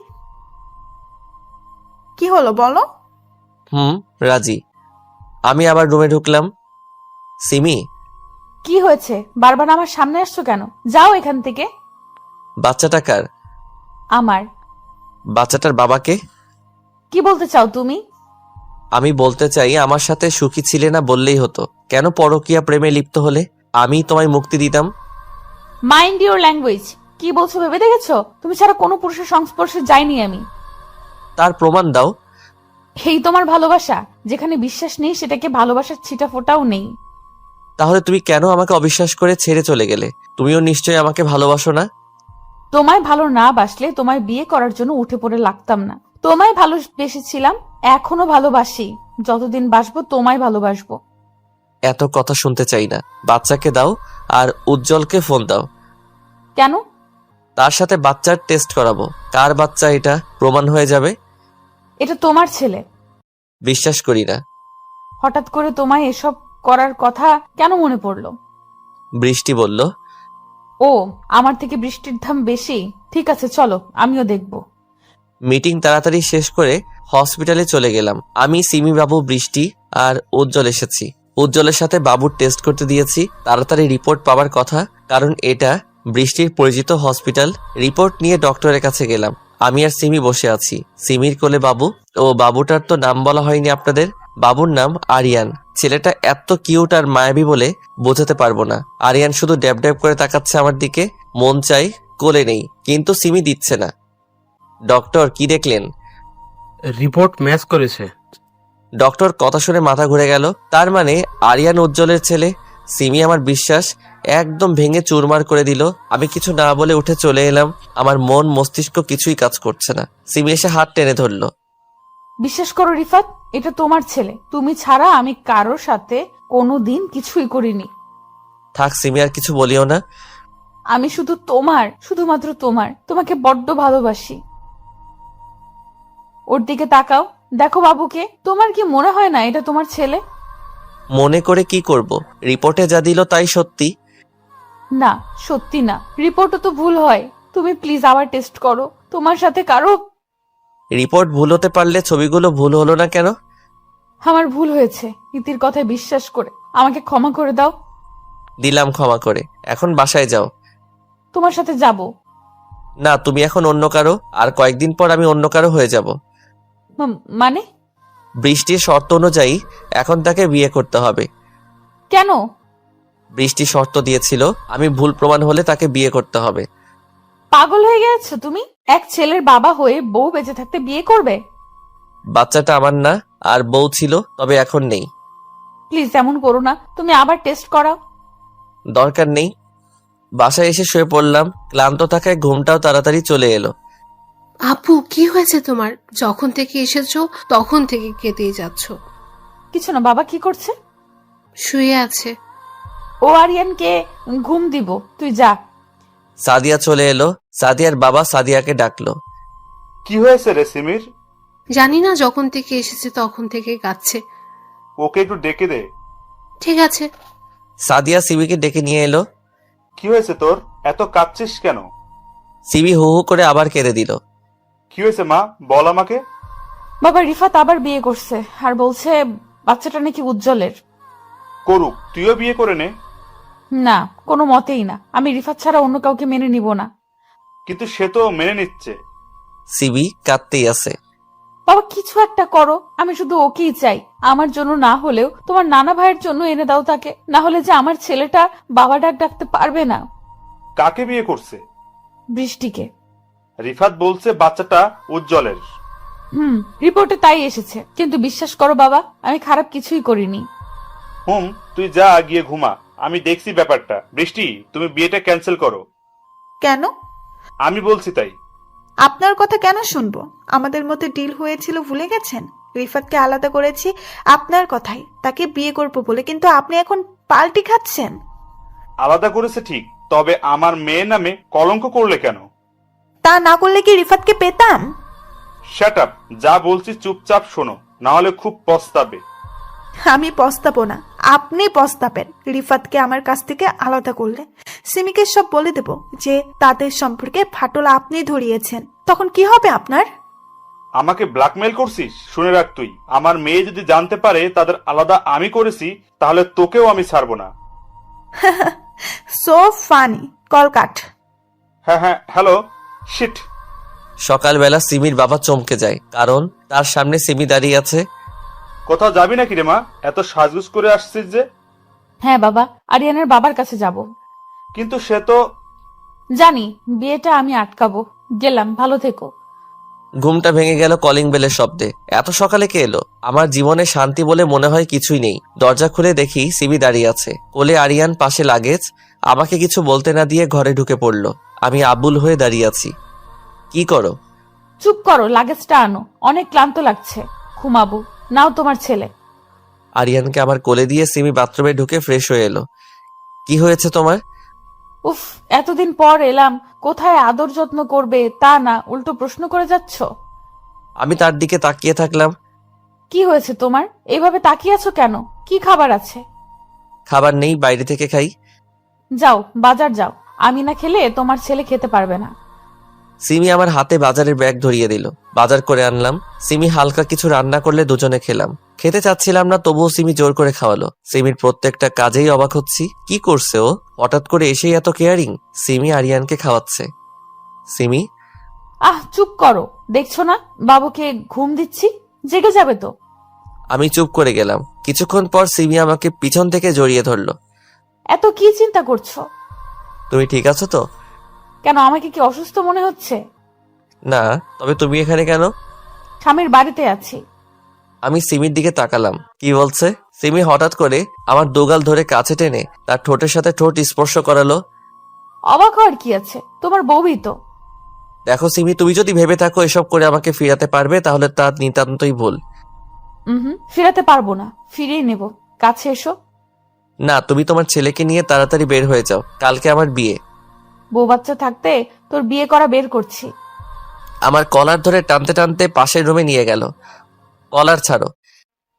Speaker 5: কি হলো বলো?
Speaker 1: রাজি। আমি আবার রুমে ঢুকলাম। সিমি,
Speaker 2: কি হয়েছে? বারবার আমার সামনে আসছো কেন? যাও এখান থেকে।
Speaker 1: বাচ্চাটা কার?
Speaker 2: আমার।
Speaker 1: বাচ্চাটার বাবাকে?
Speaker 2: কি বলতে চাও তুমি?
Speaker 1: আমি বলতে চাই আমার সাথে সুখী ছিলে না বললেই হতো, কেন পরকীয়া প্রেমে লিপ্ত হলে? আমি তোমায় মুক্তি দিতাম।
Speaker 2: Mind your language. কি বলছো ভেবে দেখেছো? তুমি ছাড়া কোনো পুরুষের সংস্পর্শে যাইনি আমি।
Speaker 1: তার প্রমাণ দাও।
Speaker 2: এই তোমার ভালোবাসা? যেখানে বিশ্বাস নেই সেটাকে ভালোবাসার ছিটা ফোটাও নেই।
Speaker 1: তাহলে তুমি কেন আমাকে অবিশ্বাস করে ছেড়ে চলে গেলে? তুমিও নিশ্চয়ই আমাকে ভালোবাসো না?
Speaker 2: তোমায় ভালো না বাসলে তোমায় বিয়ে করার জন্য উঠে পড়ে লাগতাম না। তোমায় ভালোবেসেছিলাম, এখনো ভালোবাসি। যতদিন বাসবো তোমায় ভালোবাসবো।
Speaker 1: এত কথা শুনতে চাই না। বাচ্চাকে দাও আর উজ্জ্বলকে ফোন দাও।
Speaker 2: কেন?
Speaker 1: তার সাথে বাচ্চার টেস্ট করাবো। কার বাচ্চা এটা প্রমাণ হয়ে যাবে।
Speaker 2: এটা তোমার ছেলে।
Speaker 1: বিশ্বাস করি না।
Speaker 2: হঠাৎ করে তোমায় এসব করার কথা কেন মনে পড়লো?
Speaker 1: বৃষ্টি বলল।
Speaker 2: ও, আমার থেকে বৃষ্টির দাম বেশি। ঠিক আছে চলো, আমিও দেখব।
Speaker 1: মিটিং তাড়াতাড়ি শেষ করে হসপিটালে চলে গেলাম। আমি, সিমি বাবু, বৃষ্টি আর উজ্জ্বল এসেছি। উজ্জ্বলের সাথে বাবুর টেস্ট করতে দিয়েছি। তাড়াতাড়ি রিপোর্ট পাওয়ার কথা, কারণ এটা বৃষ্টির পরিচিত হসপিটাল। রিপোর্ট নিয়ে ডক্টরের কাছে গেলাম। আমি আর সিমি বসে আছি। সিমির কোলে বাবু। ও বাবুটার তো নাম বলা হয়নি আপনাদের। বাবুর নাম আরিয়ান। ছেলেটা এত কিউট আর মায়াবী বলে বোঝাতে পারবো না। আরিয়ান শুধু ড্যাব ড্যাব করে তাকাচ্ছে আমার দিকে। মন চাই কোলে নেই, কিন্তু সিমি দিচ্ছে না। ডক্টর, কি দেখলেন?
Speaker 4: রিপোর্ট ম্যাচ করেছে।
Speaker 1: ডক্টর কথা শুনে মাথা ঘুরে গেল। তার মানে আরিয়ান উজ্জ্বলের ছেলে। সিমি আমার বিশ্বাস একদম ভেঙে চুরমার করে দিল। আমি কিছু না বলে উঠে চলে এলাম। আমার মন মস্তিষ্ক কিছুই কাজ করছে না। সিমি এসে হাত টেনে ধরলো।
Speaker 2: বিশ্বাস করো রিফাত, এটা তোমার ছেলে। তুমি ছাড়া আমি কারোর সাথে কোনোদিন কিছুই করিনি।
Speaker 1: থাক সিমি, আর কিছু বলিও না।
Speaker 2: আমি শুধু তোমার, শুধুমাত্র তোমার। তোমাকে বড্ড ভালোবাসি। ওর দিকে তাকাও, দেখো বাবুকে। তোমার কি মনে হয় না এটা তোমার ছেলে?
Speaker 1: মনে করে কি করব? রিপোর্টে যা দিল তাই সত্যি।
Speaker 2: না, সত্যি না। রিপোর্টও তো ভুল হয়। তুমি প্লিজ আবার টেস্ট করো। তোমার সাথে কারো।
Speaker 1: রিপোর্ট ভুল হতে পারলে ছবিগুলো ভুল হলো না কেন?
Speaker 2: আমার ভুল হয়েছে। ইতির কথায় বিশ্বাস করে আমাকে ক্ষমা করে দাও।
Speaker 1: দিলাম ক্ষমা করে। এখন বাসায় যাও।
Speaker 2: তোমার সাথে যাব
Speaker 1: না, তুমি এখন অন্য কারো, আর কয়েকদিন পর আমি অন্য কারো হয়ে যাব।
Speaker 2: মানে?
Speaker 1: বৃষ্টির শর্ত অনুযায়ী এখন তাকে বিয়ে করতে হবে।
Speaker 2: কেন?
Speaker 1: বৃষ্টি শর্ত দিয়েছিল আমি ভুল প্রমাণ হলে তাকে বিয়ে করতে হবে।
Speaker 2: পাগল হয়ে গেছো তুমি? এক ছেলের বাবা হয়ে বউ বেঁচে থাকতে বিয়ে করবে?
Speaker 1: বাচ্চাটা আমার না, আর বউ ছিল, তবে এখন নেই।
Speaker 2: প্লিজ এমন করো না। তুমি আবার টেস্ট করাও।
Speaker 1: দরকার নেই। বাসায় এসে শুয়ে পড়লাম। ক্লান্ত থাকায় ঘুমটাও তাড়াতাড়ি চলে এলো।
Speaker 6: আপু, কি হয়েছে তোমার? যখন থেকে এসেছো তখন থেকে কেঁদেই যাচ্ছ।
Speaker 2: কিছু না। বাবা কি করছে?
Speaker 6: শুয়ে আছে।
Speaker 2: ও আরিয়ানকে ঘুম দিব, তুই যা।
Speaker 1: সাদিয়া চলে এলো। সাদিয়ার বাবা সাদিয়াকে ডাকলো।
Speaker 7: কি হয়েছে রে সিমির?
Speaker 6: জানি না, যখন থেকে এসেছে তখন থেকে কাঁদছে।
Speaker 7: ওকে একটু ডেকে দে।
Speaker 6: ঠিক আছে।
Speaker 1: সাদিয়া সিমিকে ডেকে নিয়ে এলো।
Speaker 7: কি হয়েছে তোর? এত কাঁদছিস কেন?
Speaker 1: সিমি হু হু করে আবার কেঁদে দিল।
Speaker 7: কি হয়েছে মা, বল আমাকে।
Speaker 2: বাবা, রিফাত আবার বিয়ে করছে আর বলছে বাচ্চাটা নাকি উজ্জ্বলের।
Speaker 7: করুক, তুইও বিয়ে করে নে।
Speaker 2: না, কোনো মতেই না। আমি রিফাত ছাড়া অন্য কাউকে মেনে নিব না।
Speaker 7: কিন্তু সে তো মেনে নিচ্ছে।
Speaker 1: সিমি কাঁদতেই আছে।
Speaker 2: বাবা কিছু একটা করো, আমি শুধু ওকেই চাই। আমার জন্য না হলেও তোমার নানা ভাইয়ের জন্য এনে দাও তাকে, না হলে যে আমার ছেলেটা বাবা ডাকতে পারবে না।
Speaker 7: কাকে বিয়ে করছে?
Speaker 2: বৃষ্টিকে।
Speaker 7: রিফাত বলছে বাচ্চাটা উজ্জ্বলের।
Speaker 2: রিপোর্টে তাই এসেছে, কিন্তু বিশ্বাস করো বাবা, আমি খারাপ কিছুই করিনি।
Speaker 7: তুই যা গিয়ে ঘুমা, আমি দেখছি ব্যাপারটা। বৃষ্টি, তুমি বিয়েটা ক্যান্সেল করো।
Speaker 5: কেন?
Speaker 7: আমি বলছি তাই।
Speaker 5: আপনার কথা কেন শুনবো? আমাদের মধ্যে ডিল হয়েছিল ভুলে গেছেন? রিফাতকে আলাদা করেছি আপনার কথাই, তাকে বিয়ে করবো বলে, কিন্তু আপনি এখন পাল্টি খাচ্ছেন।
Speaker 7: আলাদা করেছে ঠিক, তবে আমার মেয়ে নামে কলঙ্ক করলে কেন?
Speaker 5: তা না করলে কি রিফাতকে পেতাম?
Speaker 7: শাট আপ, যা বলছি চুপচাপ শোনো, না হলে খুব পস্তাবে।
Speaker 5: আমি পস্তাবো না, আপনি পস্তাবেন। রিফাতকে আমার কাছ থেকে আলাদা করলে সিমিকে সব বলে দেব যে তাদের সম্পর্কে ফাটল আপনি ধরিয়েছেন। তখন কি হবে আপনার?
Speaker 7: আমাকে ব্ল্যাকমেল করছিস? শুনে রাখ, তুই আমার মেয়ে যদি জানতে পারে তাদের আলাদা আমি করেছি, তাহলে তোকেও আমি ছাড়বো না।
Speaker 5: So funny. কল কাট।
Speaker 7: হ্যাঁ, হ্যালো। শিট।
Speaker 1: সকালবেলা সিমির বাবা চমকে যায়, কারণ তার সামনে সিমি দাঁড়িয়ে আছে।
Speaker 7: কোথাও যাবি নাকি রে মা? এত সাজগুজ করে আসছিস যে?
Speaker 2: হ্যাঁ বাবা, আরিয়ানের বাবার কাছে যাব।
Speaker 7: কিন্তু সে তো।
Speaker 2: জানি, বিয়েটা আমি আটকাবো। গেলাম, ভালো থেকো।
Speaker 1: ঘুমটা ভেঙে গেল কলিং বেলের শব্দে। এত সকালে কে এলো? আমার জীবনে শান্তি বলে মনে হয় কিছুই নেই। দরজা খুলে দেখি সিমি দাঁড়িয়ে আছে, কোলে আরিয়ান, পাশে লাগেজ। আমাকে কিছু বলতে না দিয়ে ঘরে ঢুকে পড়লো। আমি আবুল হয়ে দাঁড়িয়ে আছি। কি করো?
Speaker 2: চুপ করো, লাগেজটা আনো, অনেক ক্লান্ত লাগছে, ঘুমাবো। নাও তোমার ছেলে।
Speaker 1: আরিয়ানকে আমার কোলে দিয়ে সিমি বাথরুমে ঢুকে ফ্রেশ হয়ে এলো। কি হয়েছে তোমার?
Speaker 2: উফ, এতদিন পর এলাম, কোথায় আদর যত্ন করবে তা না, উল্টো প্রশ্ন করে যাচ্ছ।
Speaker 1: আমি তার দিকে তাকিয়ে থাকলাম।
Speaker 2: কি হয়েছে তোমার? এইভাবে তাকিয়ে আছো কেন? কি খাবার আছে?
Speaker 1: খাবার নেই, বাইরে থেকে খাই।
Speaker 2: যাও, বাজার যাও, আমি না খেলে তোমার ছেলে খেতে পারবে না।
Speaker 1: সিমি আমার হাতে বাজারের ব্যাগ ধরিয়ে দিল। বাজার করে আনলাম। সিমি হালকা কিছু রান্না করলে দুজনে খেলাম। খেতে চাচ্ছিলাম না, তবুও সিমি জোর করে খাওয়ালো। সিমির প্রত্যেকটা কাজেই অবাক হচ্ছি। কি করছে ও? হঠাৎ করে এসেই এত কেয়ারিং। সিমি আরিয়ানকে খাওয়াচ্ছে। সিমি,
Speaker 2: চুপ করো, দেখছো না বাবুকে ঘুম দিচ্ছি, জেগে যাবে তো।
Speaker 1: আমি চুপ করে গেলাম। কিছুক্ষণ পর সিমি আমাকে পিছন থেকে জড়িয়ে ধরলো।
Speaker 2: এত কি চিন্তা করছো?
Speaker 1: তুমি ঠিক আছো তো?
Speaker 2: কেন, আমাকে কি অসুস্থ মনে হচ্ছে?
Speaker 1: না, তবে তুমি এখানে কেন?
Speaker 2: স্বামীর বাড়িতে আছি।
Speaker 1: আমি সিমির দিকে তাকালাম। কি বলছে? সিমি হঠাৎ করে আমার দুগাল ধরে কাছে টেনে তার ঠোঁটের সাথে ঠোঁট স্পর্শ করালো।
Speaker 2: অবাক হওয়ার কি আছে, তোমার বউই তো।
Speaker 1: দেখো সিমি, তুমি যদি ভেবে থাকো এসব করে আমাকে ফিরাতে পারবে, তাহলে তা নিতান্তই ভুল।
Speaker 2: ফিরাতে পারবো না, ফিরিয়ে নেব। কাছে এসো।
Speaker 1: না, তুমি তোমার ছেলেকে নিয়ে তাড়াতাড়ি বের হয়ে যাও, কালকে আমার বিয়ে।
Speaker 2: বউ বাচ্চা থাকতে তোর বিয়ে করা বের করছি।
Speaker 1: আমার কলার ধরে টানতে টানতে পাশের রুমে নিয়ে গেল। কলার ছাড়ো।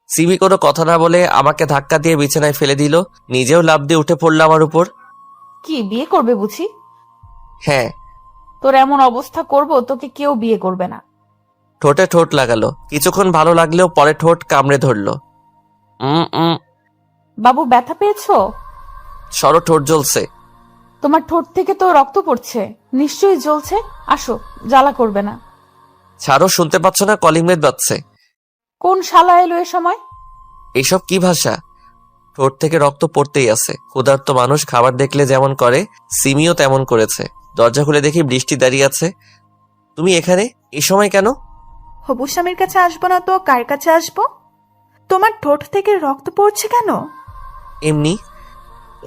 Speaker 1: সিমি কোনো কথা না বলে আমাকে ধাক্কা দিয়ে বিছানায় ফেলে দিল। নিজেও লাফ দিয়ে উঠে পড়লো আমার উপর।
Speaker 2: কি বিয়ে করবে বুঝি?
Speaker 1: হ্যাঁ।
Speaker 2: তোর এমন অবস্থা করব, তোকে কেউ বিয়ে করবে না।
Speaker 1: ঠোঁটে ঠোঁট লাগালো। কিছুক্ষণ ভালো লাগলেও পরে ঠোঁট কামড়ে ধরলো।
Speaker 2: বাবু, ব্যথা পেয়েছো?
Speaker 1: সরো, ঠোঁট জ্বলছে।
Speaker 2: তোমার ঠোঁট থেকে তো রক্ত পড়ছে, নিশ্চয়ই জ্বলছে। আসো, জ্বালা করবে না।
Speaker 1: ছাড়ো, শুনতে পাচ্ছ না কলিং বেল বাজছে?
Speaker 2: কোন শালা এলো এ সময়?
Speaker 1: এইসব কি ভাষা? ঠোঁট থেকে রক্ত পড়তেই আছে। ক্ষুধার্ত মানুষ খাবার দেখলে যেমন করে, সিমিও তেমন করেছে। দরজা খুলে দেখি বৃষ্টি দাঁড়িয়ে আছে। তুমি এখানে এই সময় কেন?
Speaker 5: হবু স্বামীর কাছে আসবো না তো কার কাছে আসবো? তোমার ঠোঁট থেকে রক্ত পড়ছে কেন?
Speaker 1: এমনি।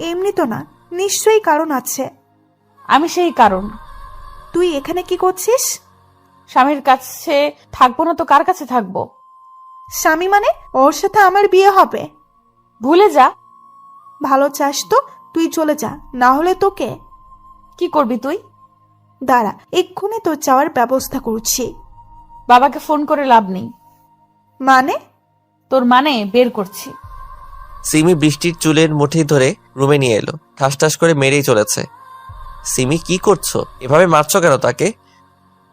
Speaker 5: এমনি তো না, নিশ্চয়ই কারণ আছে।
Speaker 2: আমি সেই কারণ।
Speaker 5: তুই এখানে কি করছিস?
Speaker 2: স্বামীর কাছে থাকবো না তো কার কাছে থাকবো?
Speaker 5: স্বামী মানে? ওর সাথে আমার বিয়ে হবে।
Speaker 2: ভুলে যা।
Speaker 5: ভালো চাস তো তুই চলে যা, না হলে তোকে।
Speaker 2: কি করবি তুই?
Speaker 5: দাঁড়া, এক্ষুনি তোর যাওয়ার ব্যবস্থা করছি।
Speaker 2: বাবাকে ফোন করে লাভ নেই।
Speaker 5: মানে?
Speaker 2: তোর মানে বের করছি।
Speaker 1: সিমি বৃষ্টির চুলের মুঠি ধরে রুমে নিয়ে এলো। ঠাস ঠাস করে মেরেই চলেছে। সিমি, কি করছো? এভাবে মারছো কেন তাকে?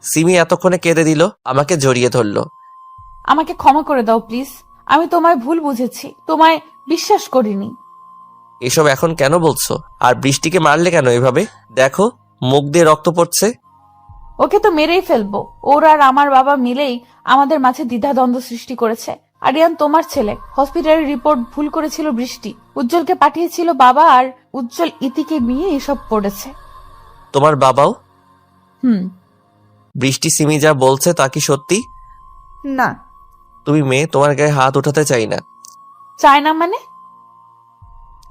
Speaker 1: সিমি এতক্ষণে কেঁদে দিল, আমাকে জড়িয়ে ধরলো।
Speaker 2: আমাকে ক্ষমা করে দাও প্লিজ, আমি তোমায় ভুল বুঝেছি, তোমায় বিশ্বাস করিনি।
Speaker 1: এসব এখন কেন বলছো? আর বৃষ্টিকে মারলে কেন এভাবে? দেখো, মুখ দিয়ে রক্ত পড়ছে।
Speaker 2: ওকে তো মেরেই ফেলবো। ওর আর আমার বাবা মিলেই আমাদের মাঝে দ্বিধাদ্বন্দ্ব সৃষ্টি করেছে। আরিয়ান তোমার ছেলে, হসপিটালের রিপোর্ট ভুল করেছিল বৃষ্টি, উজ্জ্বলকে পাঠিয়েছিল বাবা, আর উজ্জ্বল ইতিকে নিয়ে এসব করেছে।
Speaker 1: তোমার বাবাও?
Speaker 2: হুম।
Speaker 1: বৃষ্টি সিমি যা বলছে তা কি সত্যি?
Speaker 5: না।
Speaker 1: তুমি মেয়ে, তোমার গায়ে হাত উঠাতে চাই না।
Speaker 2: চায় না মানে?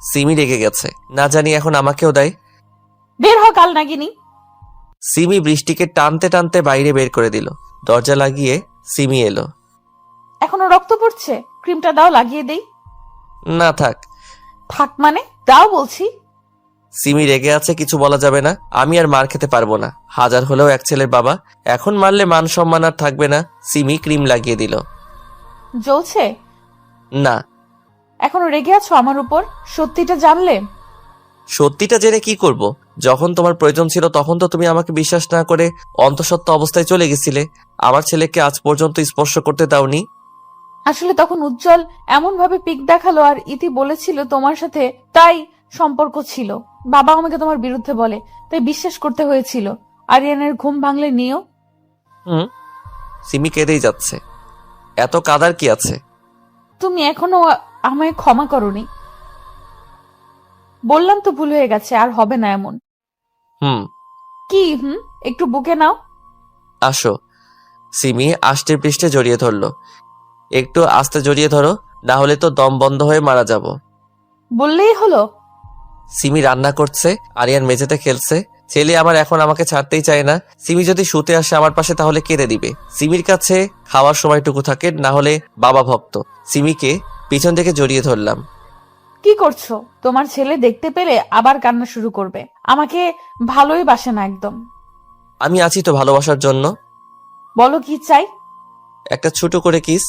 Speaker 1: সিমি রেগে গেছে, না জানি এখন আমাকেও দেয়।
Speaker 2: বের হ কাল নাগিনী।
Speaker 1: সিমি বৃষ্টিকে টানতে টানতে বাইরে বের করে দিল। দরজা লাগিয়ে সিমি এলো।
Speaker 2: এখনো রক্ত পড়ছে, ক্রিমটা দাও লাগিয়ে দেই।
Speaker 1: না থাক।
Speaker 2: থাক মানে? দাও বলছি।
Speaker 1: সিমি রেগে আছে, কিছু বলা যাবে না। আমি আর মার খেতে পারবো না, হাজার হলেও এক ছেলের বাবা। এখন মারলে মান সম্মান আর থাকবে না। সিমি ক্রিম লাগিয়ে দিল।
Speaker 2: জ্বলছে?
Speaker 1: না।
Speaker 2: এখনো রেগে আছো আমার উপর? সত্যিটা জানলে?
Speaker 1: সত্যিটা জেনে কি করব? যখন তোমার প্রয়োজন ছিল তখন তো তুমি আমাকে বিশ্বাস না করে অন্তঃসত্ত্বা অবস্থায় চলে গেছিলে। আমার ছেলেকে আজ পর্যন্ত স্পর্শ করতে দাওনি।
Speaker 2: আসলে তখন উজ্জ্বল এমন ভাবে পিক দেখালো আর ইতি বলেছিল তোমার সাথে তাই সম্পর্ক ছিল। বাবা আমাকে তোমার বিরুদ্ধে বলে, তাই বিশ্বাস করতে হয়েছিল। আরিয়ানের ঘুম ভাঙলে নিও।
Speaker 1: সিমি কেঁদেই যাচ্ছে। এত কাদার কি আছে?
Speaker 2: তুমি এখনো আমায় ক্ষমা করনি। বললাম তো ভুল হয়ে গেছে, আর হবে না এমন। কি একটু বুকে নাও।
Speaker 1: আসো। সিমি আষ্টে পৃষ্ঠে জড়িয়ে ধরলো। একটু আস্তে জড়িয়ে ধরো, না হলে তো দম বন্ধ হয়ে মারা যাব।
Speaker 2: বললেই হলো।
Speaker 1: সিমি রান্না করছে, আরিয়ান মেঝেতে খেলছে। ছেলে আমার এখন আমাকে ছাড়তেই চায় না। সিমি যদি শুতে আসে আমার পাশে তাহলে কেঁদে দিবে। সিমির কাছে খাওয়ার সময়টুকু থাকে, না হলে বাবা ভক্ত। সিমিকে পিছন থেকে জড়িয়ে ধরলাম।
Speaker 2: কি করছো? তোমার ছেলে দেখতে পেলে আবার কান্না শুরু করবে। আমাকে ভালোই বাসে না একদম।
Speaker 1: আমি আছি তো ভালোবাসার জন্য।
Speaker 2: বলো কি চাই?
Speaker 1: একটা ছোট করে কিস।